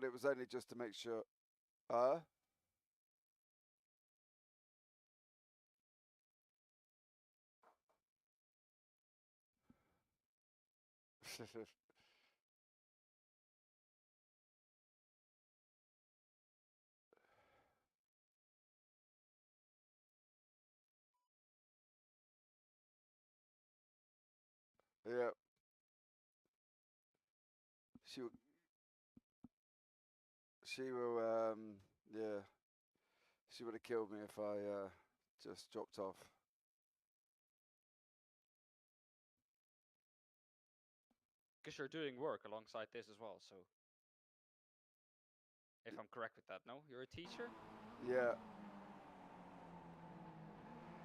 but it was only just to make sure. Yeah. She will. Yeah. She would have killed me if I just dropped off. Because you're doing work alongside this as well, so. If I'm correct with that, no? You're a teacher? Yeah.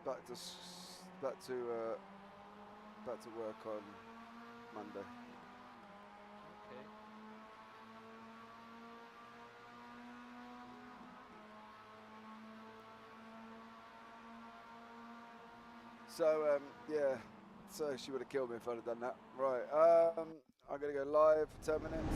Back to work on Monday. Okay. So yeah. So she would have killed me if I'd have done that. Right. I'm gonna go live for 10 minutes.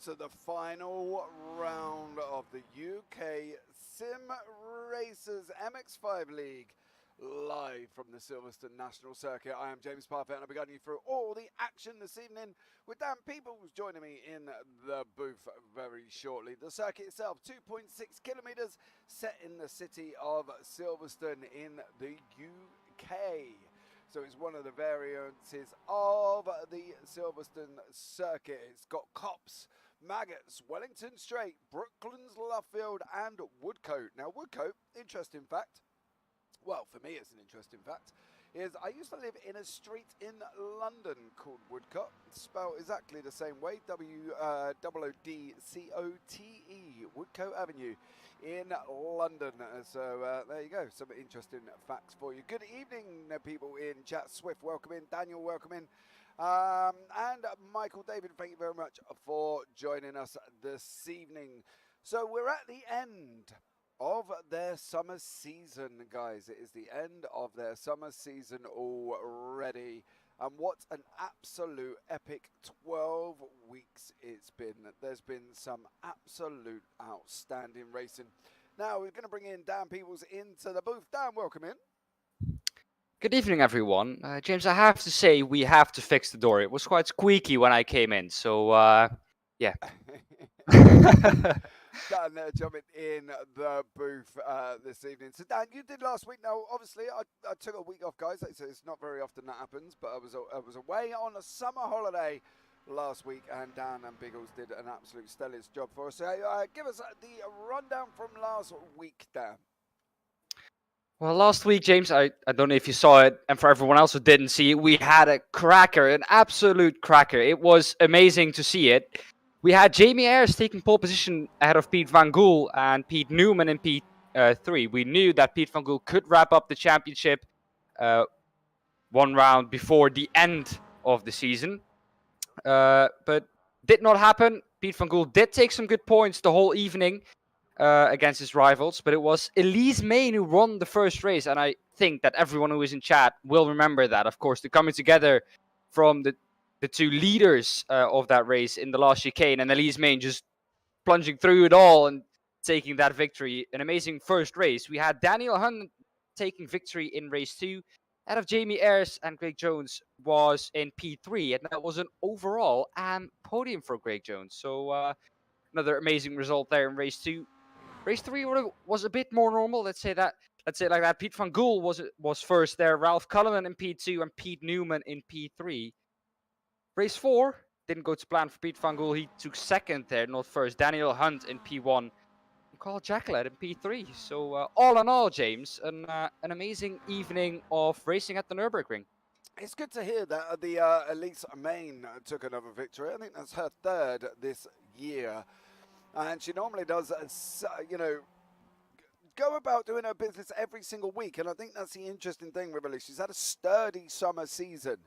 to the final round of the UK SimRacers MX5 League, live from the Silverstone National Circuit. I am James Parfitt, and I'll be guiding you through all the action this evening, with Daan Pepels joining me in the booth very shortly. The circuit itself, 2.6 kilometres, set in the city of Silverstone in the UK. So it's one of the variances of the Silverstone circuit. It's got Cops, Maggots, Wellington Straight, Brooklands Luffield and Woodcote. Now Woodcote, interesting fact, well for me it's an interesting fact, is I used to live in a street in London called Woodcote, spelled exactly the same way, W-O-O-D-C-O-T-E, Woodcote Avenue in London. So there you go, some interesting facts for you. Good evening, people in chat. Swift, welcome in. Daniel, welcome in. And Michael David, thank you very much for joining us this evening. So we're at the end of their summer season, guys. It is the end of their summer season already. And what an absolute epic 12 weeks it's been. There's been some absolute outstanding racing. Now we're going to bring in Daan Pepels into the booth. Daan, welcome in. Good evening, everyone. James, I have to say we have to fix the door. It was quite squeaky when I came in, so yeah. Daan jumping in the booth this evening. So Daan, you did last week. Now, obviously, I took a week off, guys. So it's not very often that happens, but I was away on a summer holiday last week, and Daan and Biggles did an absolute stellar job for us. So give us the rundown from last week, Daan. Well, last week, James, I don't know if you saw it, and for everyone else who didn't see it, we had a cracker, an absolute cracker. It was amazing to see it. We had Jamie Ayres taking pole position ahead of Pete Van Gool and Pete Newman in P3. We knew that Pete Van Gool could wrap up the championship one round before the end of the season, but did not happen. Pete Van Gool did take some good points the whole evening against his rivals, but it was Elise Main who won the first race, and I think that everyone who is in chat will remember that. Of course, the coming together from the two leaders of that race in the last chicane, and Elise Main just plunging through it all and taking that victory. An amazing first race. We had Daniel Hunt taking victory in race 2. Out of Jamie Ayres and Greg Jones was in P3, and that was an overall podium for Greg Jones. So another amazing result there in race 2. Race 3 was a bit more normal. Let's say it like that. Pete Van Gool was first there. Ralph Cullinan in P2 and Pete Newman in P3. Race 4 didn't go to plan for Pete Van Gool. He took second there, not first. Daniel Hunt in P1 and Carl Jacqueline in P3. So all in all, James, an amazing evening of racing at the Nürburgring. It's good to hear that the Elise Main took another victory. I think that's her third this year. And she normally does, go about doing her business every single week. And I think that's the interesting thing with Elise. She's had a sturdy summer season.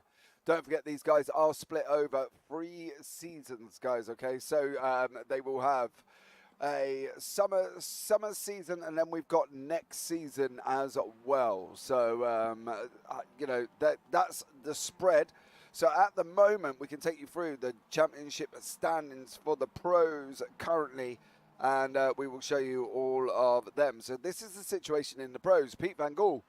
Don't forget, these guys are split over 3 seasons, guys, okay? So they will have a summer season, and then we've got next season as well. So, that's the spread. So at the moment, we can take you through the championship standings for the pros currently, and we will show you all of them. So this is the situation in the pros. Pete Van Gool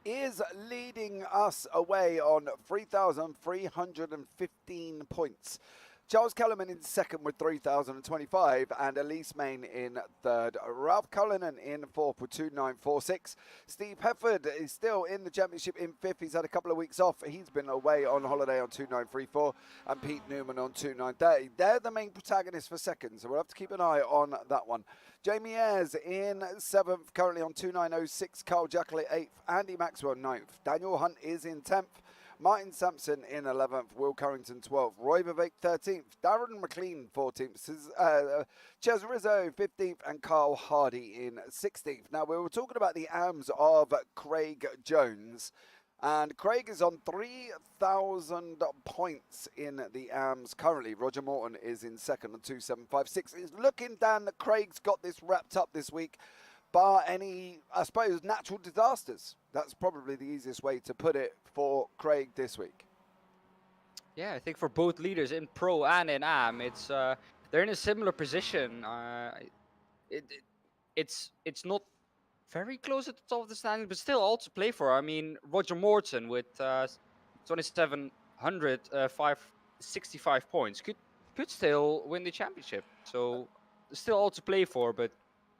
is leading us away on 3,315 points. Charles Kellerman in second with 3,025, and Elise Main in third. Ralph Cullinan in fourth with 2,946. Steve Hefford is still in the championship in fifth. He's had a couple of weeks off. He's been away on holiday on 2,934, and Pete Newman on 2,930. They're the main protagonists for second, so we'll have to keep an eye on that one. Jamie Ayres in seventh, currently on 2,906. Carl Jackley eighth. Andy Maxwell ninth. Daniel Hunt is in 10th. Martin Sampson in 11th, Will Currington 12th, Roy Vivek 13th, Darren McLean 14th, Ches Rizzo 15th, and Carl Hardy in 16th. Now, we were talking about the AMs of Craig Jones, and Craig is on 3,000 points in the AMs currently. Roger Morton is in second on 2,756. It's looking, Dan, that Craig's got this wrapped up this week, bar any, I suppose, natural disasters. That's probably the easiest way to put it for Craig this week. Yeah, I think for both leaders in Pro and in AM, it's the they're in a similar position. It's not very close at the top of the standing, but still all to play for. I mean, Roger Morton with 2,700, 65 points could still win the championship. So still all to play for, but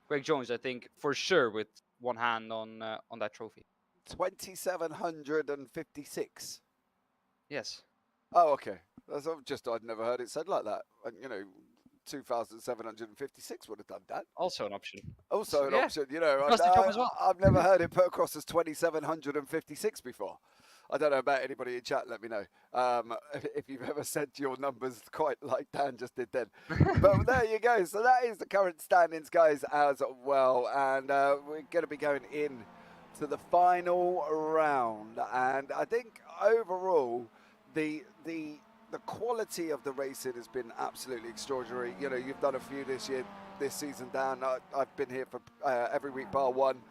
Greg Jones, I think, for sure with one hand on that trophy. 2,756. Yes. Oh, okay. I'd never heard it said like that. 2,756 would have done that. Also an option. Also an Yeah. option, Does the job as well. I've never heard it put across as 2,756 before. I don't know about anybody in chat, let me know if you've ever said your numbers quite like Dan just did then. But there you go. So that is the current standings, guys, as well. And we're going to be going in to the final round. And I think overall, the quality of the racing has been absolutely extraordinary. You've done a few this season, Dan. I've been here for every week bar one.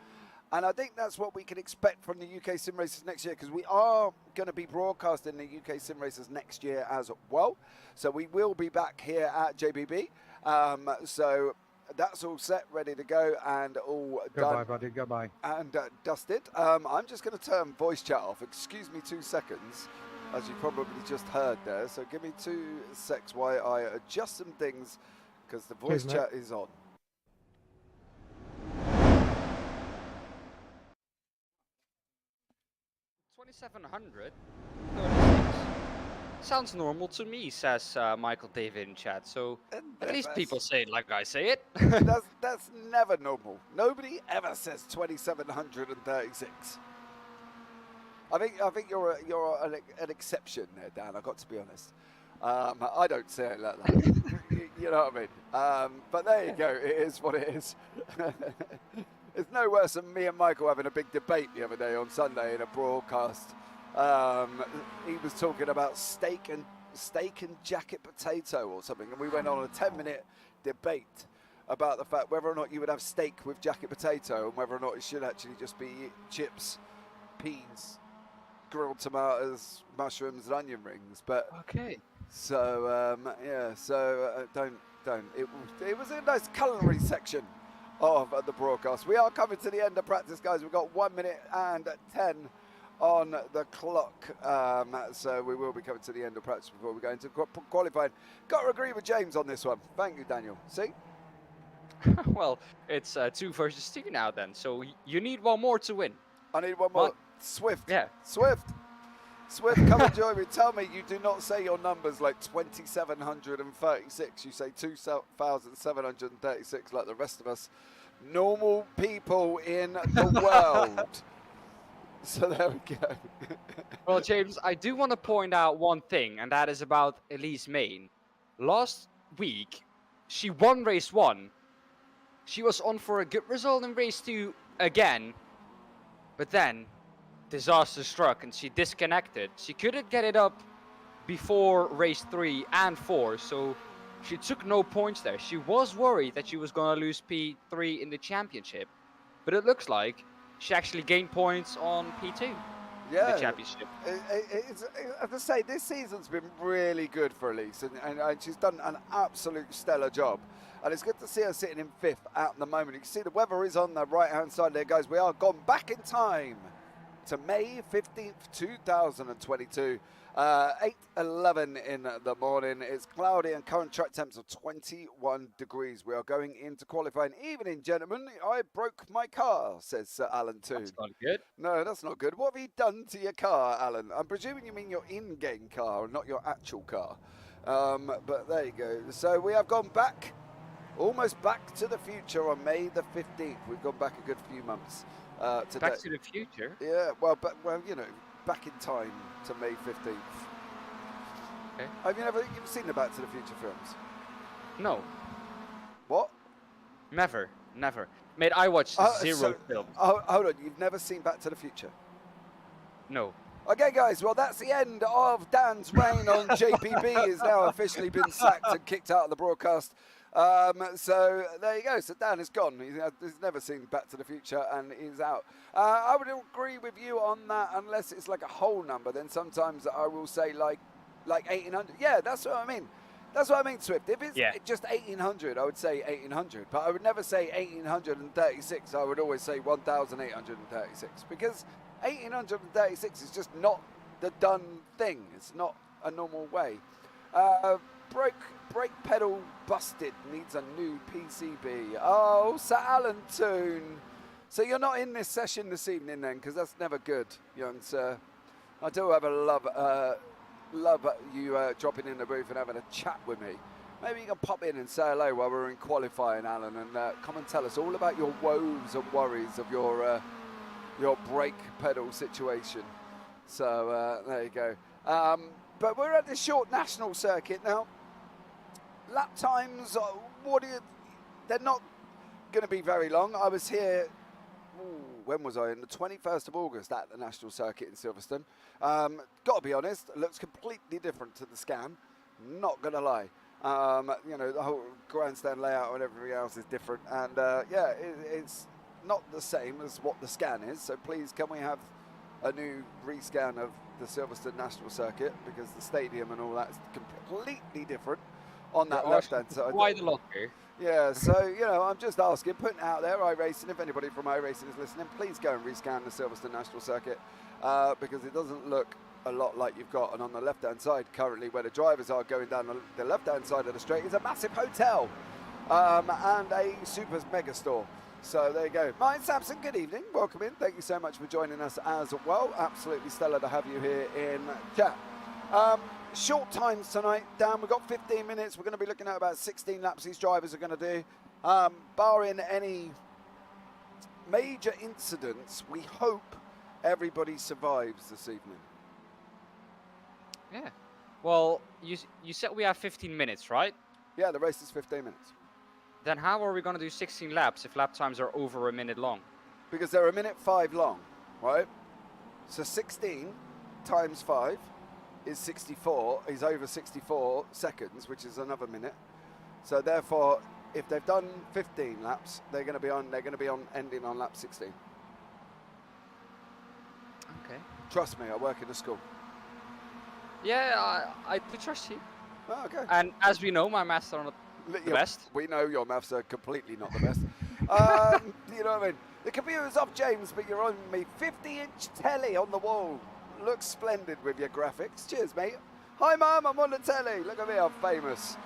And I think that's what we can expect from the UK SimRacers next year, because we are going to be broadcasting the UK SimRacers next year as well. So we will be back here at JBB. So that's all set, ready to go, and all done. Goodbye, buddy. Goodbye. And dusted. I'm just going to turn voice chat off. Excuse me 2 seconds, as you probably just heard there. So give me 2 secs while I adjust some things, because the voice chat is on. 2,700. Sounds normal to me, says Michael David in chat. So at least people say it like I say it. That's never normal. Nobody ever says 2,736. I think you're an exception there, Dan. I've got to be honest. I don't say it like that. you know what I mean? But there you go. It is what it is. It's no worse than me and Michael having a big debate the other day on Sunday in a broadcast. He was talking about steak and jacket potato or something, and we went on a 10-minute debate about the fact whether or not you would have steak with jacket potato and whether or not it should actually just be chips, peas, grilled tomatoes, mushrooms, and onion rings. But okay. So yeah. So don't. It was a nice culinary section of the broadcast. We are coming to the end of practice, guys. We've got 1 minute and 10 on the clock. So we will be coming to the end of practice before we go into qualifying. Got to agree with James on this one. Thank you, Daniel. See? Well, it's 2 versus 2 now then. So you need one more to win. I need one more. Swift. Yeah. Swift, come and join me. Tell me you do not say your numbers like 2,736. You say 2,736 like the rest of us normal people in the world. So there we go. Well, James, I do want to point out one thing, and that is about Elise Main. Last week, she won race 1. She was on for a good result in race 2 again, but then disaster struck and she disconnected. She couldn't get it up before race 3 and 4, so she took no points there. She was worried that she was going to lose P3 in the championship, but it looks like she actually gained points on P2 in the championship. As I say, this season's been really good for Elise, and she's done an absolute stellar job. And it's good to see her sitting in 5th at the moment. You can see the weather is on the right-hand side there, guys. We are gone back in time to May 15th, 2022. 8:11 in the morning. It's cloudy and current track temps of 21 degrees. We are going into qualifying. Evening, gentlemen. I broke my car, says Sir Alan Toon. That's not good. No, that's not good. What have you done to your car, Alan? I'm presuming you mean your in-game car, not your actual car. But there you go. So we have gone back, almost back to the future on May the 15th. We've gone back a good few months today. Back to the future? Yeah, well, you know, back in time to May 15th. Okay. Have you've seen the Back to the Future films? No. What? Never. Mate, I watched zero films. Hold on, you've never seen Back to the Future? No. Okay, guys, well, that's the end of Dan's reign on JPB. He's now officially been sacked and kicked out of the broadcast. So there you go. So Dan is gone. He's never seen Back to the Future and he's out. I would agree with you on that, unless it's like a whole number. Then sometimes I will say like 1,800. Yeah, that's what I mean. That's what I mean, Swift. If it's Yeah. just 1800, I would say 1800. But I would never say 1836. I would always say 1836. Because 1836 is just not the done thing. It's not a normal way. Brake pedal busted. Needs a new PCB. Oh, Sir Alan Toon. So you're not in this session this evening then, because that's never good, young sir. I do have a love you dropping in the booth and having a chat with me. Maybe you can pop in and say hello while we're in qualifying, Alan, and come and tell us all about your woes and worries of your brake pedal situation. So there you go. But we're at the short national circuit now. Lap times, they're not going to be very long. I was here, when was I? On the 21st of August at the national circuit in Silverstone. Got to be honest, it looks completely different to the scan. Not going to lie. You know, the whole grandstand layout and everything else is different. And yeah, it's not the same as what the scan is. So please, can we have a new rescan of the Silverstone national circuit? Because the stadium and all that is completely different on that left-hand side. Quite a lot here. Yeah, so, you know, I'm just asking, putting it out there, iRacing, if anybody from iRacing is listening, please go and rescan the Silverstone National Circuit because it doesn't look a lot like you've got. And on the left-hand side, currently, where the drivers are going down the left-hand side of the straight, is a massive hotel and a super mega store. So there you go. Martin Sampson, good evening. Welcome in. Thank you so much for joining us as well. Absolutely stellar to have you here in chat. Short times tonight, Dan. We've got 15 minutes. We're going to be looking at about 16 laps these drivers are going to do. Barring any major incidents, we hope everybody survives this evening. Yeah. Well, you said we have 15 minutes, right? Yeah, the race is 15 minutes. Then how are we going to do 16 laps if lap times are over a minute long? Because they're 1:05 long, right? So 16 times 5 is 64, is over 64 seconds, which is another minute. So therefore, if they've done 15 laps, they're going to be on ending on lap 16. Okay. Trust me, I work in a school. Yeah, I do trust you. Oh, okay. And as we know, my maths are not the best. We know your maths are completely not the best. You know what I mean? The computer's off, James, but you're on me. 50-inch telly on the wall. Looks splendid with your graphics. Cheers, mate. Hi, Mum, I'm on the telly. Look at me, I'm famous.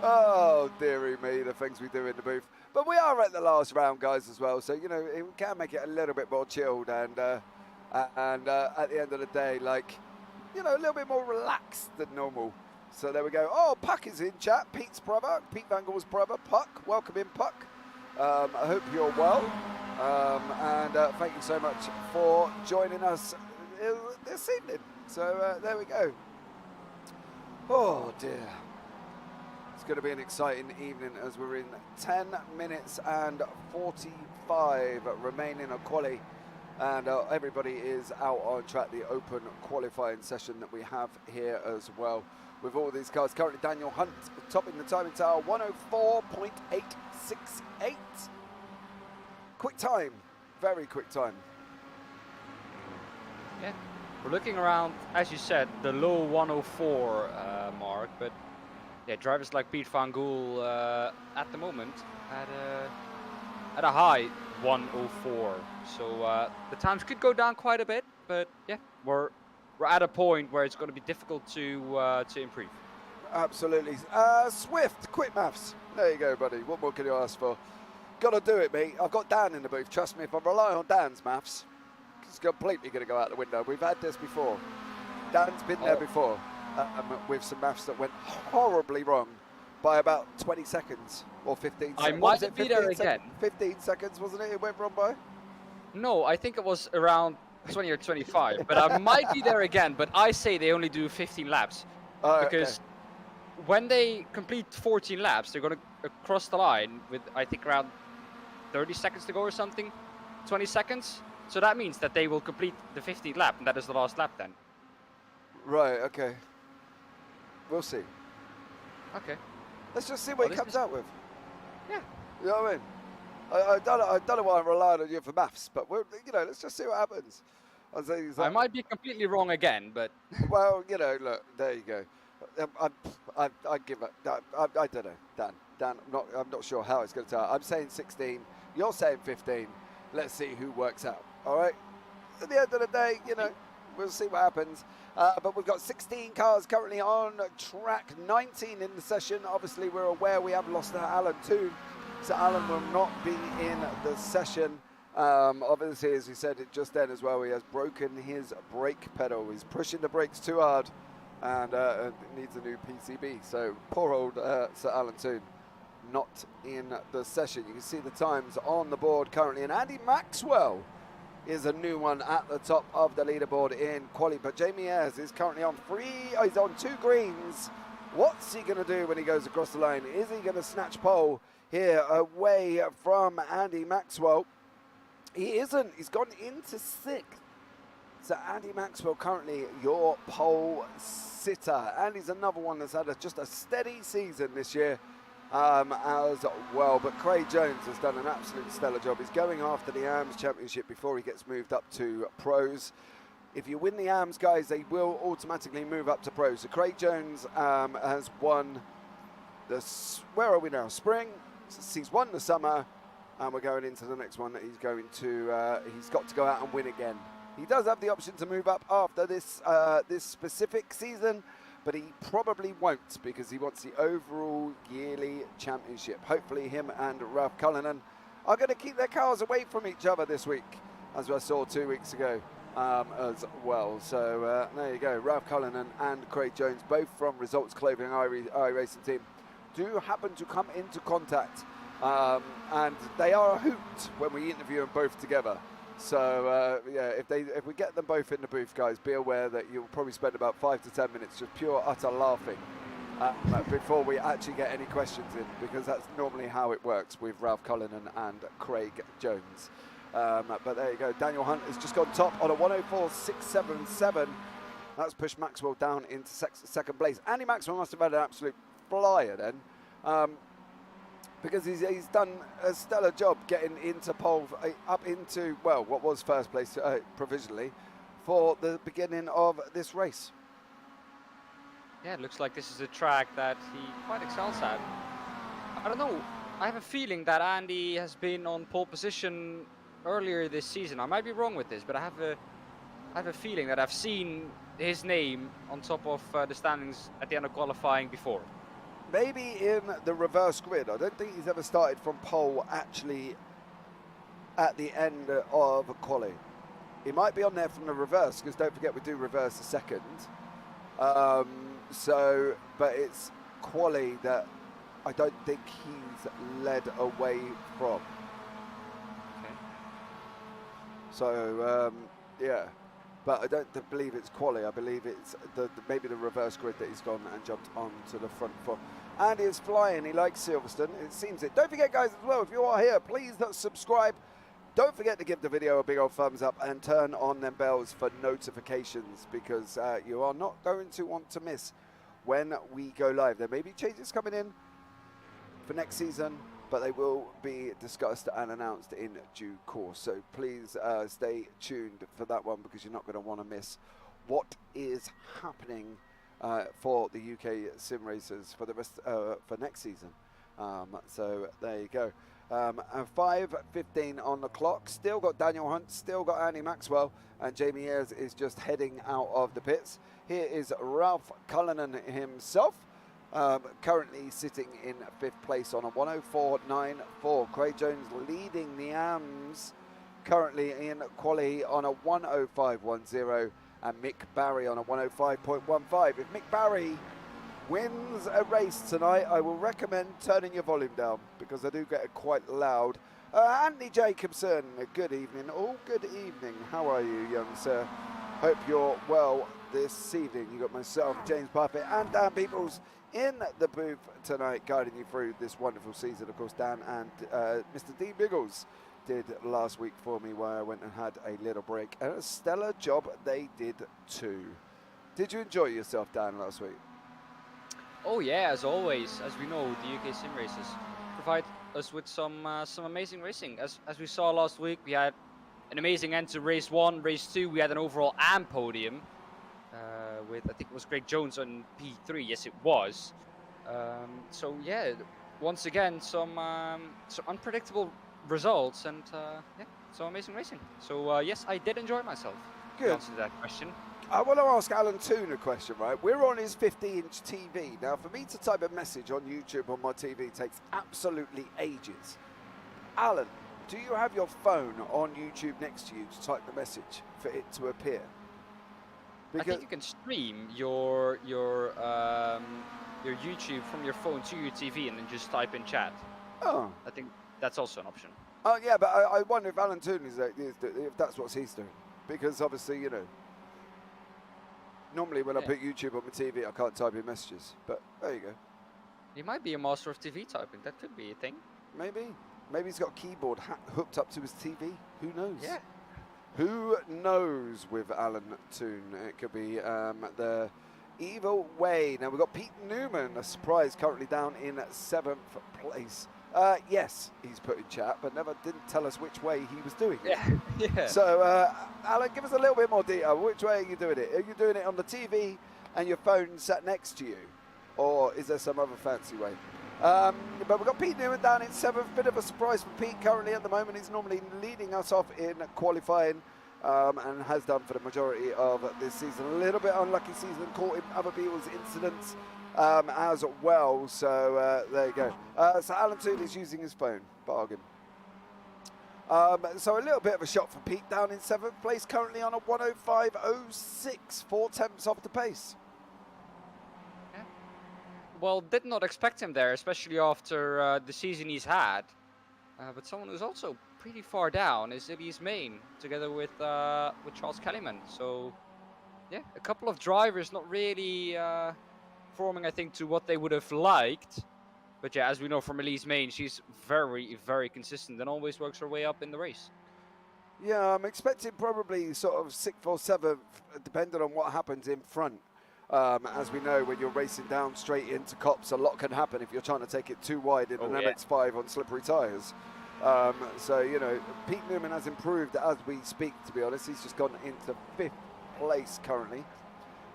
Oh, dearie me, the things we do in the booth. But we are at the last round, guys, as well. So, you know, it can make it a little bit more chilled. And at the end of the day, like, you know, a little bit more relaxed than normal. So there we go. Oh, Puck is in chat. Pete's brother, Pete Van Gogh's brother, Puck. Welcome in, Puck. I hope you're well. And thank you so much for joining us this evening. So there we go. Oh, dear. It's going to be an exciting evening as we're in 10 minutes and 45 remaining on quali. And everybody is out on track, the open qualifying session that we have here as well. With all these cars, currently Daniel Hunt topping the timing tower, 104.868. Quick time, very quick time. Yeah, we're looking around, as you said, the low 104 mark, but yeah, drivers like Pete Van Gogh at the moment at a high 104. So the times could go down quite a bit, but yeah, we're at a point where it's going to be difficult to improve. Absolutely. Swift, quick maths. There you go, buddy. What more can you ask for? Got to do it, mate. I've got Dan in the booth. Trust me, if I rely on Dan's maths, it's completely going to go out the window. We've had this before. Dan's been there before with some maths that went horribly wrong by about 20 seconds or 15 seconds. I might be there again. 15 seconds, wasn't it? It went wrong by? No, I think it was around 20 or 25, but I might be there again. But I say they only do 15 laps because when they complete 14 laps, they're going to cross the line with, I think, around 30 seconds to go or something, 20 seconds. So that means that they will complete the 15th lap, and that is the last lap then. Right, okay. We'll see. Okay. Let's just see what he comes out with. Yeah. You know what I mean? I don't know why I'm relying on you for maths, but you know, let's just see what happens. I might be completely wrong again, but well, you know, look, there you go. I give up. I don't know, Dan. I'm not sure how it's going to turn out. I'm saying 16. You're saying 15. Let's see who works out. All right. At the end of the day, we'll see what happens. But we've got 16 cars currently on track, 19 in the session. Obviously, we're aware we have lost Alan too, so Alan will not be in the session. Obviously, as we said it just then as well, he has broken his brake pedal. He's pushing the brakes too hard and needs a new PCB. So poor old Sir Alan Toon not in the session. You can see the times on the board currently, and Andy Maxwell is a new one at the top of the leaderboard in quali, but Jamie Ayres is currently on he's on 2 greens. What's he going to do when he goes across the line? Is he going to snatch pole here away from Andy Maxwell? He isn't. He's gone into 6th. So Andy Maxwell currently your pole sitter. Andy's another one that's had just a steady season this year as well. But Craig Jones has done an absolute stellar job. He's going after the AMS Championship before he gets moved up to pros. If you win the AMS, guys, they will automatically move up to pros. So Craig Jones has won where are we now? Spring. He's won the summer. And we're going into the next one that he's going to, he's got to go out and win again. He does have the option to move up after this this specific season, but he probably won't because he wants the overall yearly championship. Hopefully him and Ralph Cullinan are going to keep their cars away from each other this week, as I saw 2 weeks ago as well. So there you go, Ralph Cullinan and Craig Jones, both from Results Clothing iRacing team, do happen to come into contact. And they are a hoot when we interview them both together. So yeah, if we get them both in the booth, guys, be aware that you'll probably spend about 5 to 10 minutes just pure utter laughing before we actually get any questions in, because that's normally how it works with Ralph Cullinan and Craig Jones. But there you go, Daniel Hunt has just gone top on a 104.677. That's pushed Maxwell down into second place. Andy Maxwell must have had an absolute flyer then. Because he's done a stellar job getting into pole, up into, well, what was first place provisionally for the beginning of this race. Yeah, it looks like this is a track that he quite excels at. I don't know, I have a feeling that Andy has been on pole position earlier this season. I might be wrong with this, but I have a feeling that I've seen his name on top of the standings at the end of qualifying before. Maybe in the reverse grid. I don't think he's ever started from pole actually at the end of quali. He might be on there from the reverse, because don't forget we do reverse a second. But it's quali that I don't think he's led away from. Okay. So yeah, but I don't believe it's quali. I believe it's maybe the reverse grid that he's gone and jumped onto the front for. And he's flying. He likes Silverstone. It seems it. Don't forget, guys, as well, if you are here, please subscribe. Don't forget to give the video a big old thumbs up and turn on them bells for notifications, because you are not going to want to miss when we go live. There may be changes coming in for next season, but they will be discussed and announced in due course. So please stay tuned for that one, because you're not going to want to miss what is happening for the UK SimRacers for the rest for next season. So there you go. 5:15 on the clock. Still got Daniel Hunt, still got Andy Maxwell, and Jamie Ayres is just heading out of the pits. Here is Ralph Cullinan himself, currently sitting in 5th place on a 104.94. Craig Jones leading the AMS currently in quali on a 105.10. And Mick Barry on a 105.15. If Mick Barry wins a race tonight, I will recommend turning your volume down, because I do get it quite loud. Andy Jacobson, good evening. Oh, good evening. How are you, young sir? Hope you're well this evening. You got myself, James Parfitt, and Dan Pepels in the booth tonight, guiding you through this wonderful season. Of course, Dan and Mr. D. Biggles did last week for me, where I went and had a little break, and a stellar job they did too. Did you enjoy yourself, Dan, last week? Oh yeah, as always. As we know, the UK SimRacers provide us with some amazing racing. As we saw last week, we had an amazing end to race 1, race 2. We had an overall AM podium. with I think it was Greg Jones on P3. Yes, it was. So yeah, once again some unpredictable results and yeah, so amazing racing. So yes, I did enjoy myself. The Good. answer to that question. I want to ask Alan Toon a question, right? We're on his 50-inch TV. Now, for me to type a message on YouTube on my TV takes absolutely ages. Alan, do you have your phone on YouTube next to you to type the message for it to appear? I think you can stream your YouTube from your phone to your TV and then just type in chat. Oh. I think that's also an option. Oh, yeah, but I wonder if Alan Toon if that's what he's doing. Because obviously, you know, normally when I put YouTube on my TV, I can't type in messages. But there you go. He might be a master of TV typing. That could be a thing. Maybe. Maybe he's got a keyboard hooked up to his TV. Who knows? Yeah. Who knows with Alan Toon? It could be the evil way. Now we've got Pete Newman, a surprise, currently down in 7th place. Yes, he's put in chat, but never didn't tell us which way he was doing it. Yeah. So, Alan, give us a little bit more detail. Which way are you doing it? Are you doing it on the TV and your phone sat next to you? Or is there some other fancy way? But we've got Pete Newman down in 7th. Bit of a surprise for Pete currently at the moment. He's normally leading us off in qualifying and has done for the majority of this season. A little bit unlucky season, caught in other people's incidents as well. So there you go. So Alan Toon is using his phone. Bargain. So a little bit of a shot for Pete down in 7th place, currently on a 105.06, 4/10 off the pace. Well, did not expect him there, especially after the season he's had. But someone who's also pretty far down is Elise Main, together with Charles Kellyman. So, yeah, a couple of drivers not really performing, I think, to what they would have liked. But yeah, as we know from Elise Main, she's very, very consistent and always works her way up in the race. Yeah, I'm expecting probably sort of 6th or 7th, depending on what happens in front. As we know, when you're racing down straight into cops, a lot can happen if you're trying to take it too wide in an MX5 on slippery tyres. So, you know, Pete Newman has improved as we speak, to be honest. He's just gone into 5th place currently.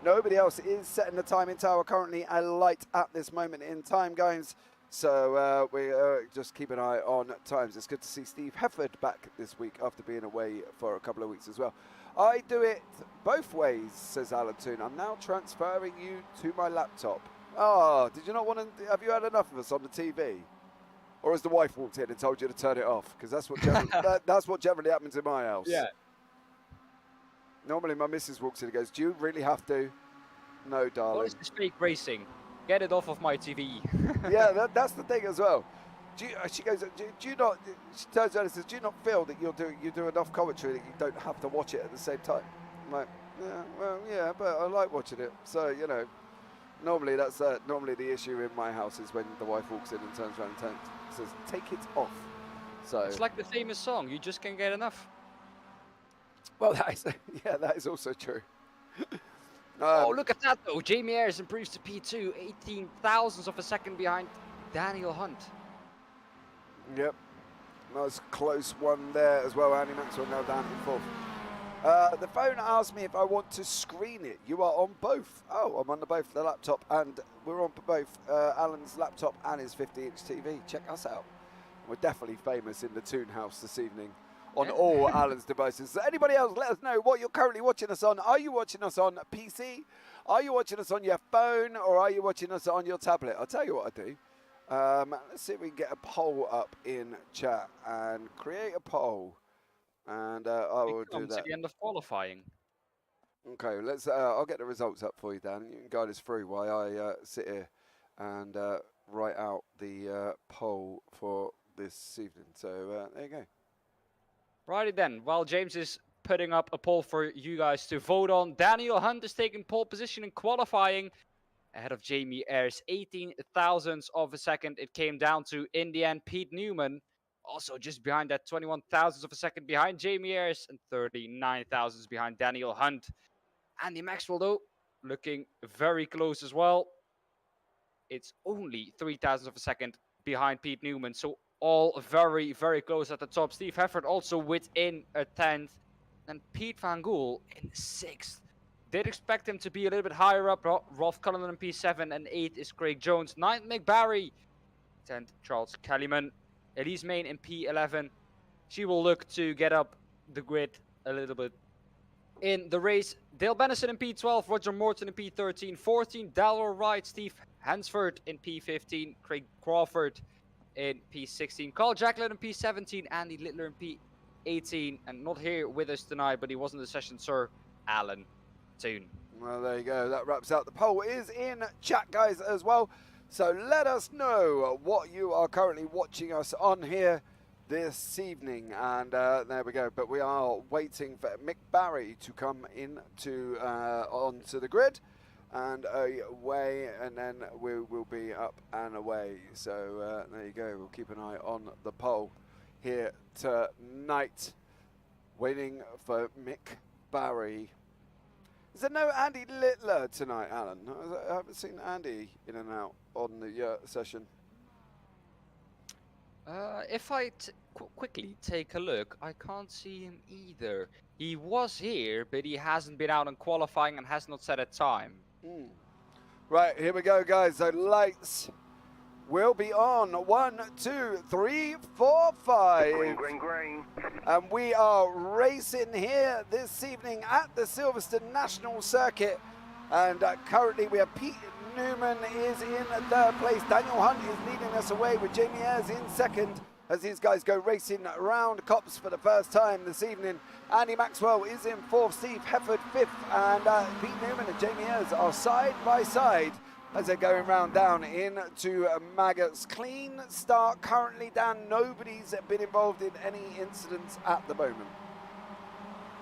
Nobody else is setting the timing tower currently alight at this moment in time, guys. So we just keep an eye on times. It's good to see Steve Hefford back this week after being away for a couple of weeks as well. I do it both ways, says Alan Toon. I'm now transferring you to my laptop. Oh, did you not want to? Have you had enough of us on the TV? Or has the wife walked in and told you to turn it off? Because that's what that's what generally happens in my house. Yeah. Normally my missus walks in and goes, do you really have to? No, darling. What is this fake racing? Get it off of my TV. Yeah, that's the thing as well. She goes, do you not, she turns around and says, do you not feel that you do enough commentary that you don't have to watch it at the same time? I'm like, yeah, well, yeah, but I like watching it. So, you know, normally that's normally the issue in my house is when the wife walks in and turns around and says, take it off. So it's like the famous song, you just can't get enough. Well, that is also true. Oh, look at that though. Jamie Ayres improves to P2, 18 thousandths of a second behind Daniel Hunt. Yep. Nice close one there as well. Andy Maxwell now down in 4th. The phone asked me if I want to screen it. You are on both. Oh, I'm on both the laptop and we're on both Alan's laptop and his 50-inch TV. Check us out. We're definitely famous in the Toon House this evening on all Alan's devices. So anybody else, let us know what you're currently watching us on. Are you watching us on PC? Are you watching us on your phone? Or are you watching us on your tablet? I'll tell you what I do. Let's see if we can get a poll up in chat and create a poll. And I will do that. To the end of qualifying. Okay, let's. I'll get the results up for you, Dan. You can guide us through while I sit here and write out the poll for this evening. So there you go. Righty then, while James is putting up a poll for you guys to vote on, Daniel Hunt is taking pole position in qualifying ahead of Jamie Ayres, 18 thousandths of a second. It came down to, in the end, Pete Newman, also just behind that, 21 thousandths of a second behind Jamie Ayres and 39 thousandths behind Daniel Hunt. Andy Maxwell, though, looking very close as well. It's only 3 thousandths of a second behind Pete Newman, so all very, very close at the top. Steve Hefford also within a 10th. And Pete Van Gool in 6th. Did expect him to be a little bit higher up. Rolf Cullinan in P7 and 8 is Craig Jones. 9th, Mick Barry. 10th, Charles Kellyman. Elise Main in P11. She will look to get up the grid a little bit. In the race, Dale Bennison in P12, Roger Morton in P13, 14, Dalor Wright, Steve Hansford in P15, Craig Crawford in P16, Carl Jacklin in P17, Andy Littler in P18, and not here with us tonight, but he was in the session, Sir Alan Toon. Well, there you go. That wraps out. The poll is in chat, guys, as well. So let us know what you are currently watching us on here this evening, and there we go. But we are waiting for Mick Barry to come into onto the grid and away, and then we will be up and away. So there you go. We'll keep an eye on the poll here tonight, waiting for Mick Barry. Is there no Andy Littler tonight, Alan? I haven't seen Andy in and out on the session. If I quickly take a look, I can't see him either. He was here, but he hasn't been out in qualifying and has not set a time. Right, here we go, guys. So lights will be on. 1, 2, 3, 4, 5. Green. And we are racing here this evening at the Silverstone National Circuit. And currently we have Pete Newman is in third place. Daniel Hunt is leading us away with Jamie Ayres in second as these guys go racing around Cops for the first time this evening. Andy Maxwell is in fourth, Steve Hefford fifth, and Pete Newman and Jamie Ayres are side by side as they're going round down into Maggots. Clean start currently, Dan. Nobody's been involved in any incidents at the moment.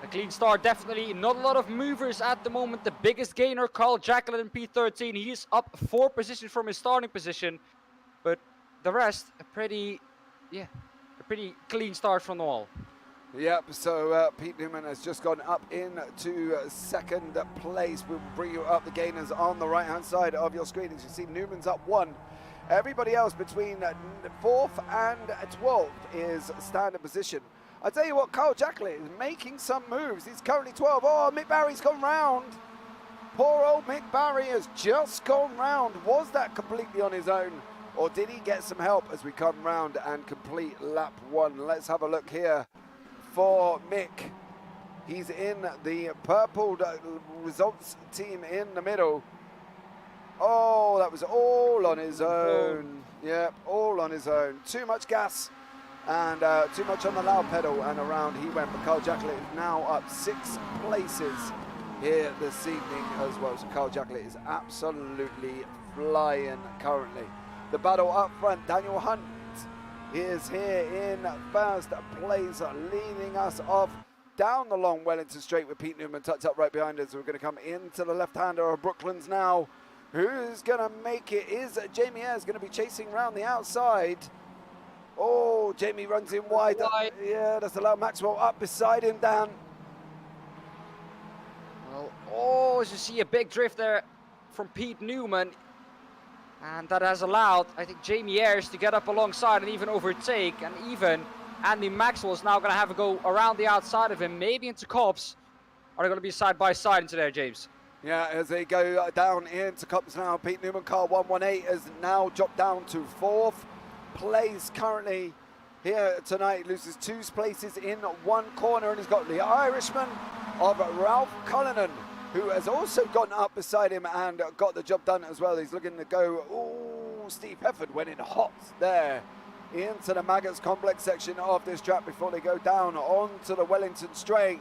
A clean start, definitely. Not a lot of movers at the moment. The biggest gainer, Carl Jacklin in P13. He is up 4 positions from his starting position. But the rest, a pretty clean start from them all. Yep, so Pete Newman has just gone up into second place. We'll bring you up the gainers on the right-hand side of your screen. As you see, Newman's up 1. Everybody else between 4th and 12th is standard position. I tell you what, Carl Jacklin is making some moves. He's currently 12. Oh, Mick Barry's gone round. Poor old Mick Barry has just gone round. Was that completely on his own, or did he get some help as we come round and complete lap 1? Let's have a look here for Mick. He's in the purple results team in the middle. Oh, that was all on his own. Yep, all on his own. Too much gas and too much on the loud pedal, and around he went. But Carl Jacklin is now up 6 places here this evening as well. So Carl Jacklin is absolutely flying currently. The battle up front, Daniel Hunt is here in first place, leading us off down the long Wellington straight with Pete Newman tucked up right behind us. We're going to come into the left-hander of Brooklands now. Who's going to make it? Is Jamie Ayres going to be chasing around the outside? Oh, Jamie runs in wide. Yeah, that's allowed Maxwell up beside him, Dan. Well, oh, as you see, a big drift there from Pete Newman. And that has allowed, I think, Jamie Ayres to get up alongside and even overtake. And even Andy Maxwell is now going to have a go around the outside of him, maybe into Cops. Are they going to be side by side into there, James? Yeah, as they go down into Cops now, Pete Newman, car 118, has now dropped down to 4th place currently here tonight. Loses 2 places in one corner, and he's got the Irishman of Ralph Cullinan, who has also gone up beside him and got the job done as well. He's looking to go. Oh, Steve Hefford went in hot there into the Maggots complex section of this track before they go down onto the Wellington straight.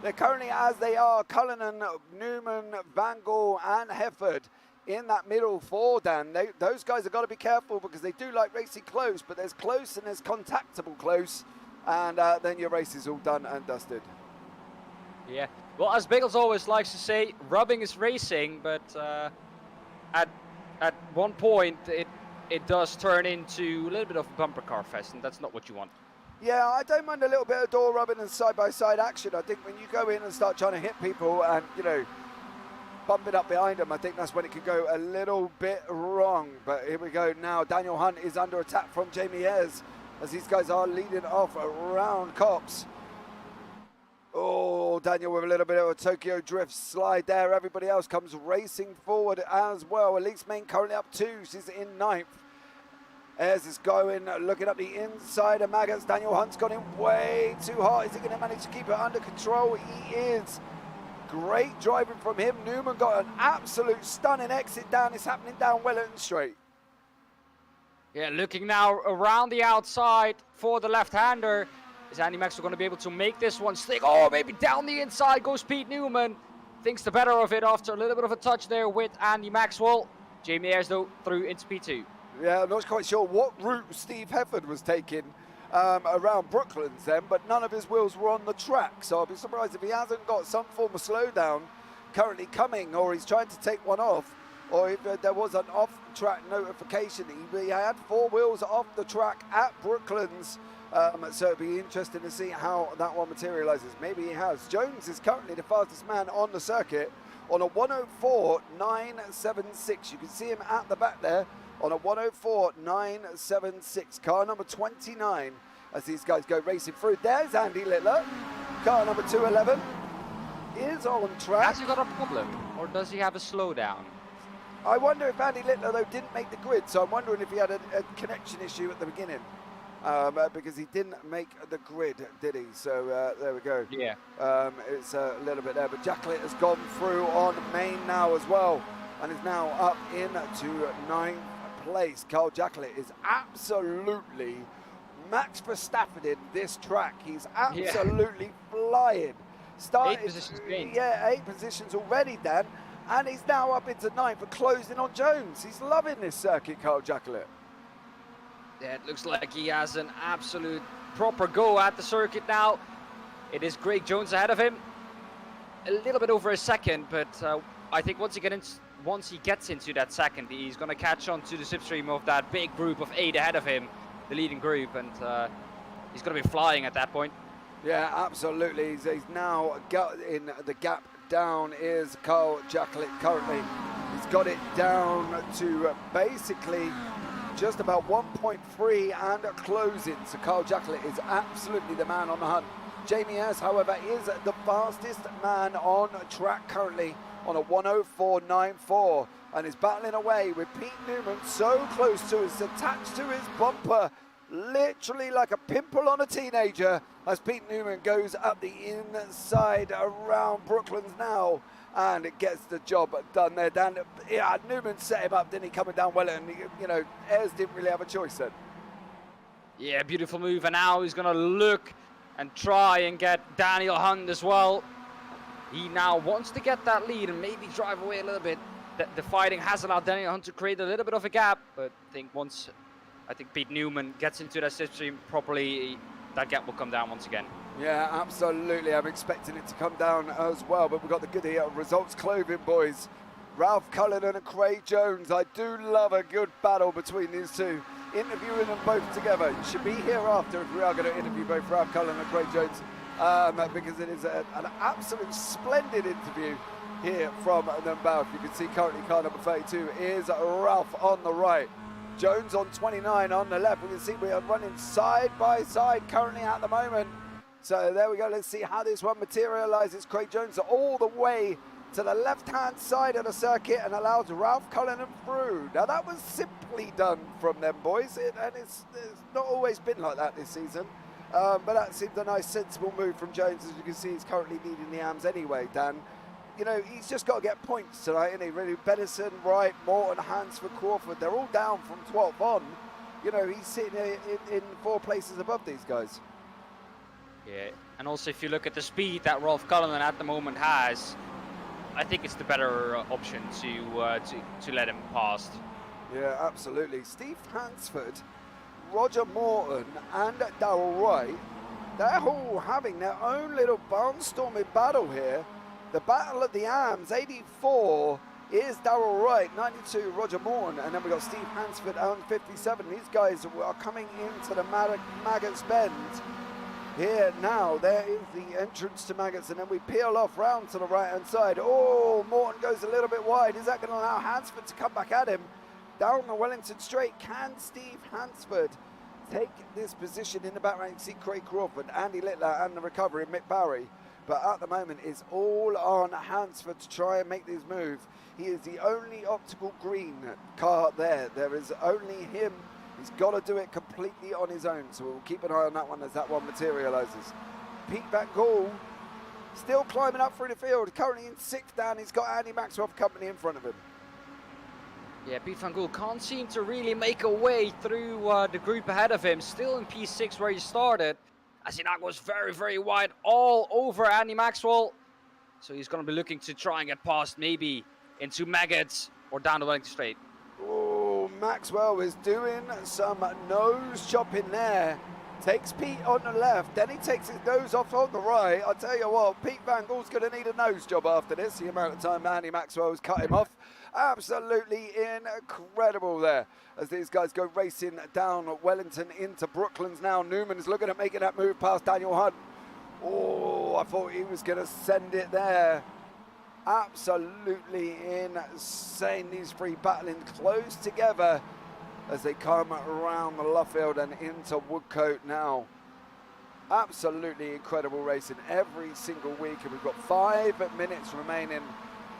They're currently, as they are, Cullinan, Newman, Van Gaal and Hefford in that middle 4, Dan. Those guys have got to be careful because they do like racing close, but there's close and there's contactable close, and then your race is all done and dusted. Yeah, well, as Biggles always likes to say, rubbing is racing, but at one point it does turn into a little bit of a bumper car fest, and that's not what you want. Yeah, I don't mind a little bit of door rubbing and side-by-side action. I think when you go in and start trying to hit people and, you know, bump it up behind them, I think that's when it could go a little bit wrong. But here we go now. Daniel Hunt is under attack from Jamie Ayres as these guys are leading off around Cops. Oh, Daniel with a little bit of a Tokyo Drift slide there. Everybody else comes racing forward as well. Elise Main currently up 2. She's in 9th. Ayres is going, looking up the inside of Maggots. Daniel Hunt's gone in way too hard. Is he going to manage to keep it under control? He is. Great driving from him. Newman got an absolute stunning exit down. It's happening down Wellington Straight. Yeah, looking now around the outside for the left-hander. Is Andy Maxwell going to be able to make this one stick? Oh, maybe down the inside goes Pete Newman. Thinks the better of it after a little bit of a touch there with Andy Maxwell. Jamie Ayres, though, through into P2. Yeah, I'm not quite sure what route Steve Hefford was taking around Brooklands then, but none of his wheels were on the track. So I'll be surprised if he hasn't got some form of slowdown currently coming, or he's trying to take one off, or if there was an off-track notification. He had 4 wheels off the track at Brooklands. So it'd be interesting to see how that one materializes. Maybe he has. Jones is currently the fastest man on the circuit on a 104.976. You can see him at the back there on a 104.976. Car number 29 as these guys go racing through. There's Andy Littler. Car number 211 is on track. Has he got a problem, or does he have a slowdown? I wonder if Andy Littler, though, didn't make the grid, so I'm wondering if he had a connection issue at the beginning. Because he didn't make the grid, did he? So there we go. Yeah. It's a little bit there, but Jacklett has gone through on main now as well, and is now up into 9th place. Carl Jacklett is absolutely Max Verstappen in this track. He's absolutely flying. Started, 8 positions gained. Yeah, 8 positions already, Dan, and he's now up into 9th for closing on Jones. He's loving this circuit, Carl Jacklett. Yeah, it looks like he has an absolute proper go at the circuit now. It is Greg Jones ahead of him. A little bit over a second, but I think once he gets into that second, he's going to catch on to the slipstream of that big group of 8 ahead of him, the leading group, and he's going to be flying at that point. Yeah, absolutely. He's now got in the gap down is Carl Jacklett currently. He's got it down to basically just about 1.3 and closing. So Carl Jacklett is absolutely the man on the hunt. Jamie Ayres, however, is the fastest man on track currently on a 104.94 and is battling away with Pete Newman so close to us, attached to his bumper, literally like a pimple on a teenager, as Pete Newman goes up the inside around Brooklands now. And it gets the job done there, Dan. Yeah, Newman set him up, didn't he, coming down well, and you know, Ayres didn't really have a choice then. Yeah, beautiful move, and now he's going to look and try and get Daniel Hunt as well. He now wants to get that lead and maybe drive away a little bit. The fighting has allowed Daniel Hunt to create a little bit of a gap, but I think Pete Newman gets into that slipstream properly, that gap will come down once again. Yeah, absolutely. I'm expecting it to come down as well, but we've got the good here. Results clothing, boys. Ralph Cullinan and Craig Jones. I do love a good battle between these two. Interviewing them both together. You should be here after if we are going to interview both Ralph Cullinan and Craig Jones, because it is an absolute splendid interview here from them both. You can see currently car number 32 is Ralph on the right. Jones on 29 on the left. We can see we are running side by side currently at the moment. So there we go. Let's see how this one materializes. Craig Jones all the way to the left-hand side of the circuit and allows Ralph Cullinan through. Now that was simply done from them boys, and it's not always been like that this season. But that seemed a nice, sensible move from Jones. As you can see, he's currently leading the AMs anyway, Dan. You know, he's just got to get points tonight, isn't he? Really, Benison, Wright, Morton, Hansford, Crawford, they're all down from 12th on. You know, he's sitting in 4 places above these guys. Yeah, and also if you look at the speed that Ralph Cullinan at the moment has, I think it's the better option to let him past. Yeah, absolutely. Steve Hansford, Roger Morton, and Darrell Wright, they're all having their own little barnstorming battle here. The battle of the AMs, 84 is Darrell Wright, 92 Roger Morton, and then we got Steve Hansford on 57. These guys are coming into the Maggots Bend. Here now, there is the entrance to Maggots, and then we peel off round to the right-hand side. Oh, Morton goes a little bit wide. Is that going to allow Hansford to come back at him? Down the Wellington Straight, can Steve Hansford take this position in the back rank? See Craig Crawford, Andy Littler, and the recovery, Mick Barry. but at the moment it's all on Hansford to try and make this move. He is the only optical green car there. There is only him. He's got to do it completely on his own, so we'll keep an eye on that one as that one materialises. Pete Van Gaal still climbing up through the field, currently in 6th down. He's got Andy Maxwell company in front of him. Yeah, Pete Van Gaal can't seem to really make a way through the group ahead of him. Still in P6 where he started. As he now goes very, very wide all over Andy Maxwell. So he's going to be looking to try and get past, maybe into Maggots or down the Wellington Straight. Oh, Maxwell is doing some nose chopping there. Takes Pete on the left, then he takes his nose off on the right. I tell you what, Pete Van Gaal's going to need a nose job after this. The amount of time Andy Maxwell has cut him off. Absolutely incredible there as these guys go racing down Wellington into Brooklands now. Newman is looking at making that move past Daniel Hunt. Oh, I thought he was going to send it there. Absolutely insane. These three battling close together as they come around the Luffield and into Woodcote now. Absolutely incredible racing every single week, and we've got 5 minutes remaining,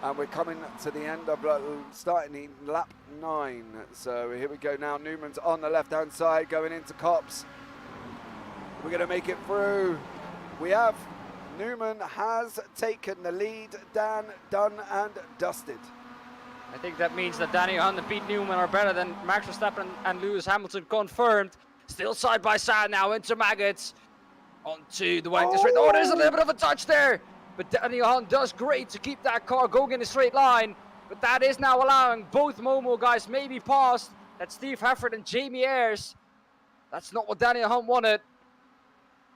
and we're coming to the end of starting in lap 9. So here we go now. Newman's on the left-hand side going into Cops. We're going to make it through. We have. Newman has taken the lead. Dan done and dusted. I think that means that Danny Hunt and Pete Newman are better than Max Verstappen and Lewis Hamilton, confirmed. Still side by side now into Maggots. Onto the Wellington Straight. Oh, there's a little bit of a touch there. But Danny Hunt does great to keep that car going in a straight line. But that is now allowing both Momo guys maybe past. That's Steve Hefford and Jamie Ayres. That's not what Danny Hunt wanted.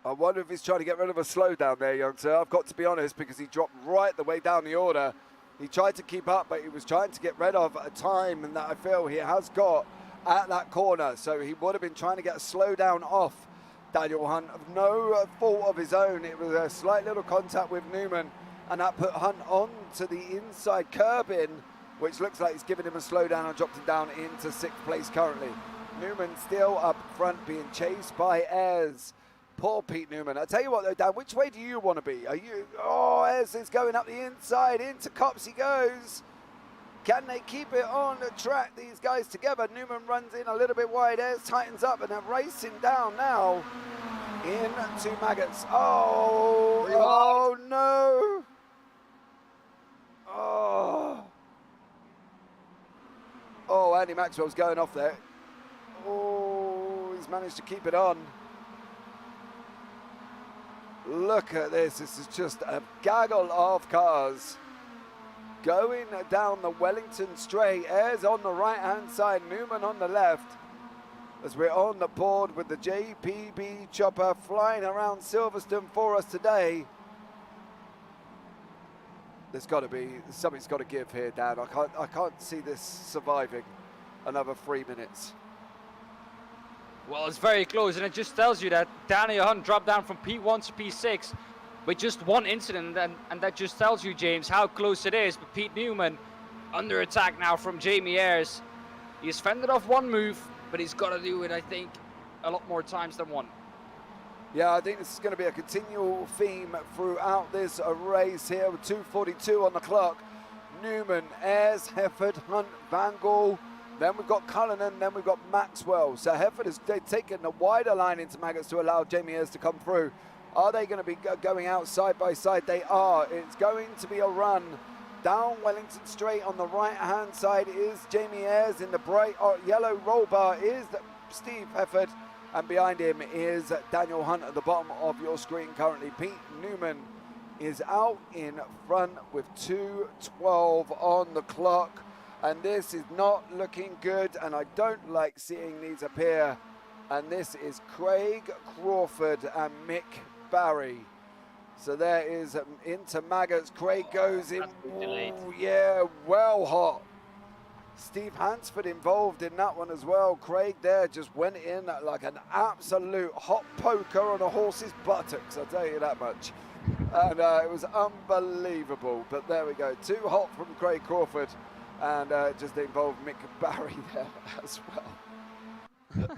I wonder if he's trying to get rid of a slowdown there, young sir. I've got to be honest, because he dropped right the way down the order. He tried to keep up, but he was trying to get rid of a time, and that I feel he has got at that corner. So he would have been trying to get a slowdown off Daniel Hunt of no fault of his own. It was a slight little contact with Newman, and that put Hunt on to the inside curb in, which looks like he's giving him a slowdown and dropped him down into 6th place currently. Newman still up front, being chased by Ayres. Poor Pete Newman. I tell you what though, Dan, which way do you want to be? Are you, oh, Ayres is going up the inside, into Cops he goes. Can they keep it on the track, these guys together? Newman runs in a little bit wide, Ayres tightens up, and they're racing down now into Maggots. Oh no. Oh, Andy Maxwell's going off there. Oh, he's managed to keep it on. Look at this. This is just a gaggle of cars going down the Wellington Straight. Ayres on the right-hand side, Newman on the left. As we're on the board with the JPB chopper flying around Silverstone for us today. There's got to be, something's got to give here, Dan. I can't see this surviving another 3 minutes. Well, it's very close, and it just tells you that Danny Hunt dropped down from P1 to P6 with just one incident, and that just tells you, James, how close it is. But Pete Newman under attack now from Jamie Ayres. He's fended off one move, but he's got to do it, I think, a lot more times than one. Yeah, I think this is going to be a continual theme throughout this race here with 2:42 on the clock. Newman, Ayres, Hefford, Hunt, Van Gaal. Then we've got Cullinan, then we've got Maxwell. So Hefford has taken the wider line into Maggots to allow Jamie Ayres to come through. Are they going to be going out side by side? They are. It's going to be a run. Down Wellington Straight on the right-hand side is Jamie Ayres. In the bright yellow roll bar is Steve Hefford. And behind him is Daniel Hunt at the bottom of your screen currently. Pete Newman is out in front with 2:12 on the clock. And this is not looking good, and I don't like seeing these appear. And this is Craig Crawford and Mick Barry. So there is into Maggots. Craig goes in. Ooh, yeah, well hot. Steve Hansford involved in that one as well. Craig there just went in like an absolute hot poker on a horse's buttocks, I'll tell you that much. And it was unbelievable. But there we go. Too hot from Craig Crawford. And just involved Mick Barry there as well.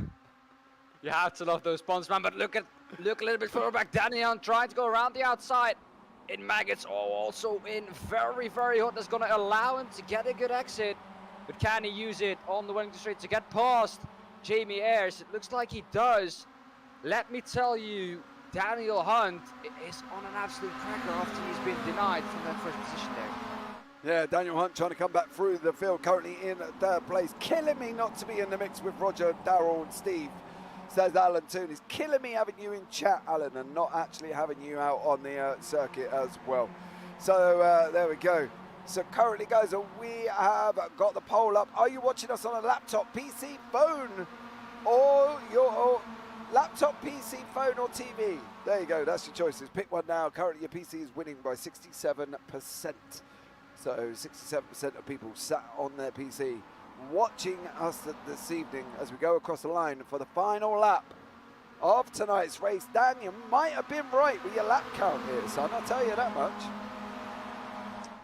You have to love those bonds, man. But look a little bit further back. Danny Hunt trying to go around the outside. in maggots, also in very, very hot. That's going to allow him to get a good exit. But can he use it on the Wellington Straight to get past Jamie Ayres? It looks like he does. Let me tell you, Daniel Hunt is on an absolute cracker after he's been denied from that first position there. Yeah, Daniel Hunt trying to come back through the field, currently in third place. Killing me not to be in the mix with Roger, Darrell and Steve, says Alan Toon. It's killing me having you in chat, Alan, and not actually having you out on the circuit as well. So there we go. So currently, guys, we have got the poll up. Are you watching us on a laptop, PC, phone, or your laptop, PC, phone, or TV? There you go. That's your choices. Pick one now. Currently, your PC is winning by 67%. So 67% of people sat on their PC watching us this evening as we go across the line for the final lap of tonight's race. Dan, you might have been right with your lap count here, son. I'll tell you that much.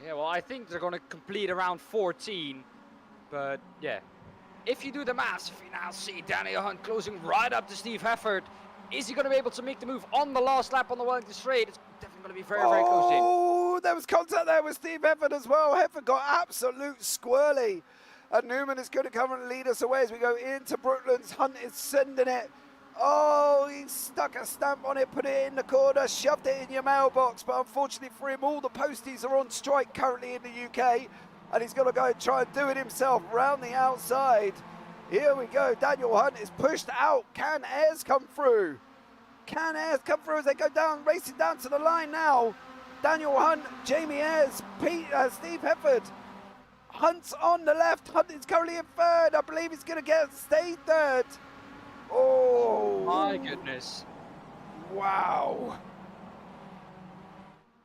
Yeah, well, I think they're going to complete around 14. But, yeah, if you do the maths, if you now see Daniel Hunt closing right up to Steve Hefford, is he going to be able to make the move on the last lap on the Wellington Straight? It's definitely going to be very, very close in. Oh, there was contact there with Steve Hefford as well. Hefford got absolute squirrely. And Newman is going to come and lead us away as we go into Brooklands. Hunt is sending it. Oh, he stuck a stamp on it, put it in the corner, shoved it in your mailbox. But unfortunately for him, all the posties are on strike currently in the UK. And he's got to go and try and do it himself round the outside. Here we go. Daniel Hunt is pushed out. Can Ayres come through? Can Ayres come through as they go down, racing down to the line now? Daniel Hunt, Jamie Ayres, Steve Hefford. Hunt's on the left. Hunt is currently in third. I believe he's going to stay third. Oh. My goodness. Wow.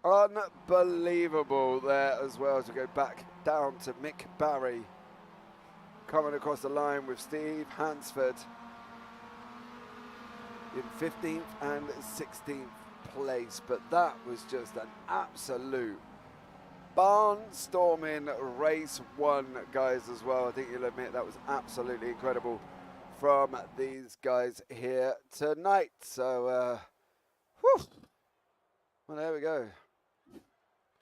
Unbelievable there as well as we go back down to Mick Barry. Coming across the line with Steve Hansford in 15th and 16th place. But that was just an absolute barnstorming race one, guys, as well. I think you'll admit that was absolutely incredible from these guys here tonight. So, whew. Well, there we go.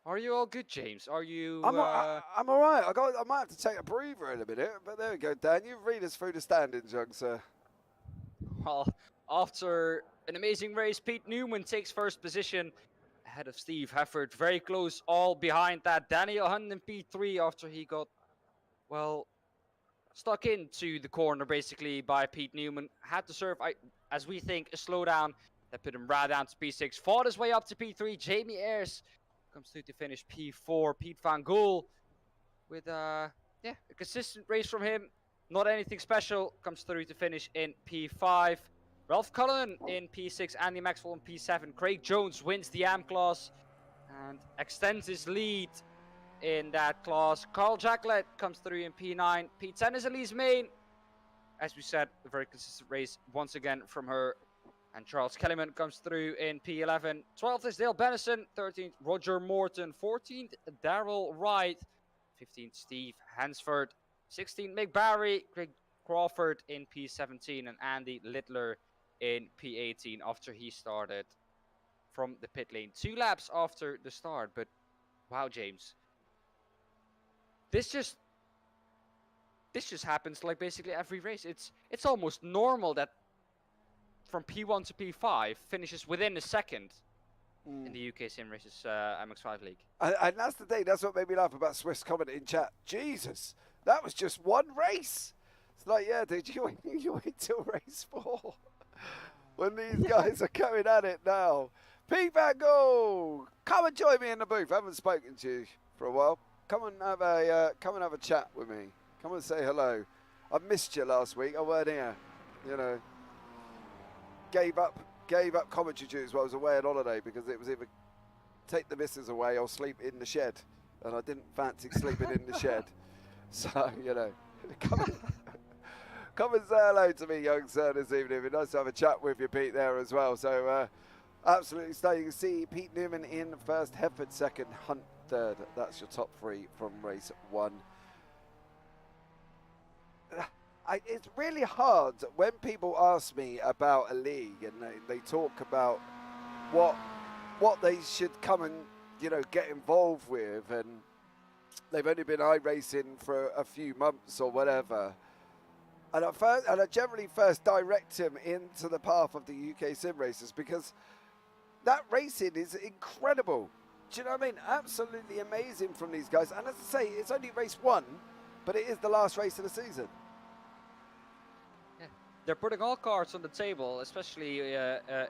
Are you all good, James? Are you... I'm all right. I might have to take a breather in a minute, but there we go, Dan. You read us through the standings, young sir. Well, after an amazing race, Pete Newman takes first position ahead of Steve Hefford. Very close, all behind that. Daniel Hunt in P3 after he got, well, stuck into the corner basically by Pete Newman. Had to serve, as we think, a slowdown that put him right down to P6. Fought his way up to P3. Jamie Ayres comes through to finish P4. Pete Van Gool with a consistent race from him. Not anything special. Comes through to finish in P5. Ralph Cullen in P6. Andy Maxwell in P7. Craig Jones wins the AM class and extends his lead in that class. Carl Jacklett comes through in P9. P10 is Elise Main. As we said, a very consistent race once again from her. And Charles Kellyman comes through in P11. 12th is Dale Bennison. 13th, Roger Morton. 14th, Darrell Wright. 15th, Steve Hansford. 16th, Mick Barry. Greg Crawford in P17. And Andy Littler in P18 after he started from the pit lane. 2 laps after the start. But wow, James. This just happens like basically every race. It's almost normal that from P1 to P5 finishes within a second in the UK SimRacers MX5 League. And that's the thing. That's what made me laugh about Swift's comment in chat. Jesus, that was just one race. It's like, yeah, dude, you wait till race 4 when these guys are coming at it now. Pete Van Gool, come and join me in the booth. I haven't spoken to you for a while. Come and have a chat with me. Come and say hello. I missed you last week. I weren't here. You know. Gave up commentary duties while I was away on holiday because it was either take the missus away or sleep in the shed, and I didn't fancy sleeping in the shed. So, you know, come and say hello to me, young sir, this evening. It'd be nice to have a chat with you, Pete, there as well. So, absolutely stunning. You can see Pete Newman in first, Hefford second, Hunt third. That's your top 3 from race 1. It's really hard when people ask me about a league and they talk about what they should come and get involved with, and they've only been iRacing for a few months or whatever. And I generally first direct him into the path of the UK SimRacers, because that racing is incredible. Do you know what I mean? Absolutely amazing from these guys. And as I say, it's only race 1, but it is the last race of the season. Yeah. They're putting all cards on the table, especially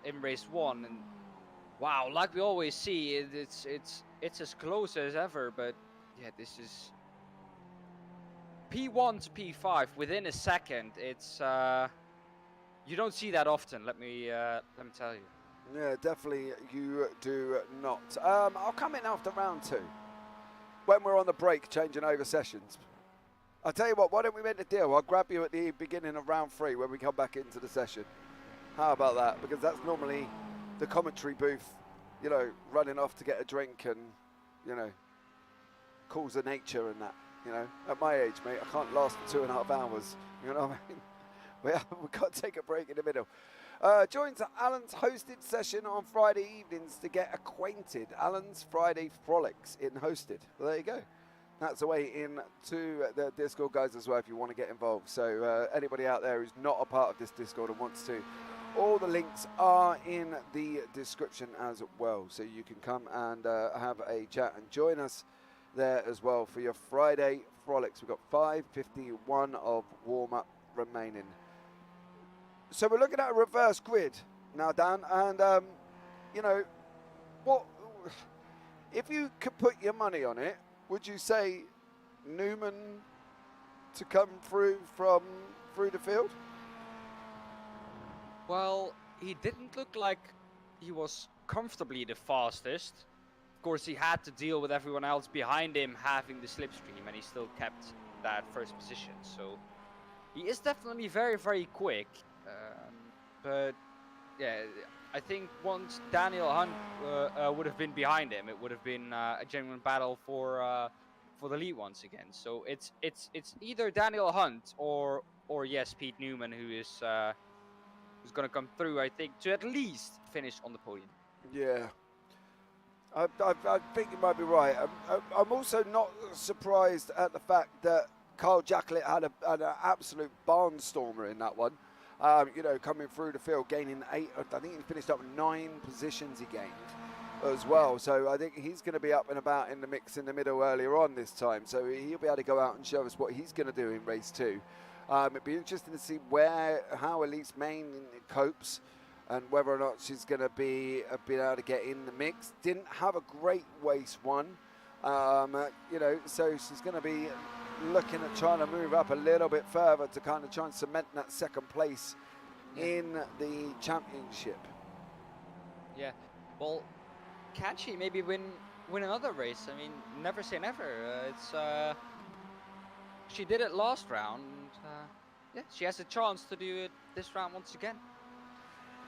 in race 1. And wow, like we always see, it's as close as ever. But yeah, this is P1 to P5 within a second. It's you don't see that often. Let me tell you. Yeah, definitely you do not. I'll come in after round 2, when we're on the break changing over sessions. I'll tell you what, why don't we make a deal? I'll grab you at the beginning of round 3 when we come back into the session. How about that? Because that's normally the commentary booth, running off to get a drink and, calls of nature and that. At my age, mate, I can't last for 2.5 hours. You know what I mean? We've got to take a break in the middle. Joins Alan's hosted session on Friday evenings to get acquainted. Alan's Friday Frolics in hosted. Well, there you go. That's a way into the Discord, guys, as well, if you want to get involved. So anybody out there who's not a part of this Discord and wants to, all the links are in the description as well. So you can come and have a chat and join us there as well for your Friday Frolics. We've got 5:51 of warm-up remaining. So we're looking at a reverse grid now, Dan, and what if you could put your money on it? Would you say Newman to come through through the field? Well, he didn't look like he was comfortably the fastest. Of course, he had to deal with everyone else behind him having the slipstream, and he still kept that first position. So he is definitely very, very quick. But yeah, I think once Daniel Hunt would have been behind him, it would have been a genuine battle for the lead once again. So it's either Daniel Hunt or yes, Pete Newman, who's going to come through, I think, to at least finish on the podium. Yeah, I think you might be right. I'm also not surprised at the fact that Kyle Jacklett had an absolute barnstormer in that one. Coming through the field, gaining 8. I think he finished up with 9 positions he gained as well. So I think he's going to be up and about in the mix in the middle earlier on this time. So he'll be able to go out and show us what he's going to do in race 2. It'd be interesting to see how Elise Main copes and whether or not she's going to be able to get in the mix. Didn't have a great race 1, so she's going to be looking at trying to move up a little bit further to kind of try and cement that second place in the championship. Yeah, well, can she maybe win another race? I mean, never say never. She did it last round. Yeah, she has a chance to do it this round once again.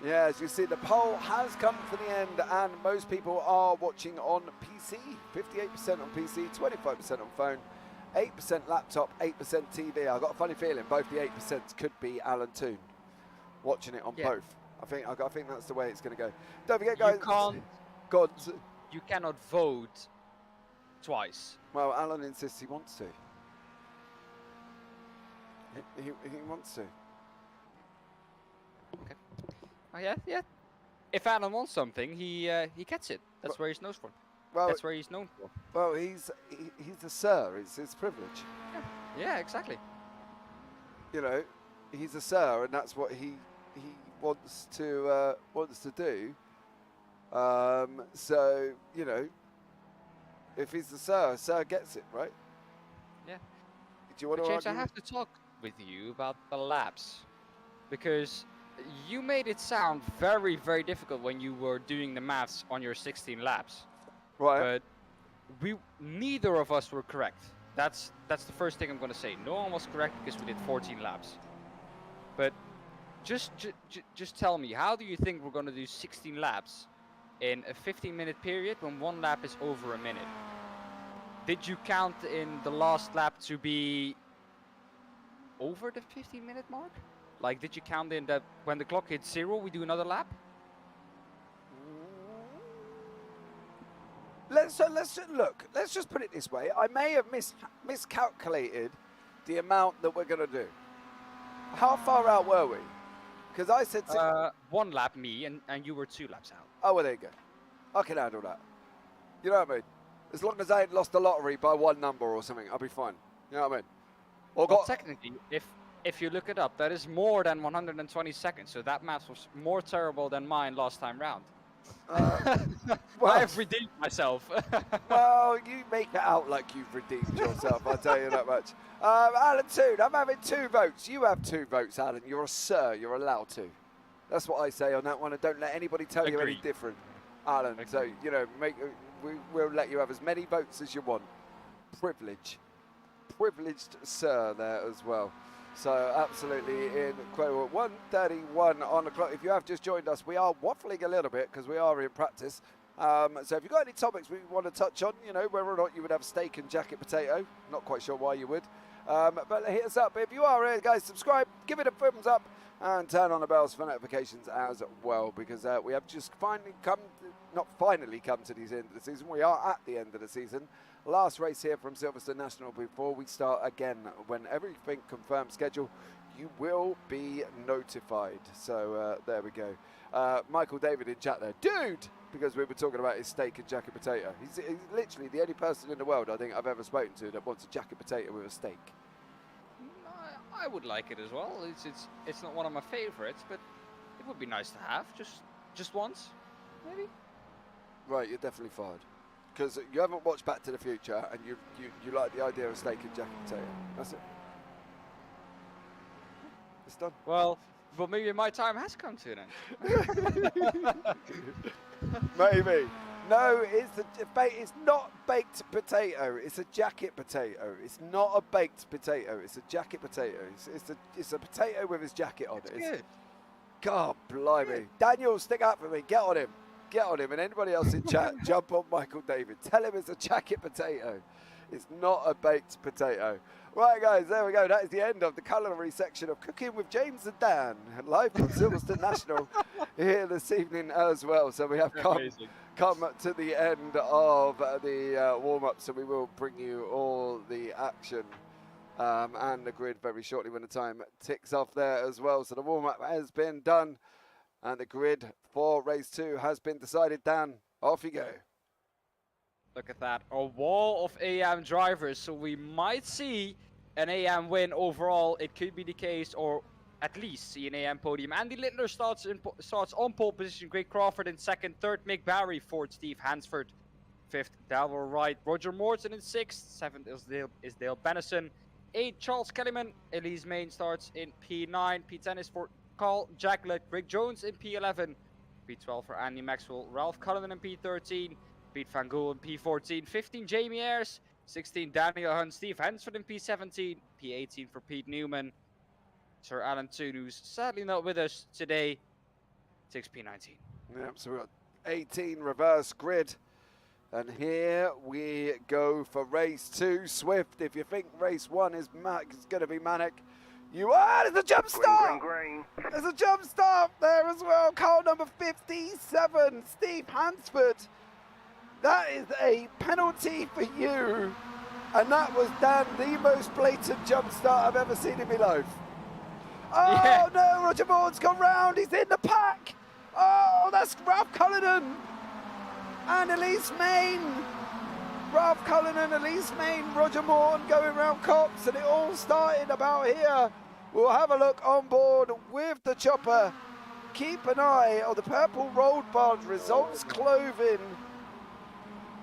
Yeah, as you see, the poll has come to the end, and most people are watching on PC. 58% on PC, 25% on phone, 8% laptop, 8% TV. I've got a funny feeling both the 8% could be Alan Toon watching it on both. I think that's the way it's going to go. Don't forget, guys. You cannot vote twice. Well, Alan insists he wants to. He wants to. Okay. Oh yeah. If Alan wants something, he gets it. That's where he's known for. Well, that's where he's known for. Well, he's a sir. It's his privilege. Yeah, exactly. He's a sir, and that's what he wants to do. So if he's the sir gets it, right? Yeah. Do you want James, I have to talk with you about the laps, because you made it sound very, very difficult when you were doing the maths on your 16 laps. Right. But neither of us were correct. That's the first thing I'm going to say. No one was correct because we did 14 laps. But just tell me, how do you think we're going to do 16 laps in a 15-minute period when one lap is over a minute? Did you count in the last lap to be over the 15-minute mark? Like, did you count in that when the clock hits 0, we do another lap? Let's look. Let's just put it this way. I may have miscalculated the amount that we're going to do. How far out were we? Because I said 1 lap me, and you were 2 laps out. Oh, well, there you go. I can handle that. You know what I mean? As long as I ain't lost the lottery by 1 number or something, I'll be fine. You know what I mean? Or Well, technically, if you look it up, that is more than 120 seconds. So that math was more terrible than mine last time round. well, I've redeemed myself. well, you make it out like you've redeemed yourself, I'll tell you that much. Alan Toon, I'm having 2 votes. You have 2 votes, Alan. You're a sir. You're allowed to. That's what I say on that one, and don't let anybody tell you any different, Alan. Agreed. So, you know, we'll let you have as many votes as you want. Privileged sir there as well. So absolutely incredible. 1:31 on the clock. If you have just joined us, we are waffling a little bit because we are in practice. So if you've got any topics we want to touch on, you know, whether or not you would have steak and jacket potato, not quite sure why you would. But hit us up. If you are here, guys, subscribe, give it a thumbs up, and turn on the bells for notifications as well, because we have just finally come to the end of the season. We are at the end of the season. Last race here from Silverstone National before we start again. When everything confirmed schedule, you will be notified. So there we go. Michael David in chat there. Dude! Because we were talking about his steak and jacket potato. He's literally the only person in the world I think I've ever spoken to that wants a jacket potato with a steak. I would like it as well. It's not one of my favorites, but it would be nice to have just once, maybe. Right, you're definitely fired. Because you haven't watched Back to the Future and you like the idea of steak and jacket potato. That's it. It's done. Well, maybe my time has come to an end. Maybe. No, it's not baked potato. It's a jacket potato. It's not a baked potato. It's a jacket potato. It's a potato with his jacket on it. Good. God blimey. Daniel, stick up for me. Get on him. Get on him. And anybody else in chat, jump on Michael David. Tell him it's a jacket potato. It's not a baked potato. Right, guys, there we go. That is the end of the culinary section of Cooking with James and Dan, live from Silverstone National here this evening as well. So we have come to the end of the warm-up, so we will bring you all the action and the grid very shortly when the time ticks off there as well. So the warm-up has been done, and the grid for race 2 has been decided. Dan, off you go. Look at that, a wall of AM drivers, so we might see an AM win overall. It could be the case, or at least see an AM podium. Andy Littler starts on pole position, Greg Crawford in 2nd, 3rd Mick Barry, 4th Steve Hansford, 5th Dalvor Wright, Roger Morton in 6th, 7th is Dale Bennison, 8th Charles Kellyman, Elise Main starts in P9, P10 is for Carl Jacklet, Greg Jones in P11, P12 for Andy Maxwell, Ralph Cullinan in P13, Pete Van Gool in P14, 15 Jamie Ayres, 16 Daniel Hunt, Steve Hansford in P17, P18 for Pete Newman, Sir Alan Toon, who's sadly not with us today, 6 P19. Yep, so we've got 18 reverse grid. And here we go for race 2. Swift, if you think race 1 is going to be manic, you are. There's a jump start. Green. There's a jump start there as well. Car number 57, Steve Hansford. That is a penalty for you. And that was, Dan, the most blatant jump start I've ever seen in my life. Oh, yeah. No, Roger Vaughan's gone round. He's in the pack. Oh, that's Ralph Cullinan and Elise Main. Ralph Cullinan, Elise Main, Roger Morton going round cops, and it all started about here. We'll have a look on board with the chopper. Keep an eye on the purple road bars, results clothing.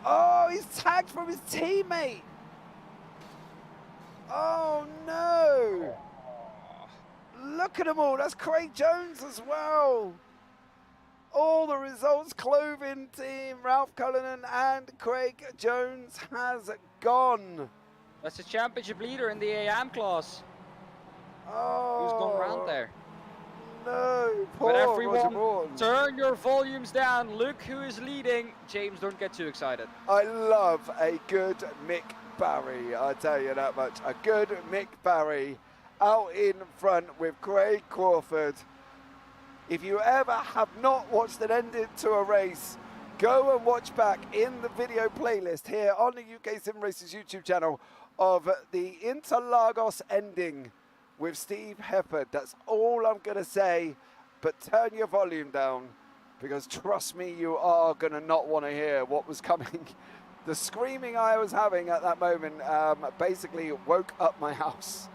Oh, he's tagged from his teammate. Oh, no. Look at them all. That's Craig Jones as well. All the results clothing team, Ralph Cullinan and Craig Jones has gone. That's the championship leader in the AM class. Oh. Who's gone round there? No, poor but Roger everyone, Morton. turn your volumes down. Look who is leading. James, don't get too excited. I love a good Mick Barry, I tell you that much. A good Mick Barry out in front with Craig Crawford. If you ever have not watched an ending to a race Go and watch back in the video playlist here on the UK SimRacers YouTube channel of the Interlagos ending with Steve Hefford. That's all I'm going to say, but turn your volume down because trust me, you are going to not want to hear what was coming. The screaming I was having at that moment basically woke up my house.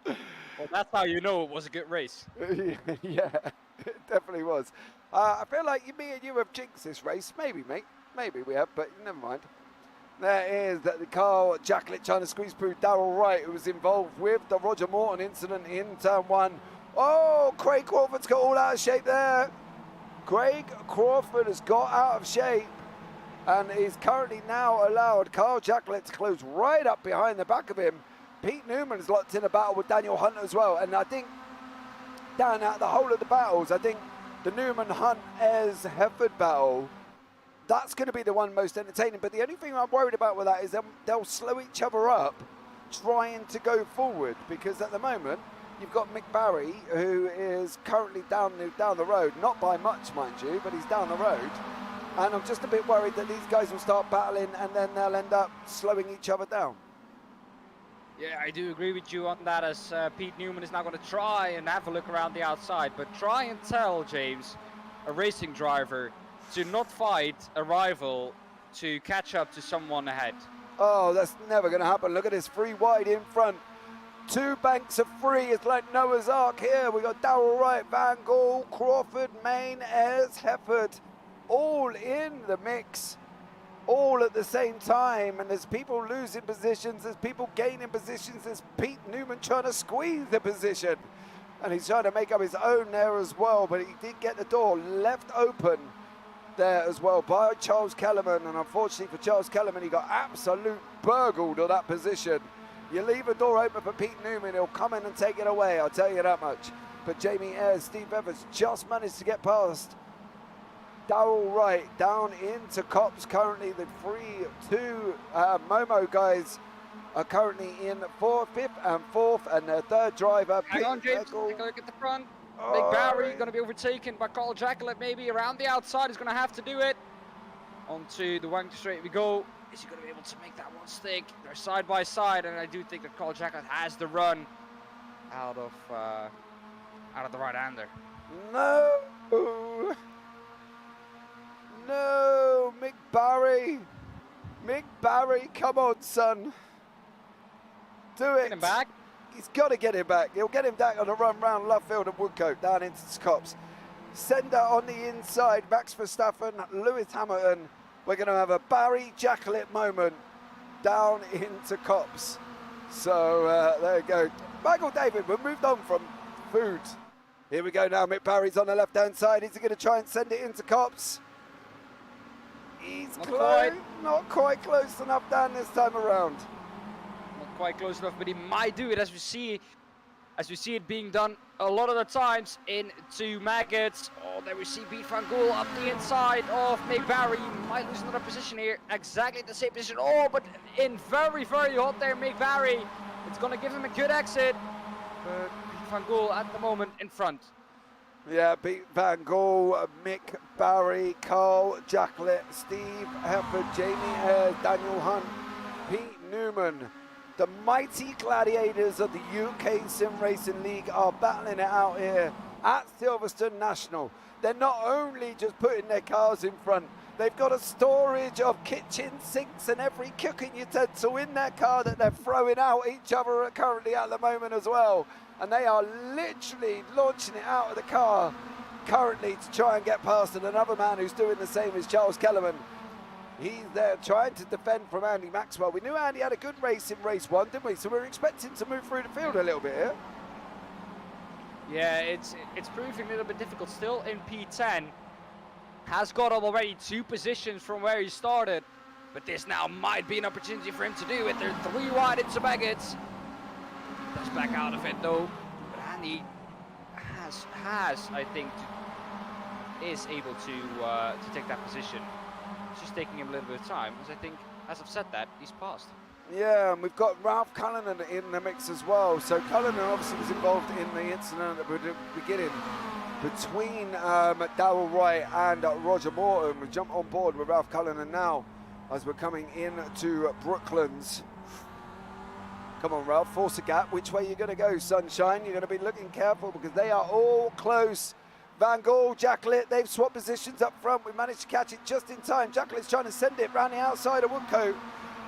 Well, that's how you know it was a good race. Yeah, it definitely was. I feel like me and you have jinxed this race. Maybe, mate. Maybe we have, but never mind. There is the Carl Jacklet trying to squeeze through Darrell Wright, who was involved with the Roger Morton incident in turn 1. Oh, Craig Crawford's got all out of shape there. Craig Crawford has got out of shape and is currently now allowed Carl Jacklet to close right up behind the back of him. Pete Newman's locked in a battle with Daniel Hunt as well, and I think down out the whole of the battles, I think the Newman-Hunt-Ayres-Hefford battle, that's going to be the one most entertaining. But the only thing I'm worried about with that is they'll slow each other up trying to go forward, because at the moment you've got Mick Barry, who is currently down the road, not by much, mind you, but he's down the road. And I'm just a bit worried that these guys will start battling and then they'll end up slowing each other down. Yeah, I do agree with you on that, as Pete Newman is now going to try and have a look around the outside. But try and tell, James, a racing driver, to not fight a rival to catch up to someone ahead. Oh, that's never going to happen. Look at this, 3 wide in front. 2 banks of 3. It's like Noah's Ark here. We got Darrell Wright, Van Gogh, Crawford, Main, Ayres, Hefford, all in the mix, all at the same time. And there's people losing positions, there's people gaining positions, there's Pete Newman trying to squeeze the position. And he's trying to make up his own there as well, but he did get the door left open there as well by Charles Kellerman. And unfortunately for Charles Kellerman, he got absolute burgled on that position. You leave a door open for Pete Newman, he'll come in and take it away, I'll tell you that much. But Jamie Ayres, Steve Evans just managed to get past Darrell Wright down into Copse. Currently the 2 Momo guys are currently in 4th, 5th and 4th, and their 3rd driver. Hang on, James, take a look at the front. Big Barry going to be overtaken by Carl Jacklet, maybe around the outside. He's going to have to do it. Onto the Wang straight we go. Is he going to be able to make that one stick? They're side by side, and I do think that Carl Jacklet has the run out of the right-hander. No! No, Mick Barry. Mick Barry, come on, son. Do it. Get him back. He's got to get him back. He'll get him back on a run round Lovefield and Woodcote, down into Scops. Sender on the inside, Max Verstappen, Lewis Hamilton. We're going to have a Barry Jacklet moment down into Copse. So there you go. Michael David, we've moved on from food. Here we go now. Mick Barry's on the left-hand side. Is he going to try and send it into Copse? He's not quite close enough down this time around. Not quite close enough, but he might do it, as we see it being done a lot of the times into Maggots. Oh, there we see Pete Van Gool up the inside of Mick Barry. He might lose another position here, exactly the same position. Oh, but in very, very hot there, Mick Barry. It's going to give him a good exit, but Pete Van Gool at the moment in front. Yeah, Pete Van Gool, Mick Barry, Carl Jacklet, Steve Hefford, Jamie Ayres, Daniel Hunt, Pete Newman. The mighty gladiators of the UK Sim Racing League are battling it out here at Silverstone National. They're not only just putting their cars in front, they've got a storage of kitchen sinks and every cooking utensil in their car that they're throwing out each other currently at the moment as well. And they are literally launching it out of the car currently to try and get past. And another man who's doing the same is Charles Kellerman. He's there trying to defend from Andy Maxwell. We knew Andy had a good race in race 1, didn't we? So we were expecting to move through the field a little bit here. Yeah, it's proving a little bit difficult still in P10. Has got up already 2 positions from where he started. But this now might be an opportunity for him to do it. They're 3 wide into Maggots. Does back out of it though. But Andy has I think, is able to take that position. It's just taking him a little bit of time, because I think, as I've said that, he's passed. Yeah, and we've got Ralph Cullinan in the mix as well. So Cullinan obviously was involved in the incident at the beginning between Darryl Wright and Roger Morton. We jump on board with Ralph Cullinan now as we're coming into Brooklands. Come on, Ralph, force a gap. Which way are you going to go, Sunshine? You're going to be looking careful because they are all close. Van Gaal, Jacklet, they've swapped positions up front. We managed to catch it just in time. Jacklet's trying to send it round the outside of Woodcote.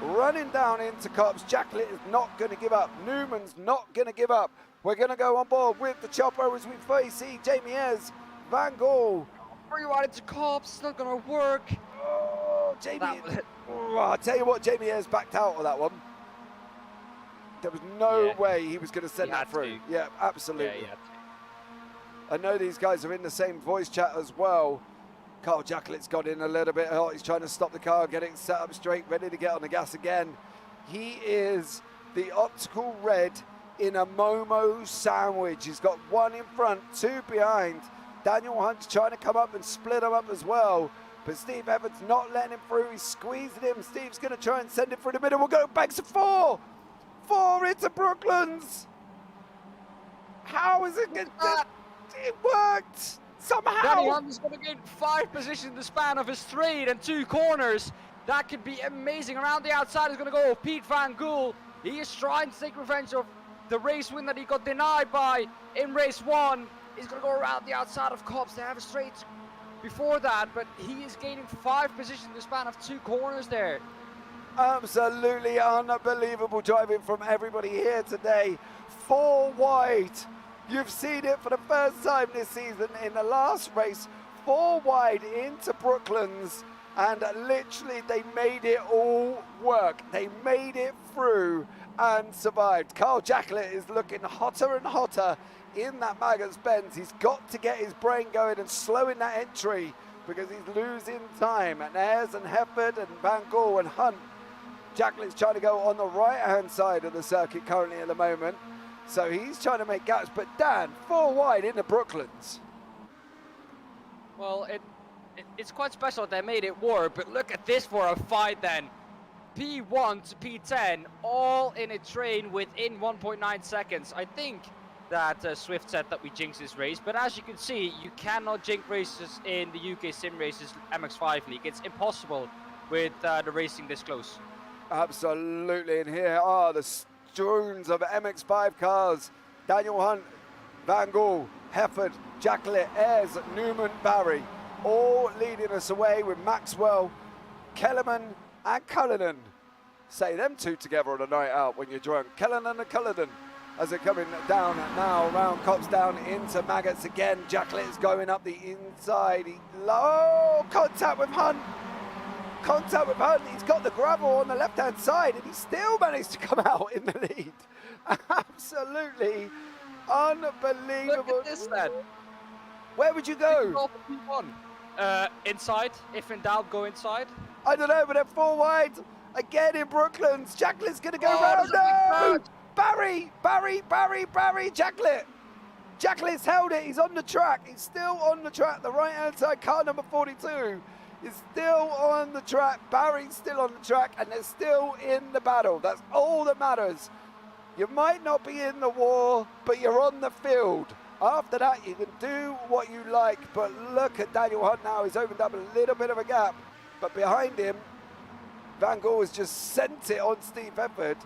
Running down into Cops. Jacklet is not going to give up. Newman's not going to give up. We're going to go on board with the chopper as we see Jamie Ayres, Van Gaal. Rewind to Cops, it's not going to work. Oh, Jamie. Oh, I'll tell you what, Jamie Ayres backed out of that one. There was no way he was going to send that through. Yeah, absolutely. Yeah, I know these guys are in the same voice chat as well. Carl Jacklet's got in a little bit hot. He's trying to stop the car, getting set up straight, ready to get on the gas again. He is the optical red in a Momo sandwich. He's got one in front, two behind. Daniel Hunt's trying to come up and split them up as well. But Steve Evans not letting him through. He's squeezing him. Steve's going to try and send it through the middle. We'll go back to four. Four into Brooklands. How is it going to... It worked somehow. Danny Hunt is going to gain 5 positions in the span of his straight and 2 corners. That could be amazing. Around the outside is going to go Pete Van Gaal. He is trying to take revenge of the race win that he got denied by in race 1. He's going to go around the outside of Cops. They have a straight before that, but he is gaining 5 positions in the span of 2 corners there. Absolutely unbelievable driving from everybody here today. 4 wide. You've seen it for the first time this season in the last race. 4 wide into Brooklands, and literally they made it all work. They made it through and survived. Carl Jacklet is looking hotter and hotter in that Maggots Benz. He's got to get his brain going and slowing that entry because he's losing time. And Ayres and Hefford and Van Gaal and Hunt. Jacklet's trying to go on the right-hand side of the circuit currently at the moment. So he's trying to make gaps, but Dan, 4 wide in the Brooklands. Well, it's quite special that they made it work, but look at this for a fight then. P1 to P10, all in a train within 1.9 seconds. I think that Swift said that we jinxed this race, but as you can see, you cannot jinx races in the UK SimRacers MX5 League. It's impossible with the racing this close. Absolutely, and here are the drones of MX5 cars. Daniel Hunt, Van Gaal, Hefford, Jacklet, Ayres, Newman, Barry, all leading us away with Maxwell, Kellerman and Cullinan. Say them two together on a night out when you're drunk. Cullinan and Cullinan as they're coming down now around Cops down into Maggots again. Jacklet is going up the inside. Low contact with Hunt. Contact with Hunt. He's got the gravel on the left-hand side and he still managed to come out in the lead. Absolutely unbelievable. Look at this then. Where would you go? Inside. If in doubt, go inside. I don't know, but they're 4 wide again in Brooklands. Jacklet's going to go round. No! Barry! Jacklet! Jacklet's held it. He's on the track. He's still on the track. The right-hand side car number 42 is still on the track. Barry's still on the track, and they're still in the battle. That's all that matters. You might not be in the war, but you're on the field. After that, you can do what you like, but look at Daniel Hunt now. He's opened up a little bit of a gap, but behind him, Van Gaal has just sent it on Steve Hefford.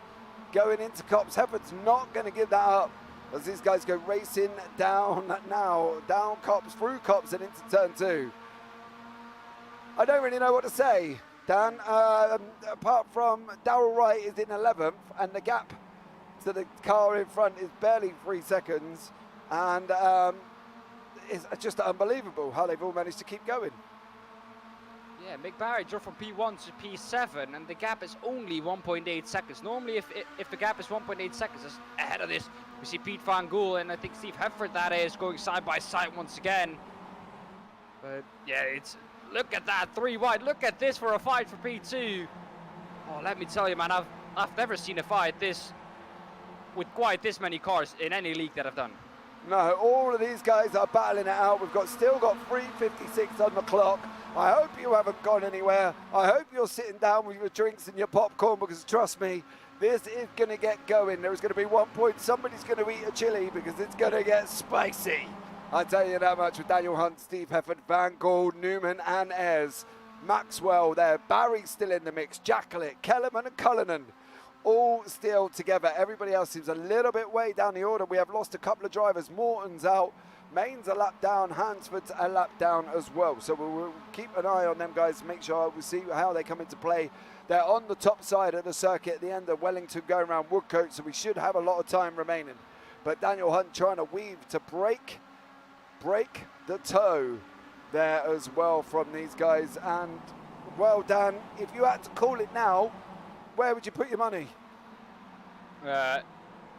Going into Cops. Hefford's not going to give that up as these guys go racing down now. Down Cops, through Cops and into turn 2. I don't really know what to say, Dan. Apart from Darryl Wright is in 11th and the gap to the car in front is barely 3 seconds. And it's just unbelievable how they've all managed to keep going. Yeah, Mick Barry dropped from P1 to P7, and the gap is only 1.8 seconds. Normally, if the gap is 1.8 seconds ahead of this, we see Pete Van Gaal and I think Steve Hefford, that is, going side by side once again. But yeah, look at that, 3 wide. Look at this for a fight for P2. Oh, let me tell you, man, I've never seen a fight this with quite this many cars in any league that I've done. No, all of these guys are battling it out. We've still got 3:56 on the clock. I hope you haven't gone anywhere. I hope you're sitting down with your drinks and your popcorn because trust me, This is going to get going. There's going to be 1 point. Somebody's going to eat a chili because it's going to get spicy. I tell you that much with Daniel Hunt, Steve Hefford, Van Gaal, Newman and Ayres. Maxwell there. Barry's still in the mix. Jacklett, Kellerman and Cullinan all still together. Everybody else seems a little bit way down the order. We have lost a couple of drivers. Morton's out. Main's a lap down. Hansford's a lap down as well. So we'll keep an eye on them guys. Make sure we see how they come into play. They're on the top side of the circuit at the end of Wellington going around Woodcote, so we should have a lot of time remaining. But Daniel Hunt trying to weave to break the toe there as well from these guys. And, well, Dan, if you had to call it now, where would you put your money?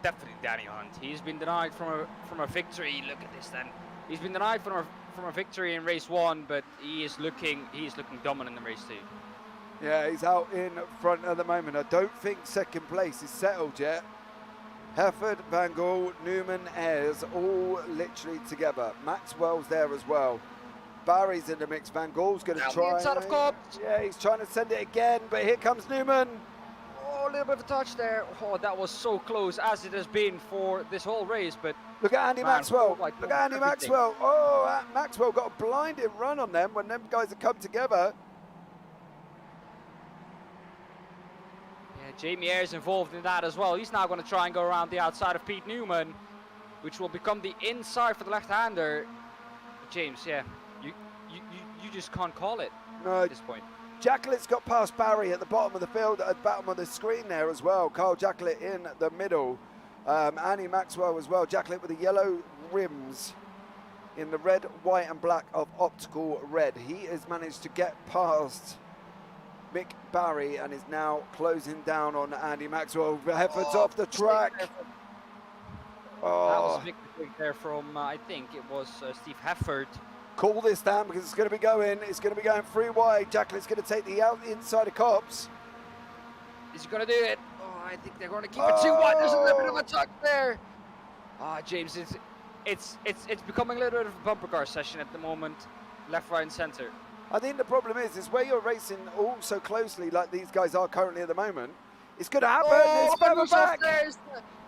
Definitely Daniel Hunt. He's been denied from a victory. Look at this then. He's been denied from a victory in race 1, but he is looking dominant in race 2. Yeah, he's out in front at the moment. I don't think second place is settled yet. Hefford, Van Gaal, Newman, Ayres, all literally together. Maxwell's there as well. Barry's in the mix. Van Gaal's going to try. Inside of Cobbs. Yeah, he's trying to send it again, but here comes Newman. Oh, a little bit of a touch there. Oh, that was so close, as it has been for this whole race. But look at Andy Maxwell. Look at Andy Maxwell. Oh, Maxwell got a blinding run on them when them guys have come together. Jamie Ayres involved in that as well. He's now going to try and go around the outside of Pete Newman, which will become the inside for the left-hander. James, yeah, you just can't call it at this point. Jacklett's got past Barry at the bottom of the field, at the bottom of the screen there as well. Carl Jacklett in the middle. Annie Maxwell as well. Jacklett with the yellow rims in the red, white and black of optical red. He has managed to get past Mick Barry and is now closing down on Andy Maxwell. Hefford's off the track. That was a big mistake there from, I think it was Steve Hefford. Call this down because it's going to be going. It's going to be going 3 wide. Jacklett's going to take the inside of Cobbs. Is he going to do it? Oh, I think they're going to keep it 2 wide. There's a little bit of a tuck there. James, it's becoming a little bit of a bumper car session at the moment, left, right, and centre. I think the problem is where you're racing all so closely like these guys are currently at the moment, it's going to happen. It's further back.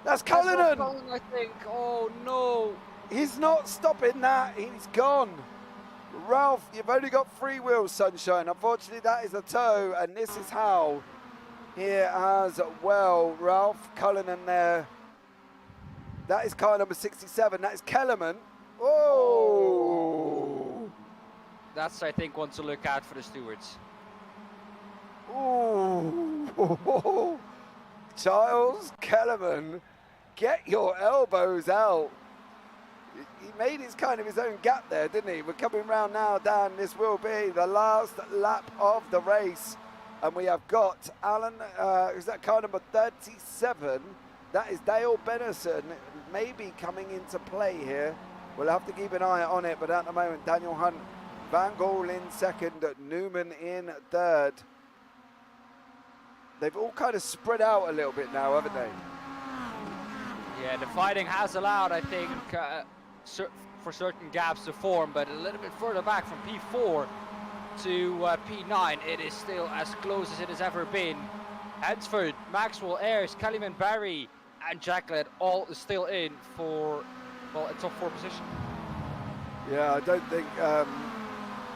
That's Cullinan. I think. Oh, no. He's not stopping that. He's gone. Ralph, you've only got 3 wheels, sunshine. Unfortunately, that is a toe, and this is how here as well. Ralph Cullinan there. That is car number 67. That is Kellerman. Oh. That's, I think, one to look out for the stewards. Ooh. Charles Kellerman, get your elbows out. He made his kind of his own gap there, didn't he? We're coming round now, Dan. This will be the last lap of the race. And we have got Alan, is that car number 37? That is Dale Benison, maybe coming into play here. We'll have to keep an eye on it, but at the moment, Daniel Hunt, Van Gaal in second, Newman in third. They've all kind of spread out a little bit now, haven't they? Yeah, the fighting has allowed, I think, for certain gaps to form, but a little bit further back from P4 to P9, it is still as close as it has ever been. Hansford, Maxwell, Ayres, Kellyman, Barry, and Jacklett all still in for, well, a top 4 position. Yeah, I don't think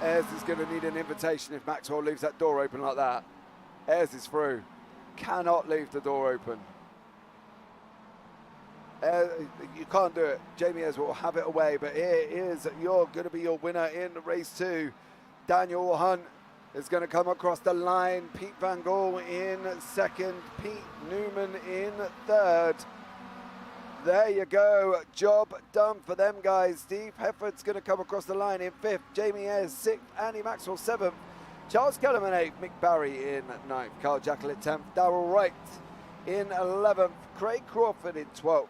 Ayres is going to need an invitation if Maxwell leaves that door open like that. Ayres is through. Cannot leave the door open. You can't do it. Jamie Ayres will have it away, but here is going to be your winner in race 2. Daniel Hunt is going to come across the line. Pete Van Gaal in second. Pete Newman in third. There you go. Job done for them guys. Steve Hefford's going to come across the line in 5th. Jamie Ayres 6th. Andy Maxwell 7th. Charles Kellerman 8th. Mick Barry in 9th. Carl Jacklett 10th. Darrell Wright in 11th. Craig Crawford in 12th.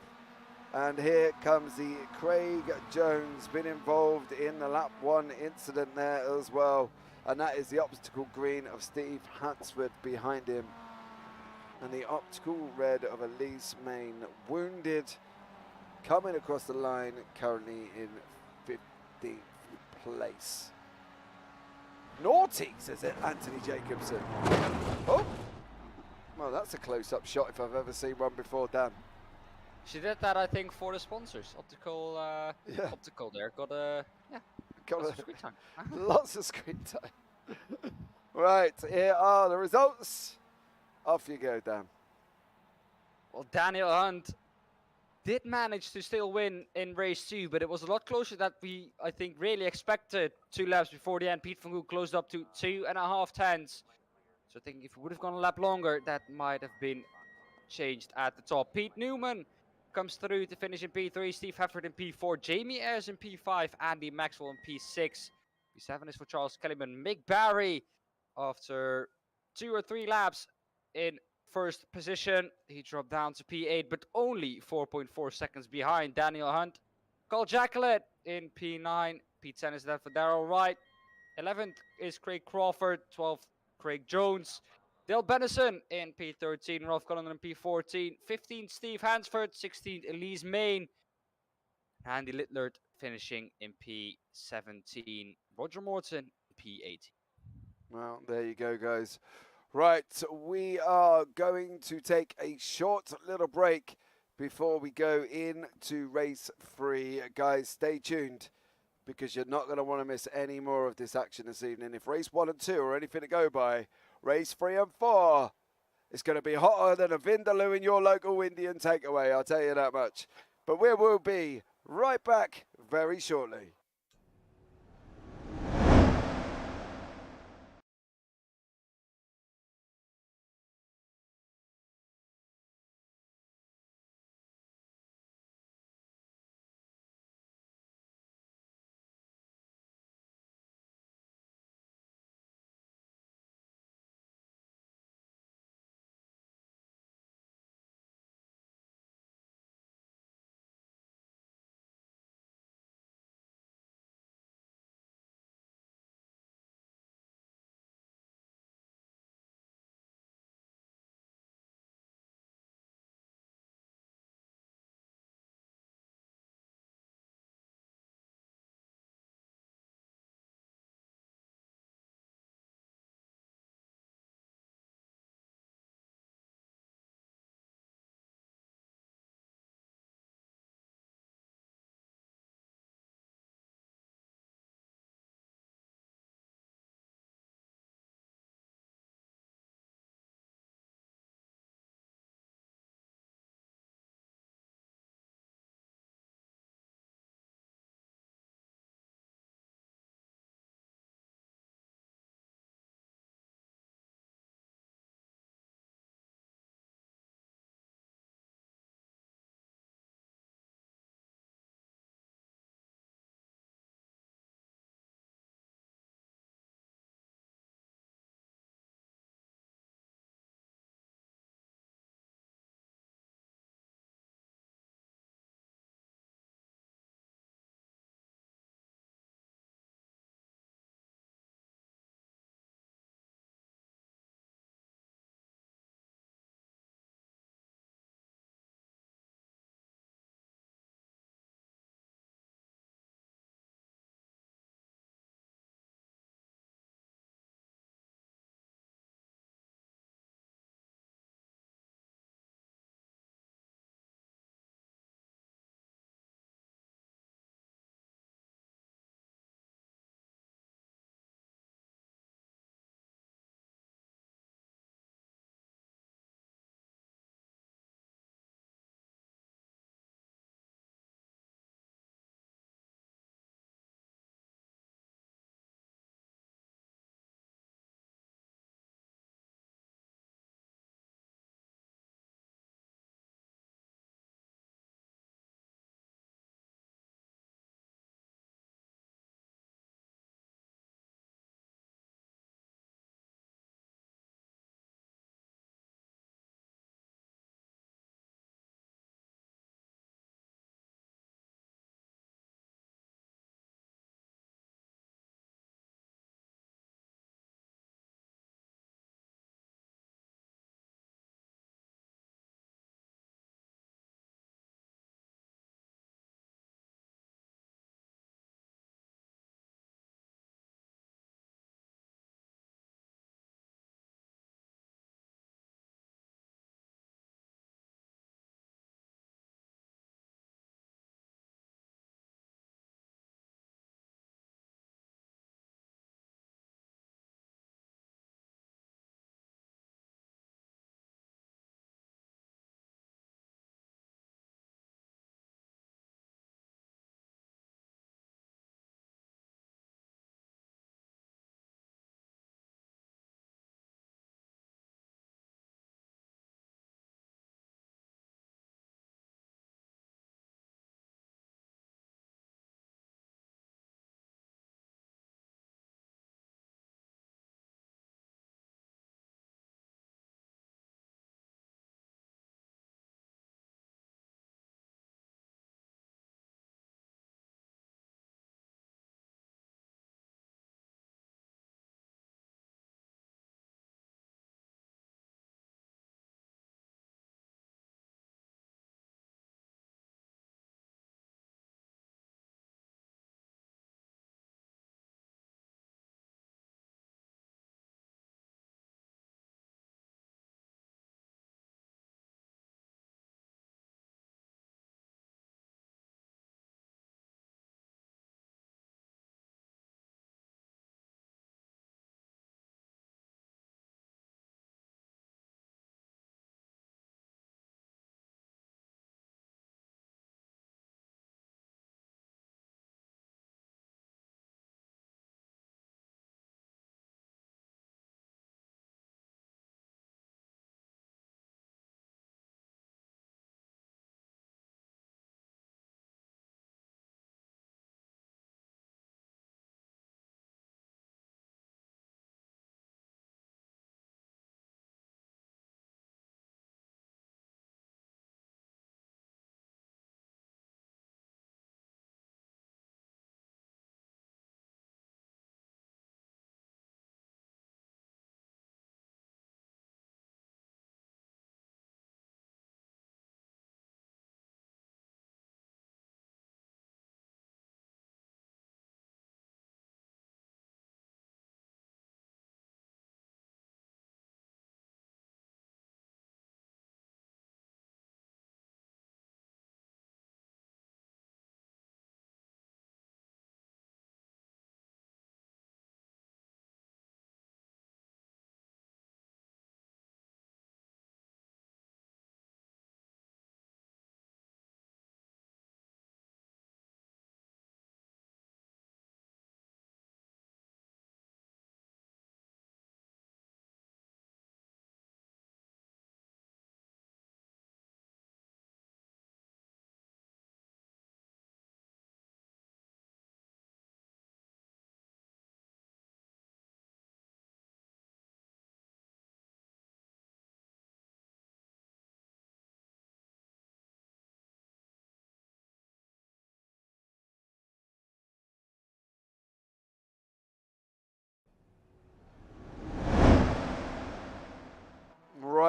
And here comes the Craig Jones, been involved in the lap 1 incident there as well. And that is the obstacle green of Steve Hansford behind him. And the optical red of Elise Main, wounded, coming across the line, currently in 15th place. Naughty, says it, Anthony Jacobson. Oh, Well, that's a close-up shot if I've ever seen one before, Dan. She did that, I think, for the sponsors. Optical, Yeah, optical there got a got lots of screen time. lots of screen time. Right, here are the results. Off you go, Dan. Well, Daniel Hunt did manage to still win in race 2, but it was a lot closer than we, I think, really expected 2 laps before the end. Pete van Gool closed up to 2.5 tenths. So I think if we would have gone a lap longer, that might have been changed at the top. Pete Newman comes through to finish in P3, Steve Hefford in P4, Jamie Ayres in P5, Andy Maxwell in P6. P7 is for Charles Kellyman. Mick Barry, after 2 or 3 laps in first position, he dropped down to P8, but only 4.4 seconds behind Daniel Hunt. Carl Jacqueline in P9, P10 is that for Darrell Wright. 11th is Craig Crawford, 12th Craig Jones. Dale Bennison in P13, Ralph Cullen in P14, 15th Steve Hansford, 16th Elise Main, Andy Littlert finishing in P17, Roger Morton P18. Well, there you go, guys. Right, we are going to take a short little break before we go into race 3. Guys, stay tuned because you're not going to want to miss any more of this action this evening. If race 1 and 2 are anything to go by, race 3 and 4 is going to be hotter than a Vindaloo in your local Indian takeaway, I'll tell you that much. But we will be right back very shortly.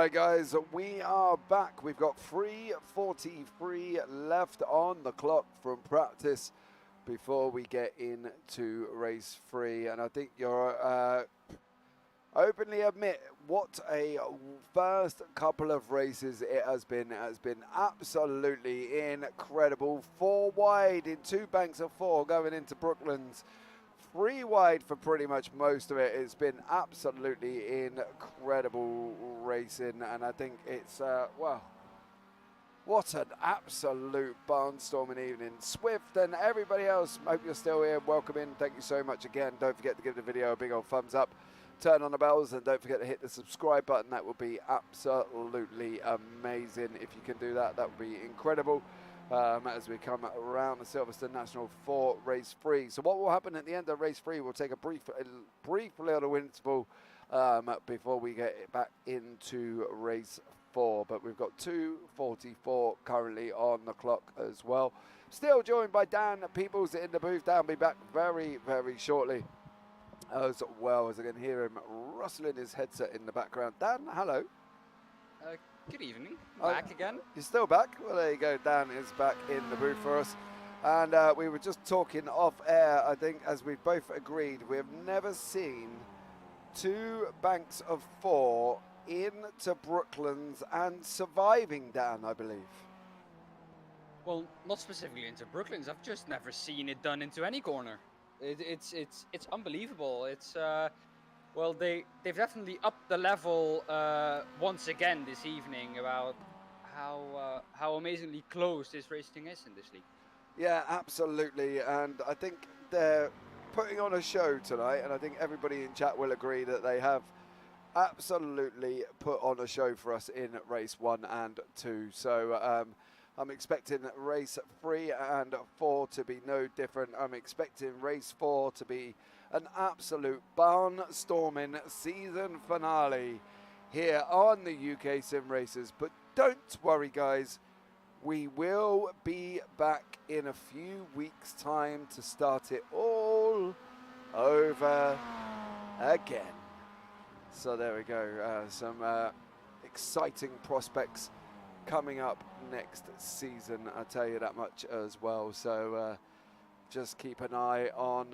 right, guys, we are back. We've got 3:43 left on the clock from practice before we get into race 3. And I think you're openly admit what a first couple of races it has been. It has been absolutely incredible. 4 wide in 2 banks of 4 going into Brooklands. 3 wide for pretty much most of it. It's been absolutely incredible racing, and I think it's, well, what an absolute barnstorming evening. Swift and everybody else, hope you're still here. Welcome in. Thank you so much again. Don't forget to give the video a big old thumbs up. Turn on the bells, and don't forget to hit the subscribe button. That would be absolutely amazing. If you can do that, that would be incredible. As we come around the Silverstone National for race 3. So what will happen at the end of race 3, we'll take a brief little interval before we get back into race 4. But we've got 2:44 currently on the clock as well. Still joined by Daan Pepels in the booth. Daan will be back very, very shortly, as well, as I can hear him rustling his headset in the background. Daan, hello. Good evening. Back again. You're still back? Well, there you go. Dan is back in the booth for us. And we were just talking off air, I think, as we both agreed, we have never seen 2 banks of 4 into Brooklands and surviving, Dan, I believe. Well, not specifically into Brooklands. I've just never seen it done into any corner. It's unbelievable. It's well, they've definitely upped the level once again this evening about how amazingly close this racing is in this league. Yeah, absolutely. And I think they're putting on a show tonight, and I think everybody in chat will agree that they have absolutely put on a show for us in race 1 and 2. So I'm expecting race 3 and 4 to be no different. I'm expecting race 4 to be an absolute barnstorming season finale here on the UK SimRacers. But don't worry, guys. We will be back in a few weeks' time to start it all over again. So there we go. Some exciting prospects coming up next season, I'll tell you that much as well. So just keep an eye on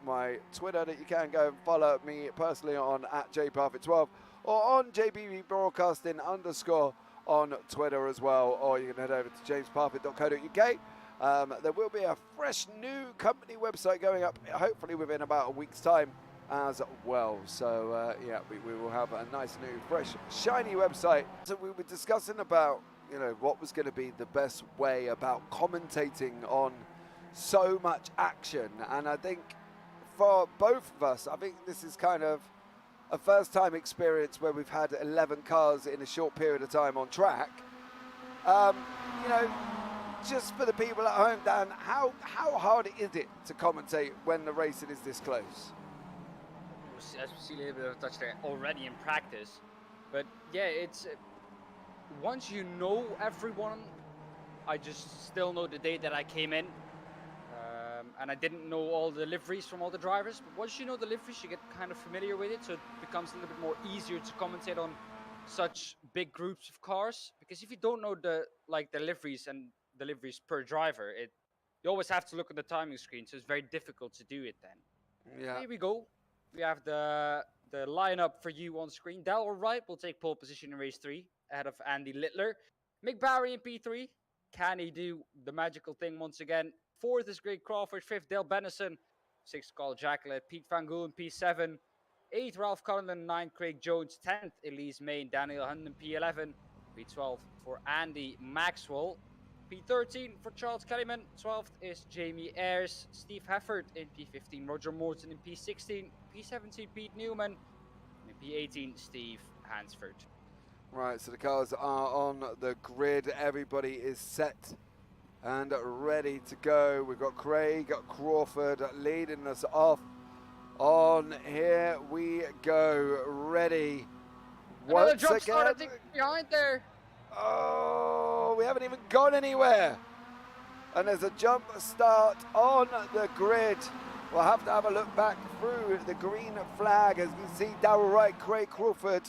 my Twitter, that you can go and follow me personally on @JamesParfitt12 or on JBBroadcasting _ on Twitter as well, or you can head over to JamesParfitt.co.uk. There will be a fresh new company website going up, hopefully within about a week's time as well. So yeah, we will have a nice new fresh shiny website. So we were discussing about, you know, what was going to be the best way about commentating on so much action. And I think for both of us, I think this is kind of a first time experience where we've had 11 cars in a short period of time on track. You know, just for the people at home, Dan, how hard is it to commentate when the racing is this close? As we see a little bit of touch there already in practice, but yeah, it's once you know everyone. I just still know the day that I came in, and I didn't know all the liveries from all the drivers. But once you know the liveries, you get kind of familiar with it, so it becomes a little bit more easier to commentate on such big groups of cars. Because if you don't know the liveries and the liveries per driver, you always have to look at the timing screen, so it's very difficult to do it then. Yeah. Here we go. We have the lineup for you on screen. Dal Wright will take pole position in race 3 ahead of Andy Littler. Mick Barry in P3. Can he do the magical thing once again? 4th is Greg Crawford. 5th, Dale Bennison. 6th, Carl Jacklett. Pete Van Gool in P7. 8th, Ralph Cullen. 9th, Craig Jones. 10th, Elise Main. Daniel Hunt in P11. P12 for Andy Maxwell. P13 for Charles Kellyman. 12th is Jamie Ayres. Steve Hefford in P15. Roger Morton in P16. P17, Pete Newman. And in P18, Steve Hansford. Right, so the cars are on the grid. Everybody is set and ready to go. We've got Craig Crawford leading us off. On here we go, ready. Another drop start, I think, behind there. Oh, we haven't even gone anywhere. And there's a jump start on the grid. We'll have to have a look back through the green flag as we see Darrell Wright, Craig Crawford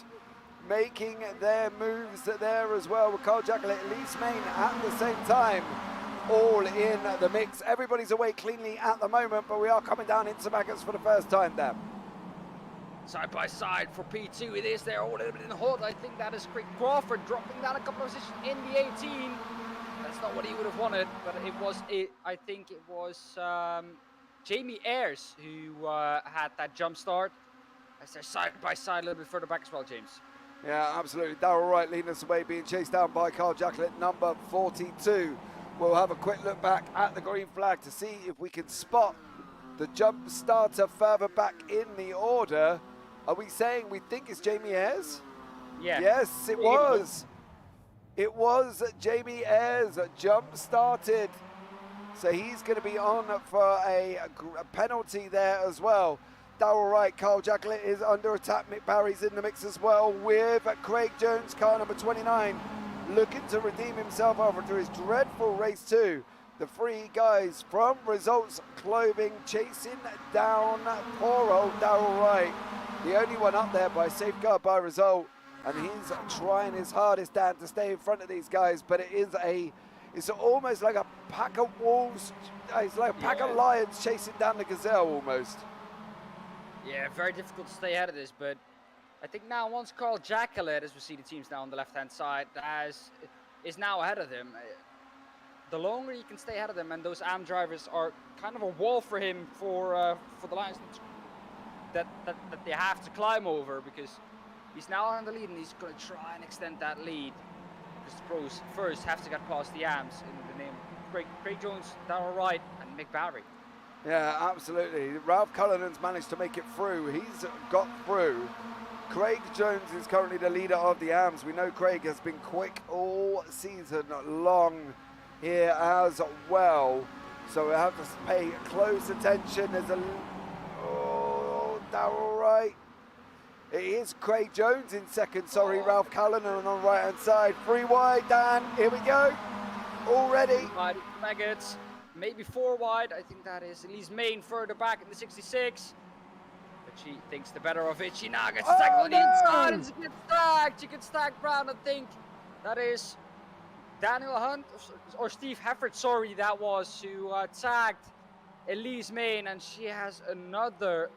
making their moves there as well, with Carl Jacqueline, Elise Main at the same time, all in the mix. Everybody's away cleanly at the moment, but we are coming down into Maggotts for the first time there. Side by side for P2, it is there all a little bit in the hot. I think that is Craig Crawford dropping down a couple of positions in the 18. That's not what he would have wanted, but I think it was Jamie Ayres who had that jump start. As they're side by side a little bit further back as well, James. Yeah, absolutely. Darrell Wright leading us away, being chased down by Carl Jacqueline, number 42. We'll have a quick look back at the green flag to see if we can spot the jump starter further back in the order. Are we saying we think it's Jamie Ayres? Yeah. Yes, it was. It was Jamie Ayres jump started. So he's going to be on for a penalty there as well. Darrell Wright, Carl Jacqueline is under attack. Mick Barry's in the mix as well with Craig Jones, car number 29, looking to redeem himself after his dreadful race 2. The three guys from Results Clothing chasing down poor old Darrell Wright. The only one up there by safeguard by Result, and he's trying his hardest, Dan, to stay in front of these guys, but it's almost like a pack of wolves, it's like a pack of lions chasing down the gazelle almost. Yeah, very difficult to stay ahead of this, but I think now once Carl Jacqueline, as we see the teams now on the left-hand side, is now ahead of him, the longer he can stay ahead of them, and those AM drivers are kind of a wall for him for the lines that they have to climb over, because he's now on the lead and he's going to try and extend that lead. Because the pros first have to get past the AMs in the name of Craig Jones, Darrell Wright, and Mick Barry. Yeah, absolutely. Ralph Cullinan's managed to make it through. He's got through. Craig Jones is currently the leader of the AMs. We know Craig has been quick all season long here as well. So we have to pay close attention. There's Darrell Wright. It is Craig Jones in second. Sorry, Ralph Cullinan on the right-hand side. 3 wide, Dan. Here we go. Already. Maggotts. Maybe 4 wide. I think that is Elise Main further back in the 66. But she thinks the better of it. She now gets stacked on the inside and she gets stacked. She gets stacked Brown. I think that is Daniel Hunt or Steve Heffert, sorry, that was, who tagged Elise Main, and she has another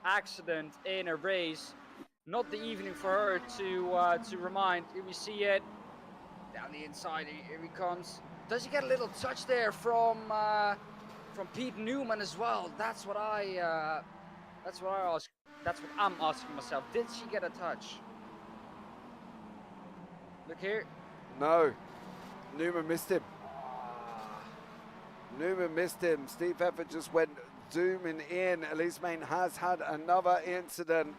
accident in a race. Not the evening for her to remind. Here we see it down the inside. Here he comes. Does he get a little touch there from Pete Newman as well? That's what I'm asking myself. Did she get a touch? Look here. No. Newman missed him. Newman missed him. Steve Heffert just went zooming in. Elise Main has had another incident.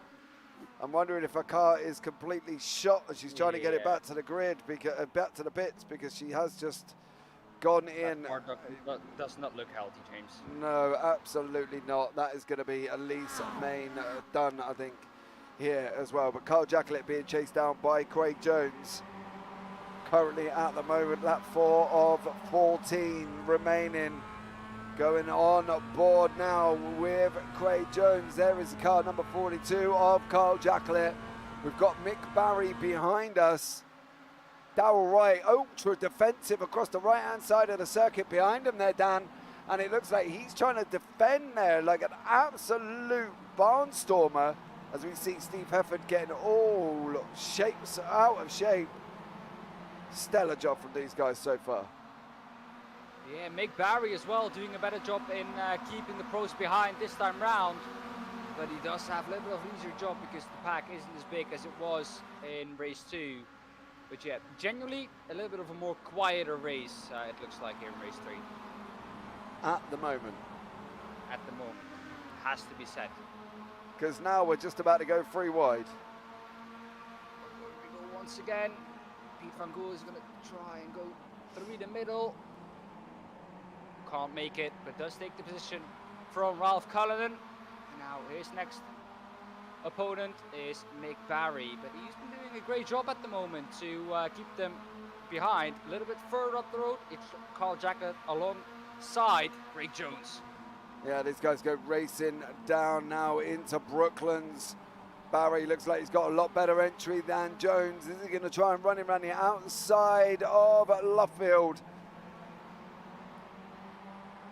I'm wondering if her car is completely shot as she's trying to get it back to the grid, back to the pits, because she has just gone in. That does not look healthy, James. No, absolutely not. That is going to be Elise Main done, I think, here as well. But Carl Jacqueline being chased down by Craig Jones. Currently at the moment, lap 4 of 14 remaining. Going on board now with Craig Jones. There is the car number 42 of Carl Jacqueline. We've got Mick Barry behind us. Darrell Wright, ultra defensive across the right-hand side of the circuit behind him there, Dan. And it looks like he's trying to defend there like an absolute barnstormer, as we see Steve Heffert getting all shapes out of shape. Stellar job from these guys so far. Yeah, Mick Barry as well doing a better job in keeping the pros behind this time round. But he does have a little bit of an easier job because the pack isn't as big as it was in race 2. But yeah, genuinely a little bit of a more quieter race, it looks like here in race 3. At the moment. At the moment. Has to be said. Because now we're just about to go 3 wide. Here we go once again. Pete Van Gool is going to try and go through the middle. Can't make it, but does take the position from Ralph Cullinan. Now his next opponent is Mick Barry, but he's been doing a great job at the moment to keep them behind. A little bit further up the road, it's Carl Jacqueline alongside Craig Jones. Yeah, these guys go racing down now into Brooklands. Barry looks like he's got a lot better entry than Jones. Is he going to try and run him around the outside of Luffield?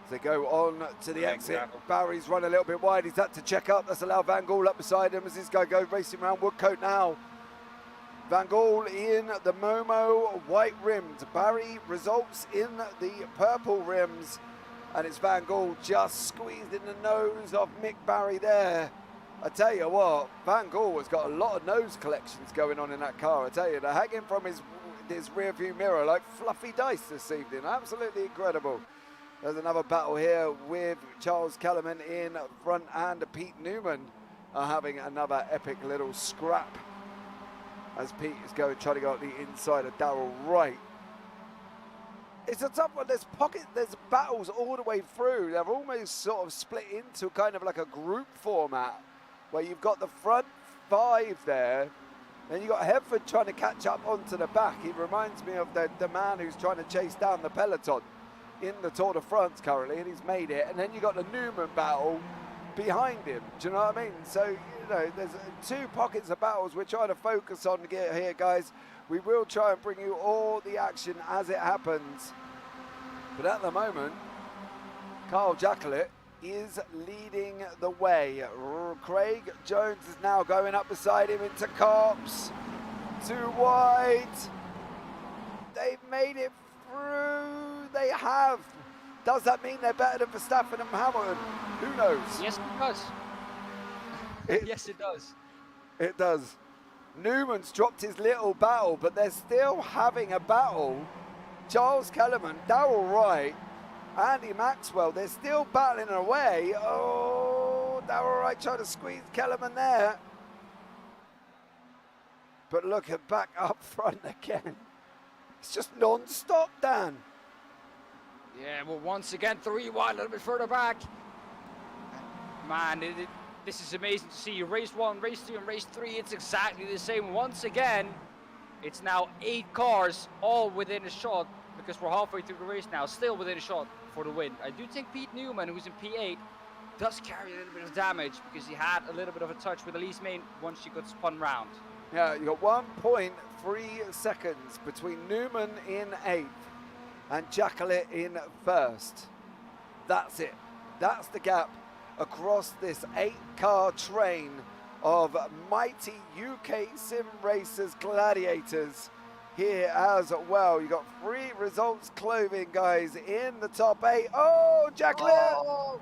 As they go on to the exit, Barry's run a little bit wide. He's had to check up. That's allowed Van Gaal up beside him as this guy goes racing around Woodcote now. Van Gaal in the Momo white rims. Barry results in the purple rims. And it's Van Gaal just squeezed in the nose of Mick Barry there. I tell you what, Van Gaal has got a lot of nose collections going on in that car. I tell you, they're hanging from his rear view mirror like fluffy dice this evening. Absolutely incredible. There's another battle here with Charles Kellerman in front, and Pete Newman are having another epic little scrap as Pete is going trying to go up the inside of Darrell Wright. It's a tough one. There's battles all the way through. They're almost sort of split into kind of like a group format where you've got the front five there, and you've got Heford trying to catch up onto the back. He reminds me of the man who's trying to chase down the peloton in the Tour de France currently, and he's made it. And then you've got the Newman battle behind him. Do you know what I mean? So, you know, there's two pockets of battles we're trying to focus on here, guys. We will try and bring you all the action as it happens. But at the moment, Carl Jacquelet is leading the way. Craig Jones is now going up beside him into Copse. Too wide. They've made it through. They have. Does that mean they're better than Verstappen and Hamilton? Who knows? Yes, it does. Yes, it does. It does. Newman's dropped his little battle, but they're still having a battle. Charles Kellerman, Darrell Wright, Andy Maxwell, they're still battling away. Oh, Darrell Wright trying to squeeze Kellerman there. But look at back up front again. It's just non-stop, Dan. Yeah, well, once again, 3 wide, a little bit further back. Man, this is amazing to see. Race 1, race 2, and race 3, it's exactly the same. Once again, it's now 8 cars all within a shot, because we're halfway through the race now, still within a shot for the win. I do think Pete Newman, who's in P8, does carry a little bit of damage, because he had a little bit of a touch with Elise Main once she got spun round. Yeah, you got 1.3 seconds between Newman in 8th and Jacquelet in 1st. That's it. That's the gap across this 8-car train of mighty UK SimRacers gladiators here as well. You got 3 results clothing, guys, in the top 8. Oh, Jacquelet! Oh.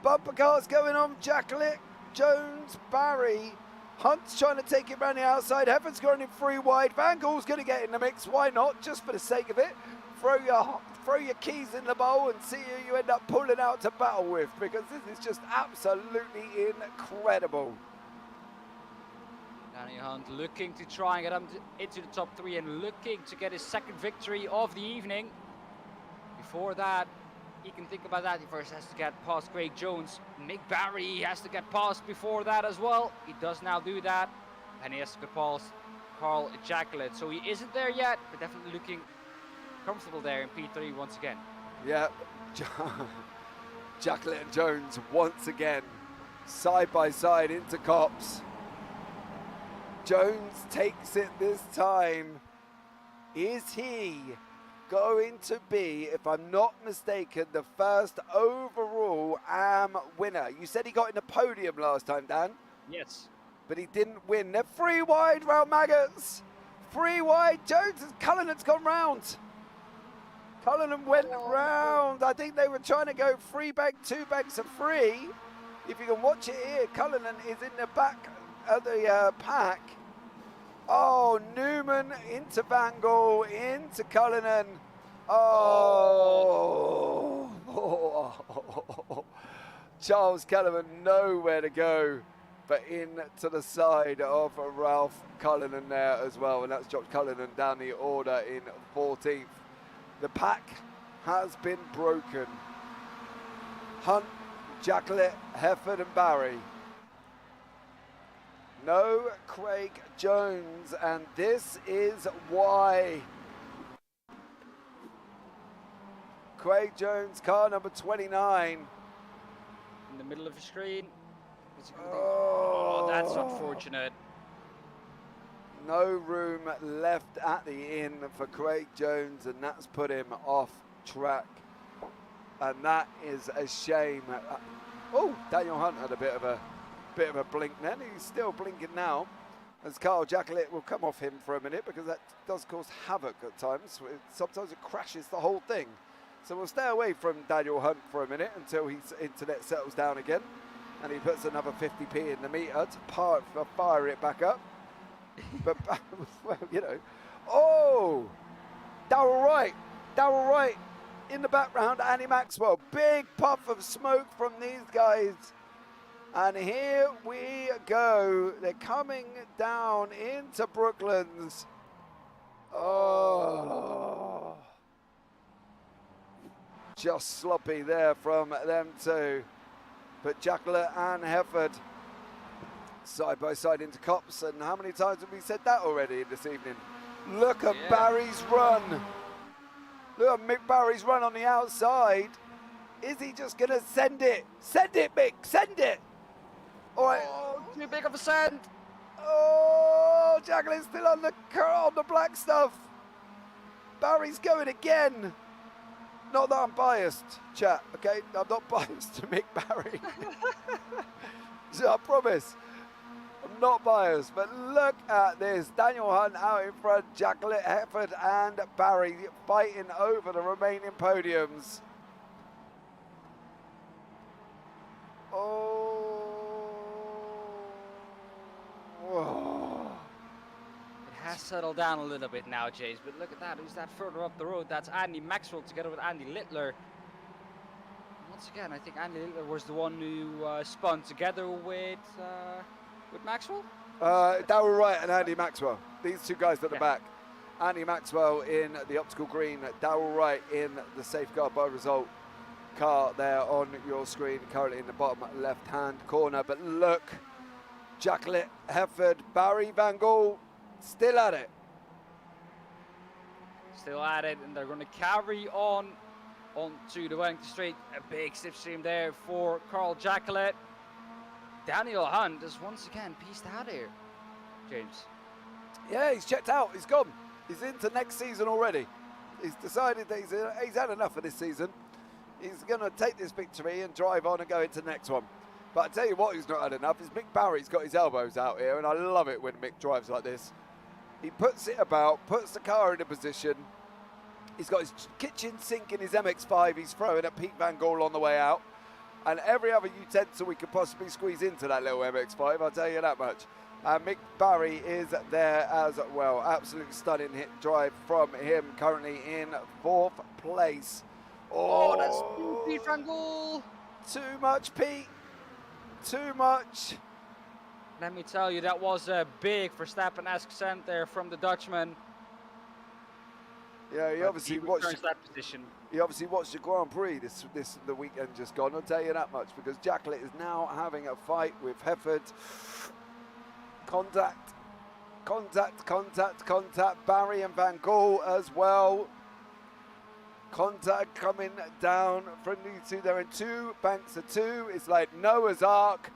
Bumper cars going on. Jacquelet, Jones, Barry. Hunt's trying to take it around the outside. Heffer's going in 3 wide. Van Gaal's going to get in the mix. Why not? Just for the sake of it. Throw your keys in the bowl and see who you end up pulling out to battle with, because this is just absolutely incredible. Danny Hunt looking to try and get him into the top 3 and looking to get his 2nd victory of the evening. Before that, he can think about that. He first has to get past Craig Jones. Mick Barry has to get past before that as well. He does now do that. And he has to get past Carl Jacquelet. So he isn't there yet, but definitely looking comfortable there in P3 once again. Yeah, Jacquelet and Jones once again side by side into Copse. Jones takes it this time. Is he going to be, if I'm not mistaken, the first overall AM winner? You said he got in the podium last time, Dan. Yes. But he didn't win. They're 3 wide round maggots. 3 wide. Jones and Cullinan's gone round. Cullinan went round. I think they were trying to go 3 bank, 2 banks of 3. If you can watch it here, Cullinan is in the back of the pack. Oh, Newman into Van Gaal, into Cullinan. Oh. Charles Kellerman nowhere to go, but into the side of Ralph Cullinan there as well, and that's dropped Cullinan down the order in 14th. The pack has been broken. Hunt, Jacquelet, Hefford and Barry. No Craig Jones, and this is why. Craig Jones, car number 29. In the middle of the screen. Oh, that's unfortunate. no room left at the inn for Craig Jones, and that's put him off track. And that is a shame. Oh, Daniel Hunt had a bit of a blink then. He's still blinking now, as Carl Jacqueline will come off him for a minute, because that does cause havoc at times. Sometimes it crashes the whole thing. So we'll stay away from Daniel Hunt for a minute until his internet settles down again, and he puts another 50p in the meter to fire it back up. But, well, you know, oh, Darrell Wright in the background, Andy Maxwell, big puff of smoke from these guys. And here we go, they're coming down into Brooklands. Oh, just sloppy there from them two. But Jacqueline and Hefford side by side into Cops, and how many times have we said that already this evening? Look at Barry's run. Look at Mick Barry's run on the outside. Is he just going to send it? Send it, Mick, send it. All right. Oh, too big of a send. Oh, Jacqueline's still on the black stuff. Barry's going again. Not that I'm biased, chat, okay? I'm not biased to Mick Barry. So I promise. I'm not biased, but look at this. Daniel Hunt out in front, Jacqueline Hefford and Barry fighting over the remaining podiums. Oh. It has settled down a little bit now, James, but look at that. Who's that further up the road? That's Andy Maxwell together with Andy Littler. Once again, I think Andy Littler was the one who spun together with Maxwell? Darrell Wright and Andy Maxwell. These two guys at the back. Andy Maxwell in the optical green, Darrell Wright in the safeguard by result car there on your screen, currently in the bottom left-hand corner. But look, Jacqueline Hefford, Barry Van Gaal, still at it. Still at it, and they're going to carry on onto the Wellington Straight. A big slipstream there for Carl Jacqueline. Daniel Hunt is once again pieced out here, James. Yeah, he's checked out. He's gone. He's into next season already. He's decided that he's had enough of this season. He's going to take this victory and drive on and go into the next one. But I tell you what, he's not had enough is Mick Barry's got his elbows out here, and I love it when Mick drives like this. He puts it about, puts the car in a position. He's got his kitchen sink in his MX5. He's throwing at Pete Van Gaal on the way out. And every other utensil we could possibly squeeze into that little MX5, I'll tell you that much. And Mick Barry is there as well. Absolutely stunning hit drive from him, currently in 4th place. Oh, that's Pete Van Gaal. Too much, Pete. Too much. Let me tell you, that was a big Verstappen-esque send there from the Dutchman. Yeah, he obviously watched that position. He obviously watched the Grand Prix the weekend just gone. I'll tell you that much, because Jacqueline is now having a fight with Hefford. Contact. Barry and Van Gaal as well. Contact coming down from these two. They're in two banks of two. It's like Noah's Ark,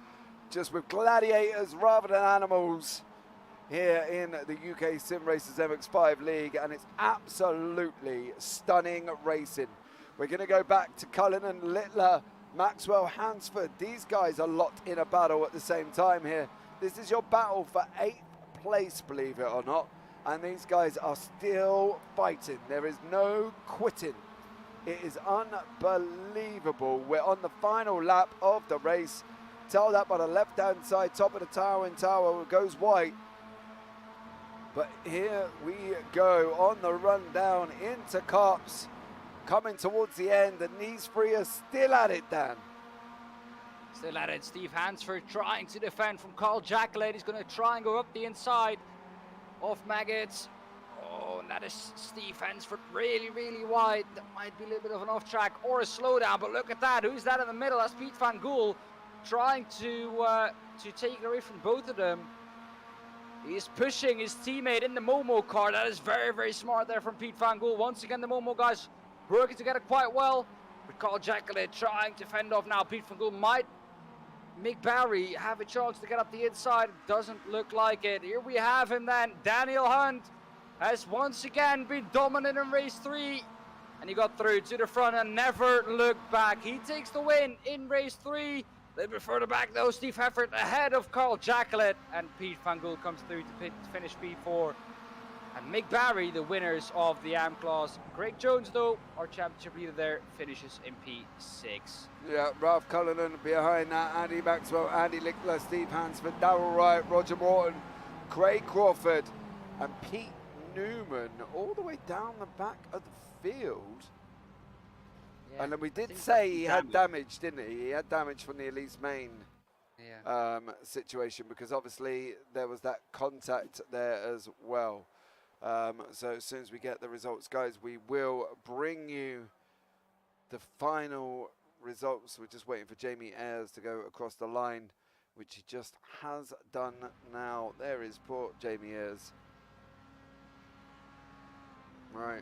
just with gladiators rather than animals here in the UK SimRacers MX5 League, and it's absolutely stunning racing. We're going to go back to Cullinan, Littler, Maxwell, Hansford. These guys are locked in a battle at the same time here. This is your battle for 8th place, believe it or not, and these guys are still fighting. There is no quitting. It is unbelievable. We're on the final lap of the race. Tell that by the left-hand side, top of the tower, and tower goes white. But here we go on the run down into Cops, coming towards the end, and these three are still at it, Dan. Still at it. Steve Hansford trying to defend from Carl Jacqueline. He's going to try and go up the inside of Maggots. Oh, and that is Steve Hansford really, really wide. That might be a little bit of an off track or a slowdown, but look at that. Who's that in the middle? That's Pete Van Gaal trying to take it away from both of them. He's pushing his teammate in the Momo car. That is very, very smart there from Pete Van Gaal. Once again, the Momo guys working together quite well. But Carl Jacqueline trying to fend off now. Pete Van Gaal might Mick Barry have a chance to get up the inside. Doesn't look like it. Here we have him then. Daniel Hunt has once again been dominant in race 3. And he got through to the front and never looked back. He takes the win in race 3. A little bit further back though, Steve Heffert ahead of Carl Jacquelet. And Pete Van Gool comes through to finish P4. And Mick Barry, the winners of the AM class. Greg Jones, though, our championship leader there, finishes in P6. Yeah, Ralph Cullinan behind that. Andy Maxwell, Andy Lickler, Steve Hansford, Darrell Wright, Roger Morton, Craig Crawford, and Pete Newman all the way down the back of the field. Yeah, and then we did say he had damage, didn't he? He had damage from the Elise Main situation, because obviously there was that contact there as well. So as soon as we get the results, guys, we will bring you the final results. We're just waiting for Jamie Ayres to go across the line, which he just has done now. There is poor Jamie Ayres. Right.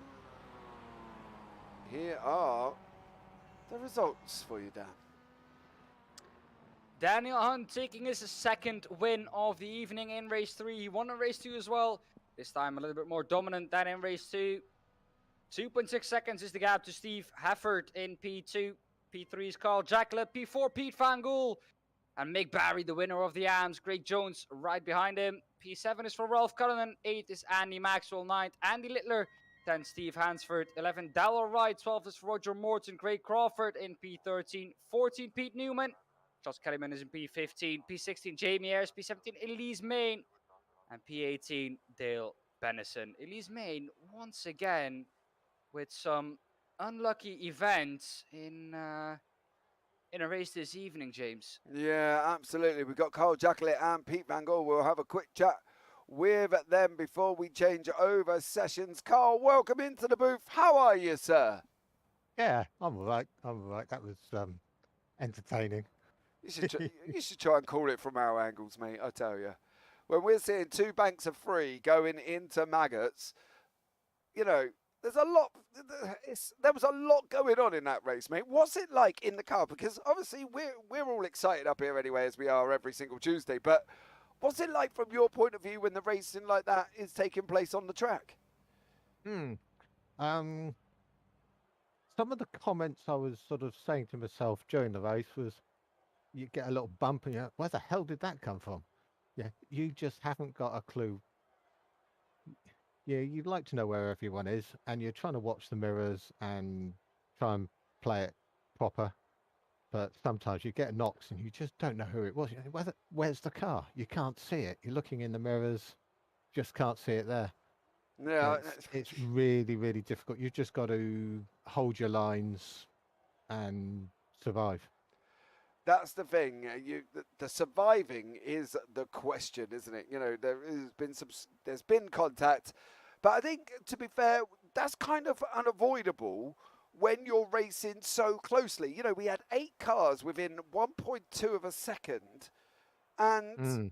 Here are the results for you, Dan. Daniel Hunt taking his second win of the evening in race 3. He won in race 2 as well. This time a little bit more dominant than in race 2. 2.6 seconds is the gap to Steve Heffert in P2. P3 is Carl Jacquelet. P4, Pete Van Gool. And Mick Barry, the winner of the AMs. Greg Jones right behind him. P7 is for Ralph Cullinan. 8 is Andy Maxwell. 9, Andy Littler. 10, Steve Hansford. 11, Darrell Wright. 12 is Roger Morton. Craig Crawford in P13. 14, Pete Newman. Josh Kellyman is in P15. P16, Jamie Ayres. P17, Elise Main. And P18, Dale Bennison. Elise Main, once again, with some unlucky events in a race this evening, James. Yeah, absolutely. We've got Carl Jacquelet and Pete Van Gool. We'll have a quick chat with them before we change over sessions. Carl, welcome into the booth. How are you, sir? Yeah, I'm all right. That was entertaining. You should try and call it from our angles, mate, I tell you. When we're seeing 2 banks of 3 going into maggots, you know, there was a lot going on in that race, mate. What's it like in the car? Because obviously we're all excited up here anyway, as we are every single Tuesday. But what's it like from your point of view when the racing like that is taking place on the track? Some of the comments I was sort of saying to myself during the race was, you get a little bump and you're like, where the hell did that come from? Yeah, you just haven't got a clue. Yeah, you'd like to know where everyone is, and you're trying to watch the mirrors and try and play it proper. But sometimes you get knocks and you just don't know who it was. Where's the car? You can't see it. You're looking in the mirrors, just can't see it there. Yeah, it's really, really difficult. You've just got to hold your lines and survive. That's the thing. The surviving is the question, isn't it? You know, there's been contact, but I think, to be fair, that's kind of unavoidable when you're racing so closely. You know, we had 8 cars within 1.2 of a second, and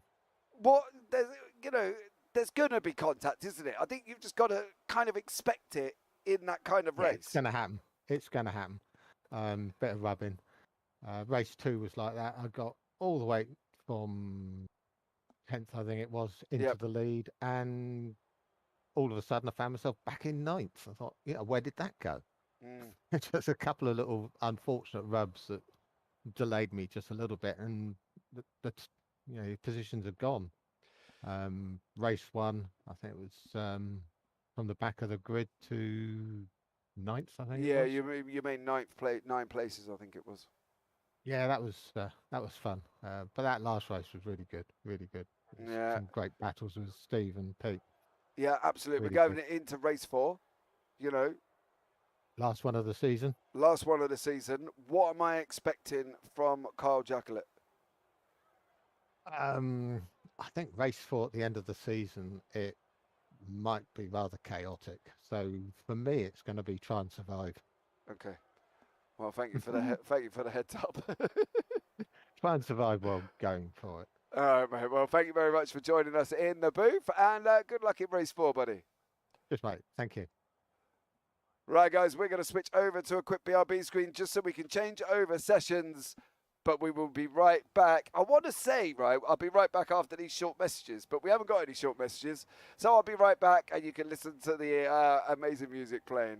there's gonna be contact, isn't it? I think you've just got to kind of expect it in that kind of race. It's gonna happen. It's gonna happen. Bit of rubbing. Race 2 was like that. I got all the way from 10th, I think it was, into the lead, and all of a sudden I found myself back in 9th. I thought, where did that go? Just a couple of little unfortunate rubs that delayed me just a little bit, and the positions are gone. Race 1, I think it was from the back of the grid to 9th, I think. Yeah, you made 9 places, I think it was. Yeah, that was fun. But that last race was really good, really good. Yeah, some great battles with Steve and Pete. Yeah, absolutely. Really We're going into race 4. You know, last one of the season. Last one of the season. What am I expecting from Carl Jacquelet? I think race 4 at the end of the season, it might be rather chaotic. So for me, it's going to be try and survive. Okay. Well, thank you for the heads up. Try and survive while going for it. All right, mate. Well, thank you very much for joining us in the booth, and good luck in race 4, buddy. Just mate. Thank you. Right, guys, we're going to switch over to a quick BRB screen just so we can change over sessions but we will be right back. I want to say, right, I'll be right back after these short messages, but we haven't got any short messages. So I'll be right back, and you can listen to the amazing music playing.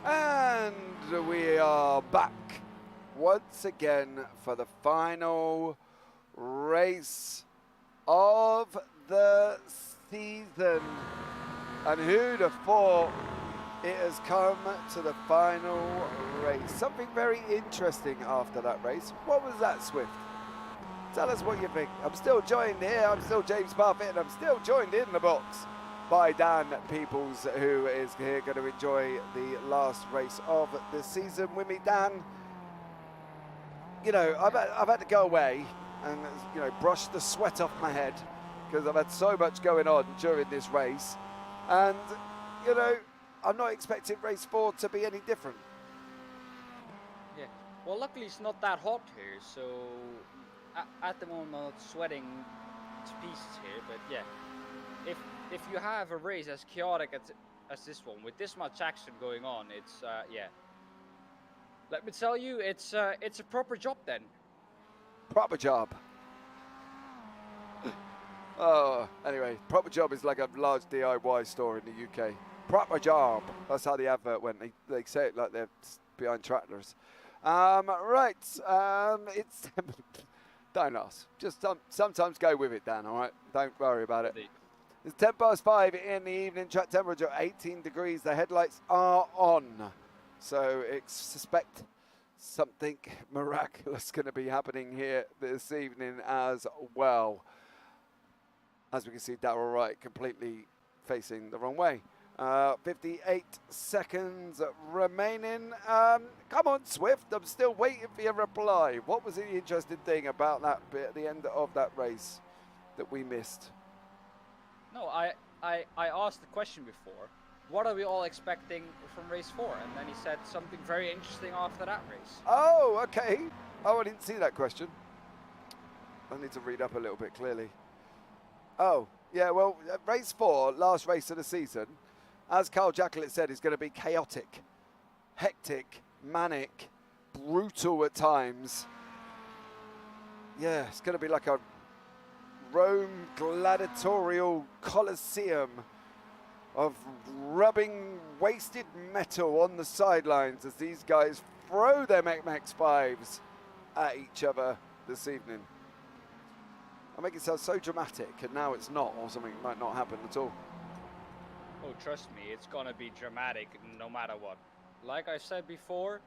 And we are back once again for the final race of the season. And who'd have thought it has come to the final race? Something very interesting after that race. What was that, Swift? Tell us what you think. I'm still joined here. I'm still James Parfitt, and I'm still joined in the box by Daan Pepels, who is here going to enjoy the last race of the season with me. Dan, you know, I've had to go away and, you know, brush the sweat off my head because I've had so much going on during this race. And, you know, I'm not expecting race 4 to be any different. Yeah. Well, luckily it's not that hot here, so at the moment I'm not sweating to pieces here. But yeah, if you have a race as chaotic as this one with this much action going on, it's yeah. Let me tell you, it's a proper job then. Proper job. Oh, anyway, proper job is like a large DIY store in the UK. Proper job. That's how the advert went. They say it like they're behind tractors. Right. It's don't ask. Just sometimes go with it, Dan. All right. Don't worry about it. It's 5:10 in the evening. Track temperature 18 degrees. The headlights are on, so suspect something miraculous going to be happening here this evening as well. As we can see, Darrell Wright completely facing the wrong way. 58 seconds remaining. Come on, Swift. I'm still waiting for your reply. What was the interesting thing about that bit at the end of that race that we missed? No, I asked the question before. What are we all expecting from race 4? And then he said something very interesting after that race. Oh, okay. Oh, I didn't see that question. I need to read up a little bit clearly. Oh, yeah, well, race 4, last race of the season, as Carl Jacklett said, is going to be chaotic, hectic, manic, brutal at times. Yeah, it's going to be like a Rome gladiatorial coliseum of rubbing wasted metal on the sidelines as these guys throw their MX5s at each other this evening. I make it sound so dramatic, and now it's not, or something might not happen at all. Oh, trust me, it's gonna be dramatic no matter what. Like I said before,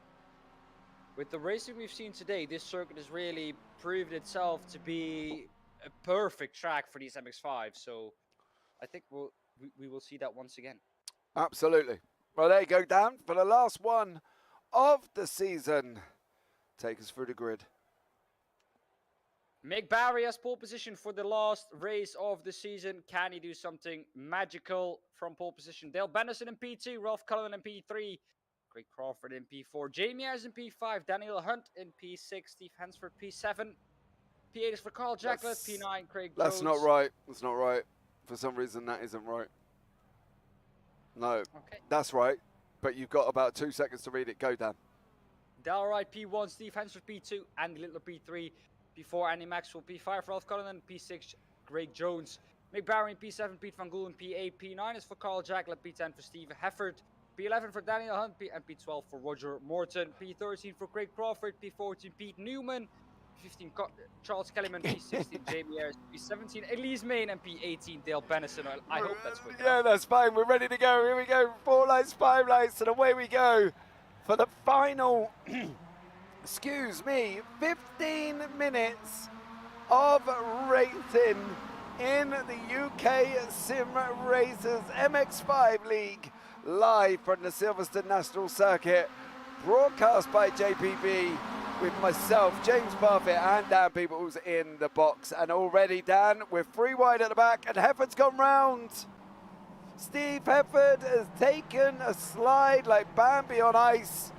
with the racing we've seen today, this circuit has really proved itself to be a perfect track for these MX5. So I think we will see that once again. Absolutely. Well, there you go, Dan, for the last one of the season. Take us through the grid. Mick Barry has pole position for the last race of the season. Can he do something magical from pole position? Dale Bennison in P2, Ralph Cullen in P3, Craig Crawford in P4, Jamie Ayres in P5, Daniel Hunt in P6, Steve Hansford P7, P8 is for Carl Jacklett, P9, Craig Jones. That's not right. That's not right. For some reason, that isn't right. No, okay. That's right. But you've got about 2 seconds to read it. Go, Dan. Dal Wright P1, Steve Hansford P2, Andy Littler P3, P4, Andy Maxwell P5, Ralph Cullen, P6, Greg Jones, Mick Barry P7, Pete Van Gool P8, P9 is for Carl Jacklett, P10 for Steve Hefford, P11 for Daniel Hunt, and P12 for Roger Morton, P13 for Craig Crawford, P14 Pete Newman, P15 Charles Kellyman, P16 Jamie Ayres, P17 Elise Main, and P18 Dale Bennison. I hope that's quick enough. Yeah, that's fine. We're ready to go. Here we go. 4 lights, 5 lights, and away we go for the final. Excuse me, 15 minutes of racing in the UK SimRacers MX5 League, live from the Silverstone National Circuit, broadcast by JPB with myself, James Parfitt, and Daan Pepels in the box. And already, Dan, we're 3 wide at the back, and Hefford's gone round. Steve Hefford has taken a slide like Bambi on ice.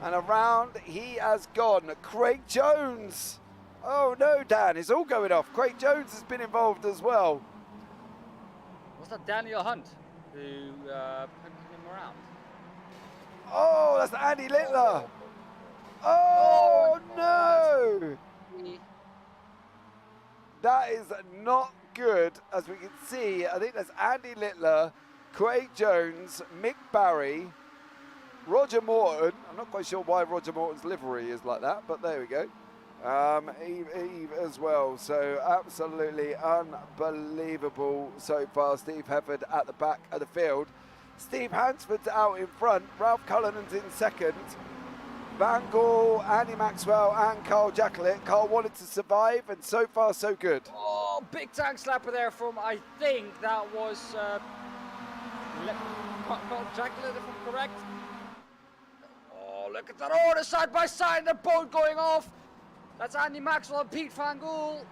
And around he has gone. Craig Jones. Oh no, Dan, it's all going off. Craig Jones has been involved as well. Was that Daniel Hunt who put him around? Oh, that's Andy Littler. Oh no! That is not good. As we can see, I think that's Andy Littler, Craig Jones, Mick Barry, Roger Morton. I'm not quite sure why Roger Morton's livery is like that, but there we go. Eve as well. So absolutely unbelievable so far. Steve Hefford at the back of the field. Steve Hansford's out in front. Ralph Cullen's in second. Van Gool, Andy Maxwell, and Carl Jacklett. Carl wanted to survive, and so far so good. Oh, big tank slapper there from, I think that was Jacqueline, if I'm correct. Oh, look at that order side by side, they're both going off. That's Andy Maxwell and Pete Van Gool.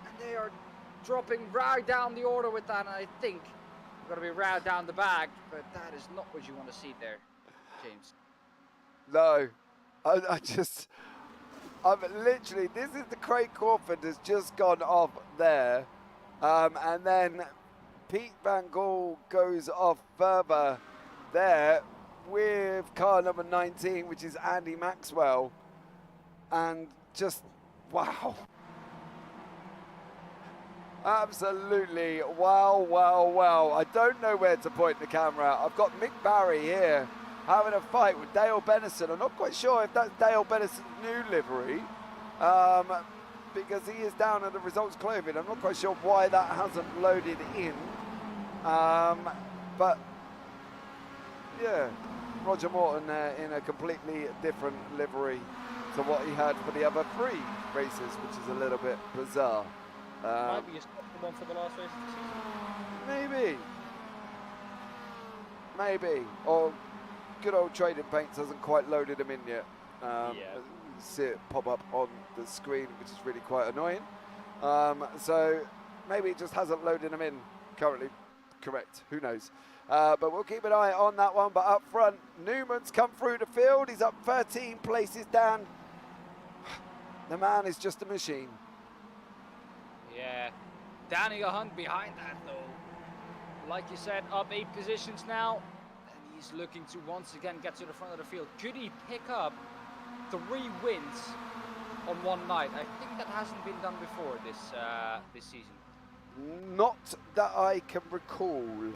And they are dropping right down the order with that, and I think we're going to be right down the back, but that is not what you want to see there, James. No, I'm literally, this is the Craig Crawford has just gone off there. And then Pete Van Gool goes off further there with car number 19, which is Andy Maxwell. And just, wow. Absolutely, wow, wow, wow. I don't know where to point the camera. I've got Mick Barry here having a fight with Dale Benison. I'm not quite sure if that's Dale Benison's new livery, because he is down at the results clothing. I'm not quite sure why that hasn't loaded in. But, yeah, Roger Morton in a completely different livery to what he had for the other 3 races, which is a little bit bizarre. Might be a special one for the last race of the season. Maybe. Or good old Trading Paints hasn't quite loaded them in yet. Yeah. You see it pop up on the screen, which is really quite annoying. So maybe it just hasn't loaded them in currently. Correct. Who knows? But we'll keep an eye on that one. But up front, Newman's come through the field. He's up 13 places, Dan. The man is just a machine. Yeah, Daniel Hunt behind that though. Like you said, up 8 positions now, and he's looking to once again get to the front of the field. Could he pick up 3 wins on one night? I think that hasn't been done before this season. Not that I can recall.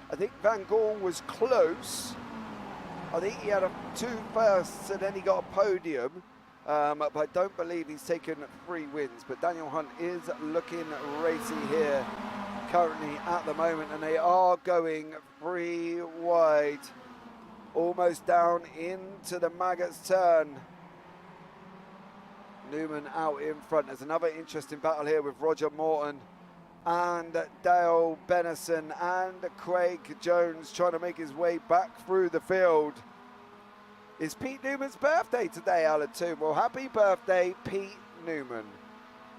I think Van Gool was close. I think he had 2 firsts and then he got a podium. But I don't believe he's taken 3 wins. But Daniel Hunt is looking racy here currently at the moment, and they are going 3 wide, almost down into the Maggots turn. Newman out in front. There's another interesting battle here with Roger Morton and Dale Benison and Craig Jones trying to make his way back through the field. It's Pete Newman's birthday today, Alan, too. Well, happy birthday, Pete Newman.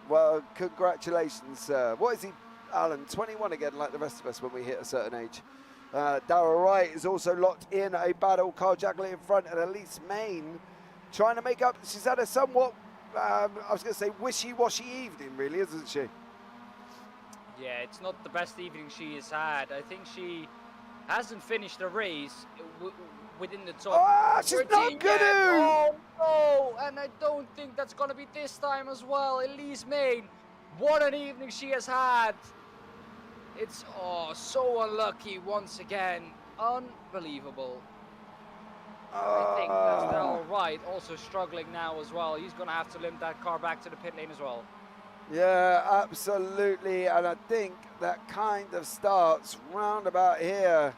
Well, congratulations, sir. What is he, Alan? 21 again, like the rest of us when we hit a certain age. Darrell Wright is also locked in a battle. Carl Jackley in front, and Elise Main trying to make up. She's had a somewhat, I was going to say, wishy-washy evening, really, isn't she? Yeah, it's not the best evening she has had. I think she hasn't finished the race within the top. Oh, she's not good. Oh no, and I don't think that's gonna be this time as well. Elise Main, what an evening she has had. It's so unlucky once again. Unbelievable. I think that's all right. Also struggling now as well. He's gonna have to limp that car back to the pit lane as well. Yeah, absolutely, and I think that kind of starts round about here.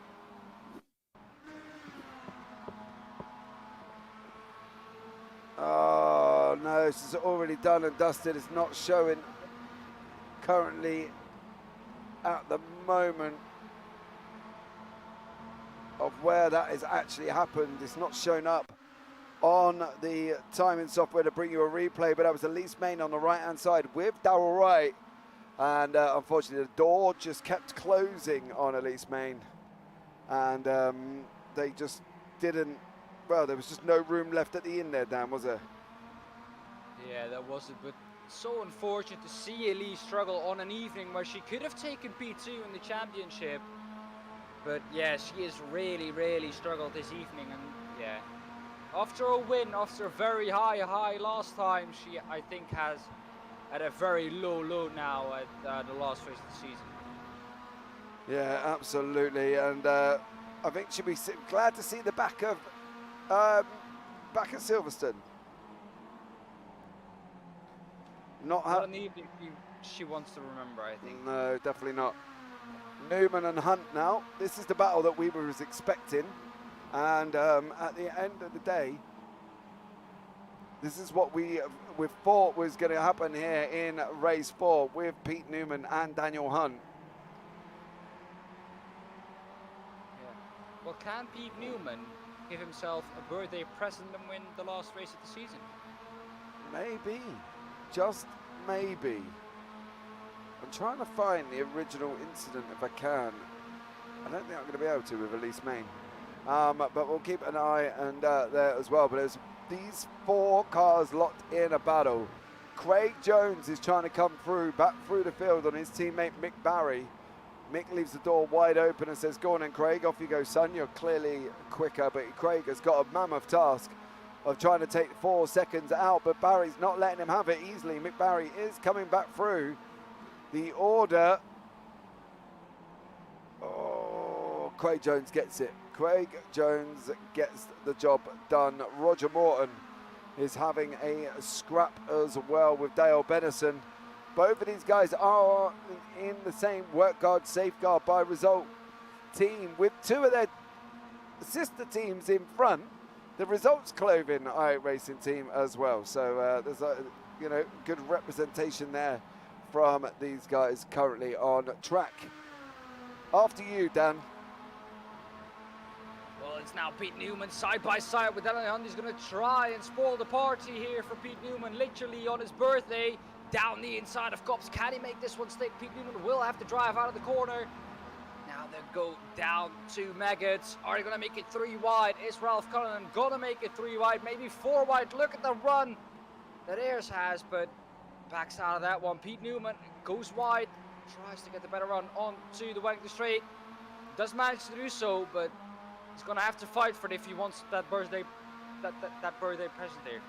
Oh no, this is already done and dusted. It's not showing currently at the moment of where that has actually happened. It's not shown up on the timing software to bring you a replay, but that was Elise Main on the right hand side with Darrell Wright, and unfortunately the door just kept closing on Elise Main, and they just didn't. Well, there was just no room left at the end there, Dan, was there? Yeah, that was it, but so unfortunate to see Elise struggle on an evening where she could have taken P2 in the championship. But yeah, she has really, really struggled this evening, and yeah. After a win, after a very high last time, she, I think, has at a very low now at the last race of the season. Yeah, absolutely, and I think she'll be glad to see the back of back at Silverstone. Not an evening she wants to remember, I think. No, definitely not. Newman and Hunt now. This is the battle that we were expecting, and at the end of the day, this is what we thought was going to happen here in race 4 with Pete Newman and Daniel Hunt. Well, can Pete Newman give himself a birthday present and win the last race of the season? Maybe. Just maybe. I'm trying to find the original incident if I can. I don't think I'm going to be able to with Elise Main. But we'll keep an eye and there as well. But there's these 4 cars locked in a battle. Craig Jones is trying to come through, back through the field on his teammate Mick Barry. Mick leaves the door wide open and says, go on then, Craig, off you go, son. You're clearly quicker, but Craig has got a mammoth task of trying to take 4 seconds out, but Barry's not letting him have it easily. Mick Barry is coming back through. The order. Oh, Craig Jones gets it. Craig Jones gets the job done. Roger Morton is having a scrap as well with Dale Bennison. Both of these guys are in the same work guard, safeguard by result team with 2 of their sister teams in front. The Results Clothing iRacing team as well. So there's a good representation there from these guys currently on track. After you, Dan. Well, it's now Pete Newman side by side with Daniel Hunt. He's going to try and spoil the party here for Pete Newman, literally on his birthday. Down the inside of Cops. Can he make this one stick? Pete Newman will have to drive out of the corner. Now they go down to Maggots. Are they going to make it 3 wide? Is Ralph Cullinan going to make it 3 wide? Maybe 4 wide. Look at the run that Ayers has, but backs out of that one. Pete Newman goes wide, tries to get the better run onto the Wellington Straight. Does manage to do so, but he's going to have to fight for it if he wants that birthday present there.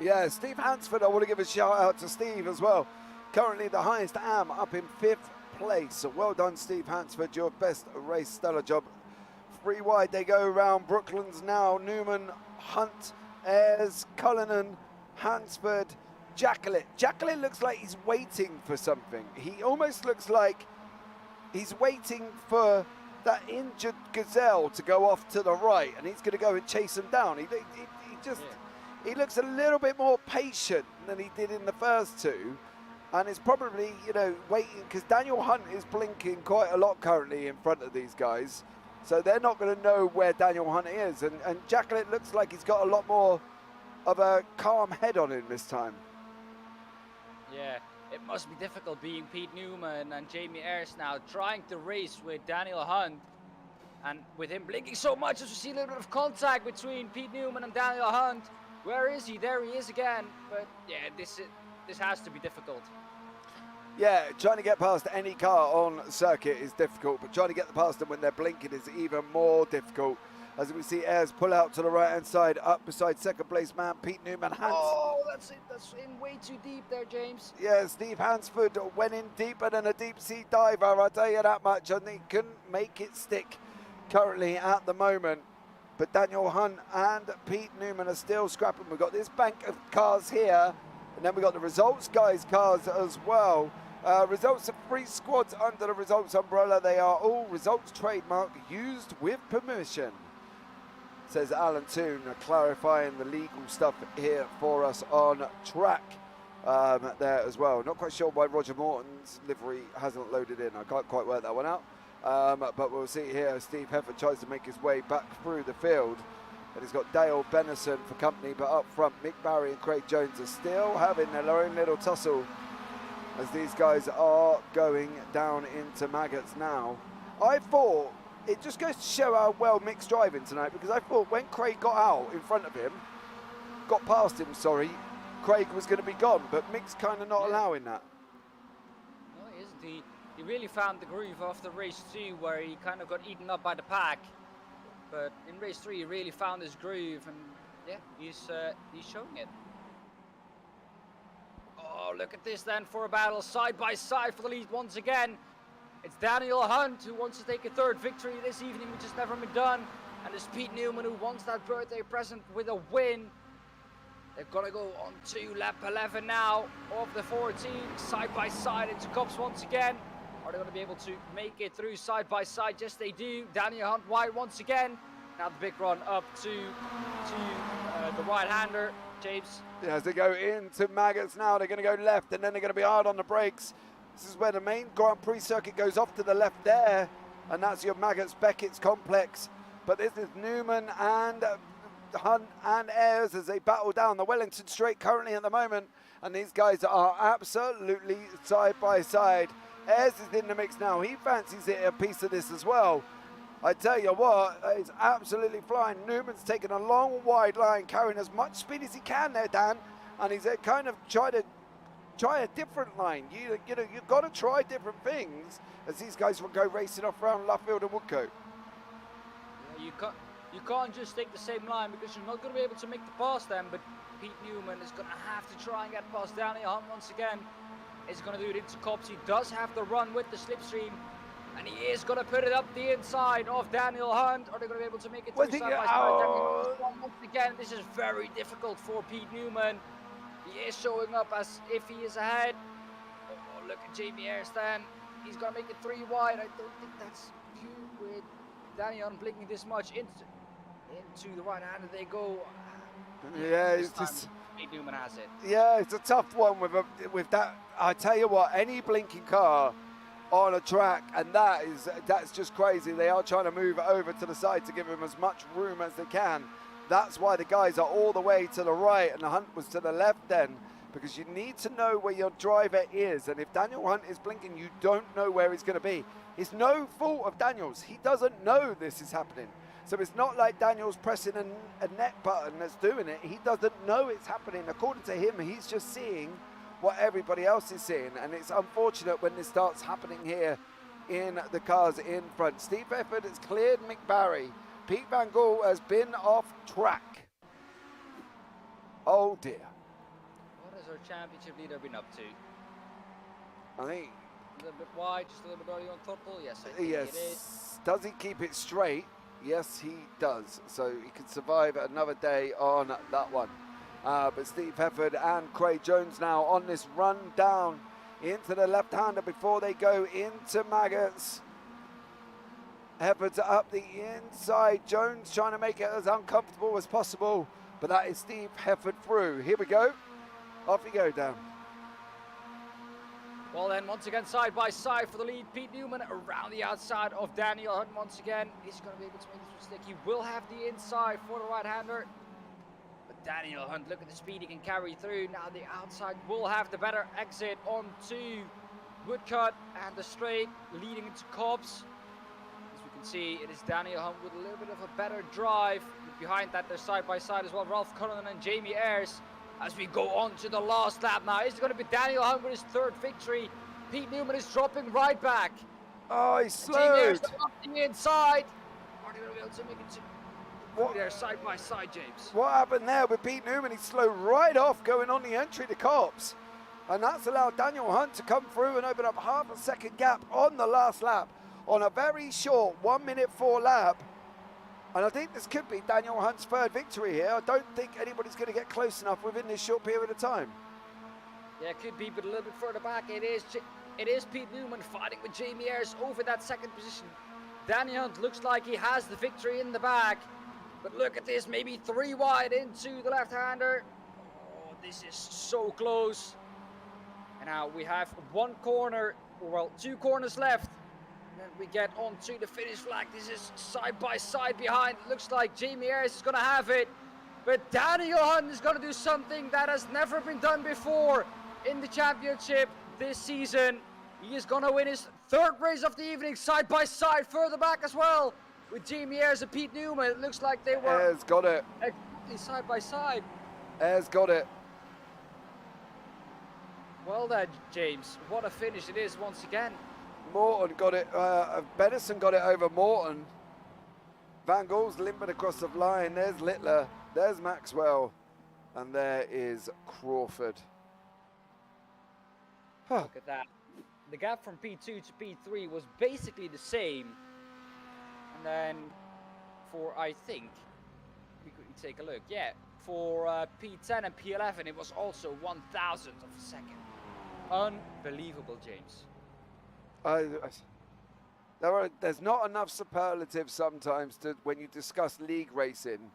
Yeah, Steve Hansford, I want to give a shout out to Steve as well. Currently the highest am up in 5th place. So well done, Steve Hansford, your best race, stellar job. 3 wide they go around. Brooklands now. Newman, Hunt, Ayres, Cullinan, Hansford, Jacqueline. Jacqueline looks like he's waiting for something. He almost looks like he's waiting for that injured gazelle to go off to the right, and he's going to go and chase him down. He just... Yeah. He looks a little bit more patient than he did in the first 2, and it's probably, waiting, because Daniel Hunt is blinking quite a lot currently in front of these guys, so they're not going to know where Daniel Hunt is, and Jacqueline looks like he's got a lot more of a calm head on him this time. Yeah, it must be difficult being Pete Newman and Jamie Ayres now, trying to race with Daniel Hunt, and with him blinking so much, as we see a little bit of contact between Pete Newman and Daniel Hunt. Where is he? There he is again. But yeah, this has to be difficult. Yeah, trying to get past any car on circuit is difficult, but trying to get past them when they're blinking is even more difficult. As we see Ayres pull out to the right-hand side, up beside second place man Pete Newman. Oh, that's it. That's in way too deep there, James. Yeah, Steve Hansford went in deeper than a deep-sea diver, I'll tell you that much, and he couldn't make it stick currently at the moment. But Daniel Hunt and Pete Newman are still scrapping. We've got this bank of cars here, and then we've got the Results guys' cars as well. Results of 3 squads under the Results umbrella. They are all Results trademark, used with permission, says Alan Toon, clarifying the legal stuff here for us on track there as well. Not quite sure why Roger Morton's livery hasn't loaded in. I can't quite work that one out. But we'll see here, Steve Hefford tries to make his way back through the field, and he's got Dale Bennison for company, but up front Mick Barry and Craig Jones are still having their own little tussle as these guys are going down into Maggots now. I thought, it just goes to show how well Mick's driving tonight, because I thought when Craig got out in front of him, got past him, sorry, Craig was going to be gone, but Mick's kind of not allowing that. No, he isn't. He really found the groove after race 2, where he kind of got eaten up by the pack. But in race 3, he really found his groove, and yeah, he's showing it. Oh, look at this then for a battle side by side for the lead once again. It's Daniel Hunt who wants to take a 3rd victory this evening, which has never been done. And it's Pete Newman who wants that birthday present with a win. They're going to go on to lap 11 now of the 14, side by side into Cops once again. Are they going to be able to make it through side by side? Yes, they do. Daniel Hunt wide once again. Now the big run up to the right-hander, James. Yeah, as they go into Maggots now, they're going to go left, and then they're going to be hard on the brakes. This is where the main Grand Prix circuit goes off to the left there, and that's your Maggots Beckett's complex. But this is Newman and Hunt and Ayres as they battle down the Wellington Straight currently at the moment. And these guys are absolutely side by side. Ayres is in the mix now. He fancies it a piece of this as well. I tell you what, it's absolutely flying. Newman's taking a long, wide line, carrying as much speed as he can there, Dan. And he's kind of try a different line. You know, you've got to try different things as these guys will go racing off around Luffield and Woodcote. Yeah, you can't just take the same line because you're not going to be able to make the pass then. But Pete Newman is going to have to try and get past Daniel Hunt once again. He's going to do it into Cops. He does have the run with the slipstream. And he is going to put it up the inside of Daniel Hunt. Are they going to be able to make it through side by side? Once again, this is very difficult for Pete Newman. He is showing up as if he is ahead. Oh, look at Jamie Ayres then. He's going to make it 3 wide. I don't think that's cute with Daniel Hunt blinking this much into the right hand. They go. Yeah, this it's time, just. Pete Newman has it. Yeah, it's a tough one with that. I tell you what, any blinking car on a track, and that's just crazy. They are trying to move over to the side to give him as much room as they can. That's why the guys are all the way to the right and the Hunt was to the left then, because you need to know where your driver is. And if Daniel Hunt is blinking, you don't know where he's going to be. It's no fault of Daniel's. He doesn't know this is happening. So it's not like Daniel's pressing a net button that's doing it. He doesn't know it's happening. According to him, he's just seeing what everybody else is seeing. And it's unfortunate when this starts happening here in the cars in front. Steve Pefford has cleared Mick Barry. Pete Van Gaal has been off track. Oh dear. What has our championship leader been up to? I think. A little bit wide, just a little bit early on throttle. Yes, I think it is. Does he keep it straight? Yes, he does. So he could survive another day on that one. But Steve Pefford and Craig Jones now on this run down into the left-hander before they go into Maggots. Pefford's up the inside. Jones trying to make it as uncomfortable as possible. But that is Steve Pefford through. Here we go. Off you go, Dan. Well then, once again, side by side for the lead. Pete Newman around the outside of Daniel Hunt once again. He's going to be able to make this mistake. He will have the inside for the right-hander. But Daniel Hunt, look at the speed he can carry through. Now the outside will have the better exit onto Woodcut and the straight leading into Cobbs. As we can see, it is Daniel Hunt with a little bit of a better drive. Behind that, they're side by side as well. Ralph Cullen and Jamie Ayres. As we go on to the last lap now, is it going to be Daniel Hunt with his 3rd victory? Pete Newman is dropping right back. Oh, he's slowed. Up the inside. Are they going to be able to make it to there side by side, James? What happened there with Pete Newman? He slowed right off going on the entry to Cops. And that's allowed Daniel Hunt to come through and open up half a second gap on the last lap on a very short 1 minute 4 lap. And I think this could be Daniel Hunt's 3rd victory here. I don't think anybody's going to get close enough within this short period of time. Yeah, it could be, but a little bit further back, it is Pete Newman fighting with Jamie Ayres over that 2nd position. Daniel Hunt looks like he has the victory in the bag. But look at this, maybe 3 wide into the left-hander. Oh, this is so close. And now we have 1 corner, well, 2 corners left. And then we get onto the finish flag. This is side by side behind. It looks like Jamie Ayres is going to have it. But Daniel Hunt is going to do something that has never been done before in the championship this season. He is going to win his 3rd race of the evening side by side, further back as well. With Jamie Ayres and Pete Newman. It looks like they were Ayres got it. exactly side by side. Ayres got it. Well then, James, what a finish it is once again. Morton got it. Benison got it over Morton. Van Gaal's limping across the line. There's Littler. There's Maxwell. And there is Crawford. Look at that. The gap from P2 to P3 was basically the same. And then for, I think, we could take a look. Yeah, for P10 and P11, it was also 1,000th of a second. Unbelievable, James. There's not enough superlatives sometimes to when you discuss league racing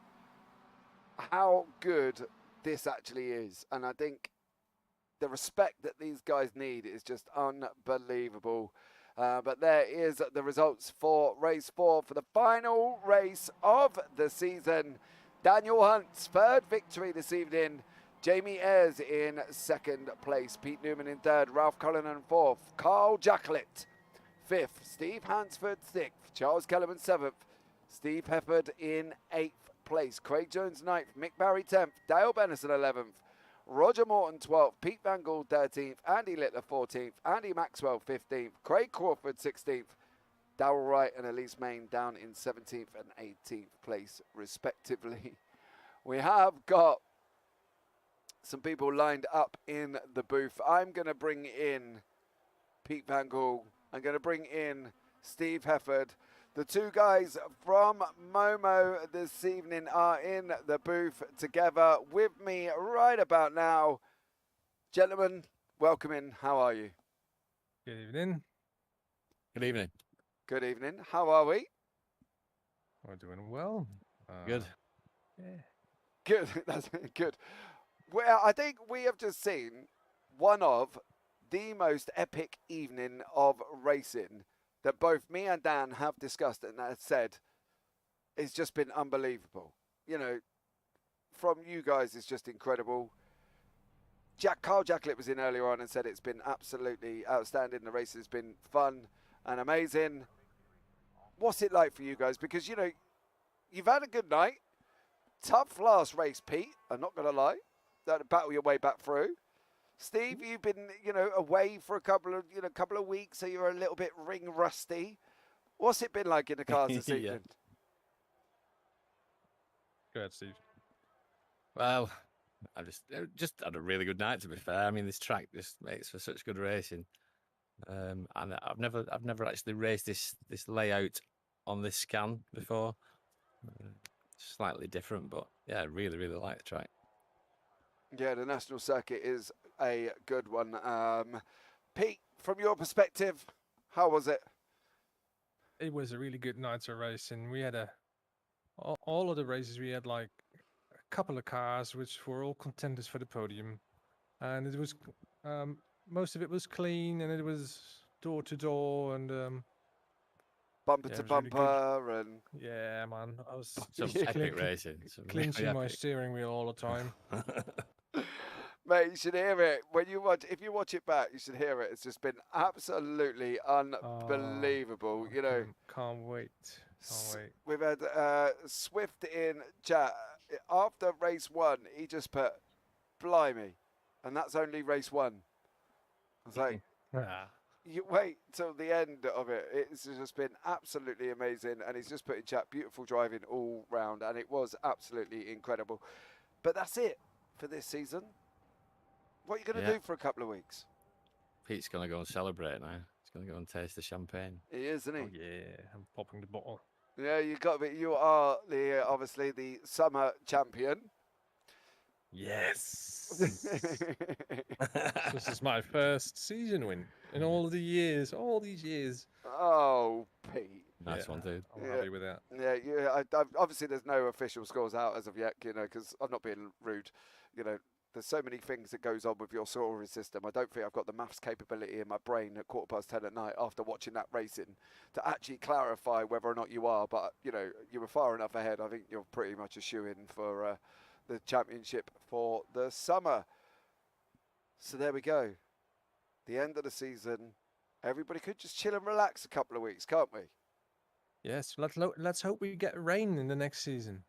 how good this actually is, and I think the respect that these guys need is just unbelievable. But there is the results for race 4 for the final race of the season. Daniel Hunt's third victory this evening. Jamie Ayres in second place. Pete Newman in third. Ralph Cullinan fourth. Carl Jacklett fifth. Steve Hansford sixth. Charles Kellerman seventh. Steve Hefford in eighth place. Craig Jones ninth. Mick Barry 10th. Dale Bennison 11th. Roger Morton 12th. Pete Van Gool 13th. Andy Littler 14th. Andy Maxwell 15th. Craig Crawford 16th. Darrell Wright and Elise Main down in 17th and 18th place respectively. We have got some people lined up in the booth. I'm going to bring in Pete Van Gool. I'm going to bring in Steve Hefford. The two guys from Momo this evening are in the booth together with me right about now. Gentlemen, welcome in. How are you? Good evening. Good evening. Good evening. How are we? We're doing well. Good. Yeah. Good. That's good. Well, I think we have just seen one of the most epic evening of racing that both me and Dan have discussed and have said it's just been unbelievable. You know, from you guys, it's just incredible. Carl Jacklett was in earlier on and said it's been absolutely outstanding. The race has been fun and amazing. What's it like for you guys? Because, you know, you've had a good night. Tough last race, Pete. I'm not going to lie. That to battle your way back through. Steve, you've been, you know, away for a couple of weeks, so you're a little bit ring rusty. What's it been like in the cars this evening? Go ahead, Steve. Well, I just had a really good night, to be fair. I mean, this track just makes for such good racing. And I've never actually raced this layout on this scan before. Slightly different, but yeah, I really, really like the track. Yeah, the national circuit is a good one. Pete, from your perspective, how was it? It was a really good night of racing. We had all of the races. We had like a couple of cars which were all contenders for the podium, and it was most of it was clean, and it was door to door and Bumper yeah, to it was really bumper and yeah, man. I was Some epic racing. Some really clinching my epic. steering wheel all the time. mate, you should hear it when you watch. If you watch it back, you should hear it. It's just been absolutely unbelievable. You know, Can't wait. Can't wait. we've had Swift in chat after race 1. He just put blimey, and that's only race 1. I was like, Ah. you wait till the end of it. It's just been absolutely amazing, and he's just put in chat beautiful driving all round, and it was absolutely incredible. But that's it for this season. What are you going to do for a couple of weeks? Pete's going to go and celebrate now. He's going to go and taste the champagne. He is, isn't he? Oh yeah, I'm popping the bottle. Yeah, you got it. You are the obviously the summer champion. Yes. This is my first season win in all these years. Oh, Pete. Nice one, dude. I'm Yeah. happy with that. Yeah. Obviously, there's no official scores out as of yet. You know, because I'm not being rude. You know, there's so many things that goes on with your scoring system. I don't think I've got the maths capability in my brain at 10:15 at night after watching that racing to actually clarify whether or not you are. But you know, you were far enough ahead. I think you're pretty much a shoo-in for the championship for the summer. So there we go. The end of the season. Everybody could just chill and relax a couple of weeks, can't we? Yes, let's hope we get rain in the next season.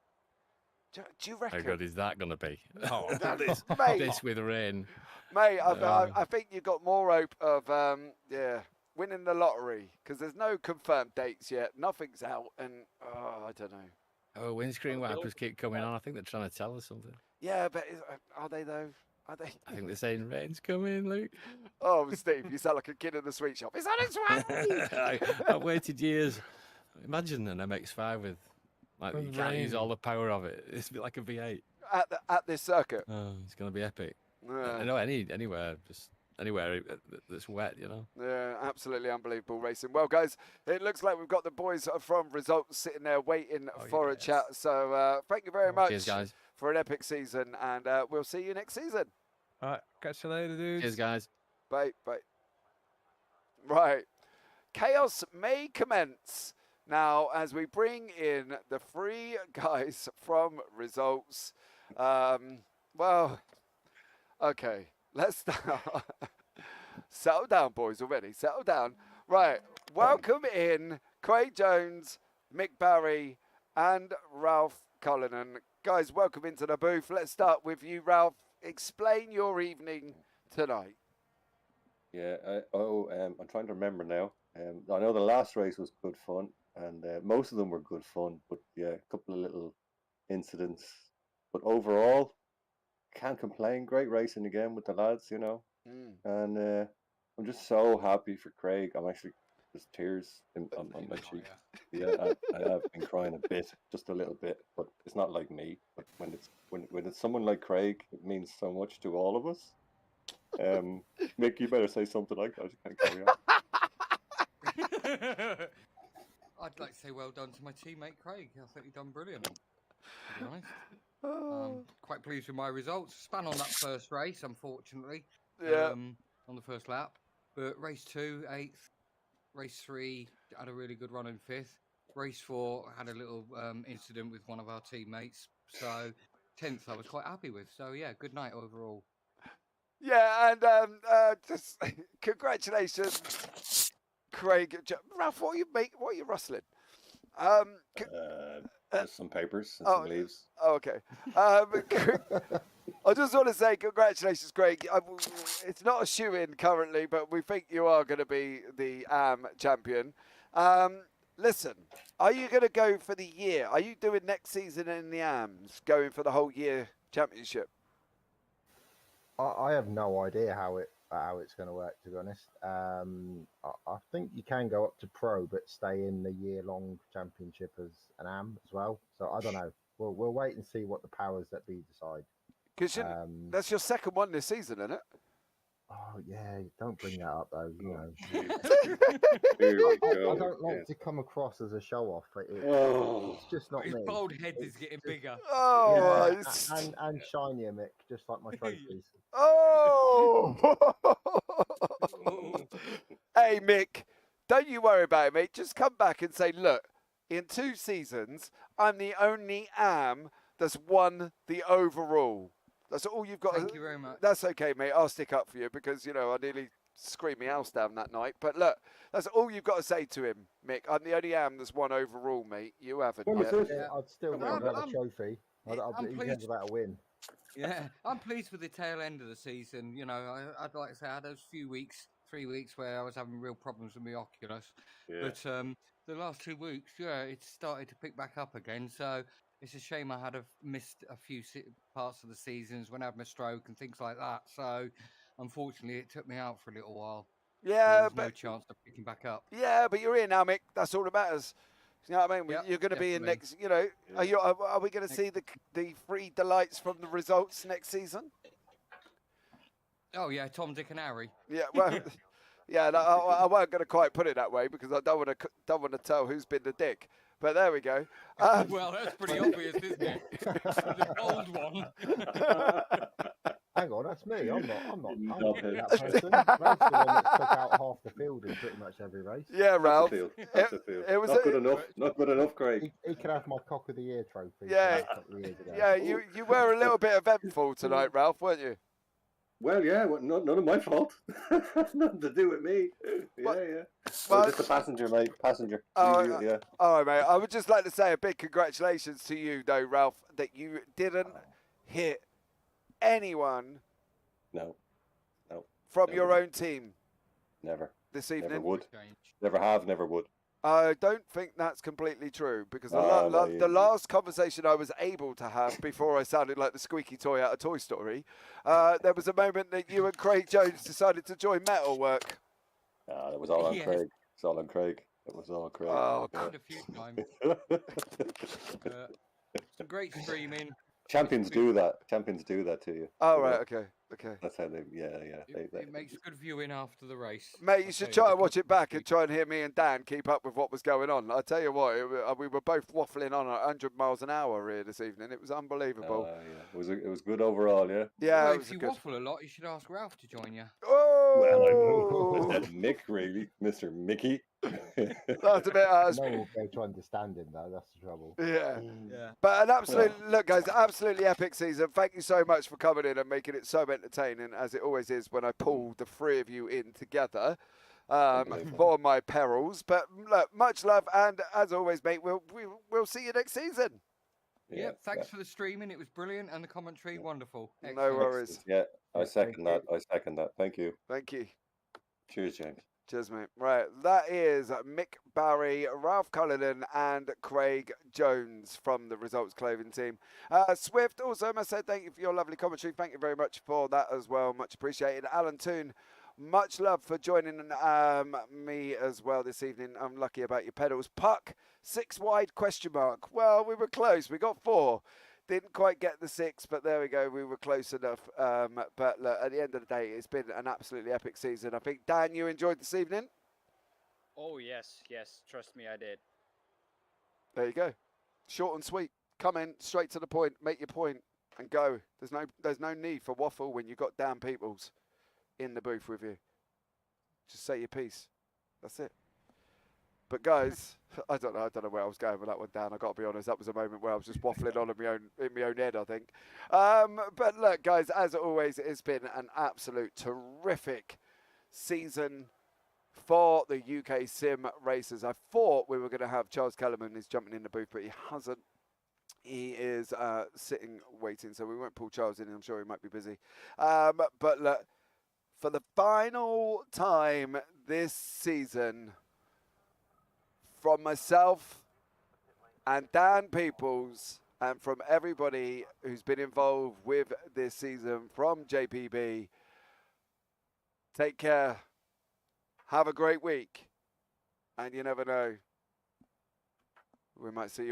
Do you How reckon? good is that going to be? Oh, Mate, This with rain. mate, I think you've got more hope of winning the lottery because there's no confirmed dates yet. Nothing's out, and I don't know. Oh, windscreen wipers keep coming on. I think they're trying to tell us something. Yeah, but are they though? Are they? I think they're saying rain's coming, Luke. Oh, Steve, you sound like a kid in the sweet shop. It's on its way. I've waited years. Imagine an MX5 with, like, you can't use all the power of it. It's a bit like a V8. at this circuit. Oh, it's going to be epic. Yeah. I know anywhere, just anywhere that's wet, you know. Yeah, absolutely unbelievable racing. Well, guys, it looks like we've got the boys from Results sitting there waiting for a chat. So thank you very much Cheers, guys. for an epic season, and we'll see you next season. all right, catch you later, dudes. Cheers, guys. Bye, bye. Right. chaos may commence now as we bring in the 3 guys from results. Well, okay, let's start. Settle down, boys, already. Settle down. Right, welcome in Craig Jones, Mick Barry, and Ralph Cullinan. Guys, welcome into the booth. Let's start with you, Ralph. Explain your evening tonight. Yeah, I'm trying to remember now. I know the last race was good fun, and most of them were good fun, but yeah, a couple of little incidents. But overall, can't complain. Great racing again with the lads, you know. And I'm just so happy for Craig. I'm actually, there's tears on my cheek. Yeah, I have been crying a bit, just a little bit, but it's not like me. But when it's someone like Craig, it means so much to all of us. Mick, you better say something. I just can't carry on. I'd like to say well done to my teammate Craig. I think you've done brilliant, to be honest. Quite pleased with my results. Span on that first race, unfortunately. Yeah. On the first lap. But race 2, 8th. Race 3, had a really good run in 5th. Race 4, had a little incident with one of our teammates. So 10th I was quite happy with. So yeah, good night overall. Yeah, and just congratulations, Craig. Ralph, what are you rustling? Just some papers and some leaves. Oh, okay. I just want to say congratulations, Craig. It's not a shoe-in currently, but we think you are going to be the AM champion. Listen, are you going to go for the year? Are you doing next season in the AMs, going for the whole year championship? I have no idea how it's going to work, to be honest. I think you can go up to pro, but stay in the year-long championship as an AM as well. So I don't know. We'll wait and see what the powers that be decide. Because that's your second one this season, isn't it? Oh yeah, don't bring that up though. You know, Here we I go. don't like to come across as a show-off. It's just not His me. bald head is getting bigger. Oh, Yeah, and shinier, Mick, just like my trophies. Oh! Hey, Mick, don't you worry about it, mate. Just come back and say, look, in 2 seasons, I'm the only AM that's won the overall. That's all you've got. Thank you very much. That's okay, mate. I'll stick up for you because, you know, I nearly screamed my house down that night. But look, that's all you've got to say to him, Mick. I'm the only AM that's won overall, mate. You haven't yet. Yeah, I'd still get another trophy. He cares about a win. Yeah, I'm pleased with the tail end of the season. You know, I'd like to say I had those few weeks, 3 weeks, where I was having real problems with my Oculus. Yeah. But the last 2 weeks, yeah, it's started to pick back up again. So it's a shame I had missed a few parts of the seasons when I had my stroke and things like that. So unfortunately, it took me out for a little while. Yeah, There's but no chance of picking back up. yeah, but you're here now, Mick. That's all that matters. You know what I mean? Yep, You're going to be in definitely. next. You know, are we going to see the 3 delights from the results next season? Oh yeah, Tom, Dick, and Harry. Yeah, well, yeah. No, I wasn't going to quite put it that way because I don't want to tell who's been the dick. But there we go. Well, that's pretty obvious, isn't it? The old one. Hang on, that's me. I'm not that person. Ralph's the one that took out half the field in pretty much every race. Yeah, Ralph. That's the field. It was not good enough. Not good enough, Craig. He can have my cock of the year trophy. Yeah, from a couple of years ago. yeah. You were a little bit eventful tonight, Ralph, weren't you? Well, yeah, none of my fault. Nothing to do with me. Yeah, Well, yeah. well, Just a passenger, mate. Passenger. Oh, Yeah. all right, mate. I would just like to say a big congratulations to you, though, Ralph, that you didn't hit anyone No. from No, your we- own team Never. this Never evening. would. Change. Never have. Never would. I don't think that's completely true because No, the last conversation I was able to have before I sounded like the squeaky toy out of Toy Story, there was a moment that you and Craig Jones decided to join Metalwork. That was all on Yes. Craig. It's all on Craig. It was all Craig. Oh, Yeah. Did a few times. Some great streaming. Champions do that. Champions do that to you. Oh, You right, know? okay. That's how they. Yeah. It makes good viewing after the race. Mate, you I'll should tell try and watch it back the- and try and hear me and Dan keep up with what was going on. I tell you what, we were both waffling on at 100 miles an hour here this evening. It was unbelievable. Yeah. It was good overall. Yeah. Yeah, Well, it was if you good. waffle a lot, you should ask Ralph to join you. Oh, Oh, Was that Mick, really? Mr. Mickey? that's a bit harsh. No one will be able to understand him though. That's the trouble. Yeah. Yeah. But an absolute Well. look, guys, absolutely epic season. Thank you so much for coming in and making it so entertaining, as it always is when I pull the three of you in together Unbelievable. for my perils. But look, much love, and as always, mate, we'll see you next season. Yeah, thanks for the streaming. It was brilliant, and the commentary, wonderful. No Excellent. worries. Yeah, I Yeah, second thank that. I second that. Thank you. Thank you. Cheers, James. Cheers, mate. Right, that is Mick Barry, Ralph Cullinan, and Craig Jones from the Results Clothing team. Swift, also, I must say thank you for your lovely commentary. Thank you very much for that as well. Much appreciated. Alan Toon, much love for joining me as well this evening. I'm lucky about your pedals. Puck, 6 wide question mark. Well, we were close. We got 4. Didn't quite get the 6, but there we go. We were close enough. But look, at the end of the day, it's been an absolutely epic season. I think, Dan, you enjoyed this evening? Oh, yes. Trust me, I did. There you go. Short and sweet. Come in, straight to the point, make your point, and go. There's no need for waffle when you've got Dan Pepels in the booth with you. Just say your piece. That's it. But guys, I don't know where I was going with that one, Dan. I got to be honest, that was a moment where I was just waffling on in my own head, I think. But look, guys, as always, it's been an absolute terrific season for the UK Sim Racers. I thought we were going to have Charles Kellerman is jumping in the booth, but he hasn't. He is sitting waiting, so we won't pull Charles in. I'm sure he might be busy. But look, for the final time this season, from myself and Dan Peoples, and from everybody who's been involved with this season, from JPB, take care, have a great week, and you never know, we might see you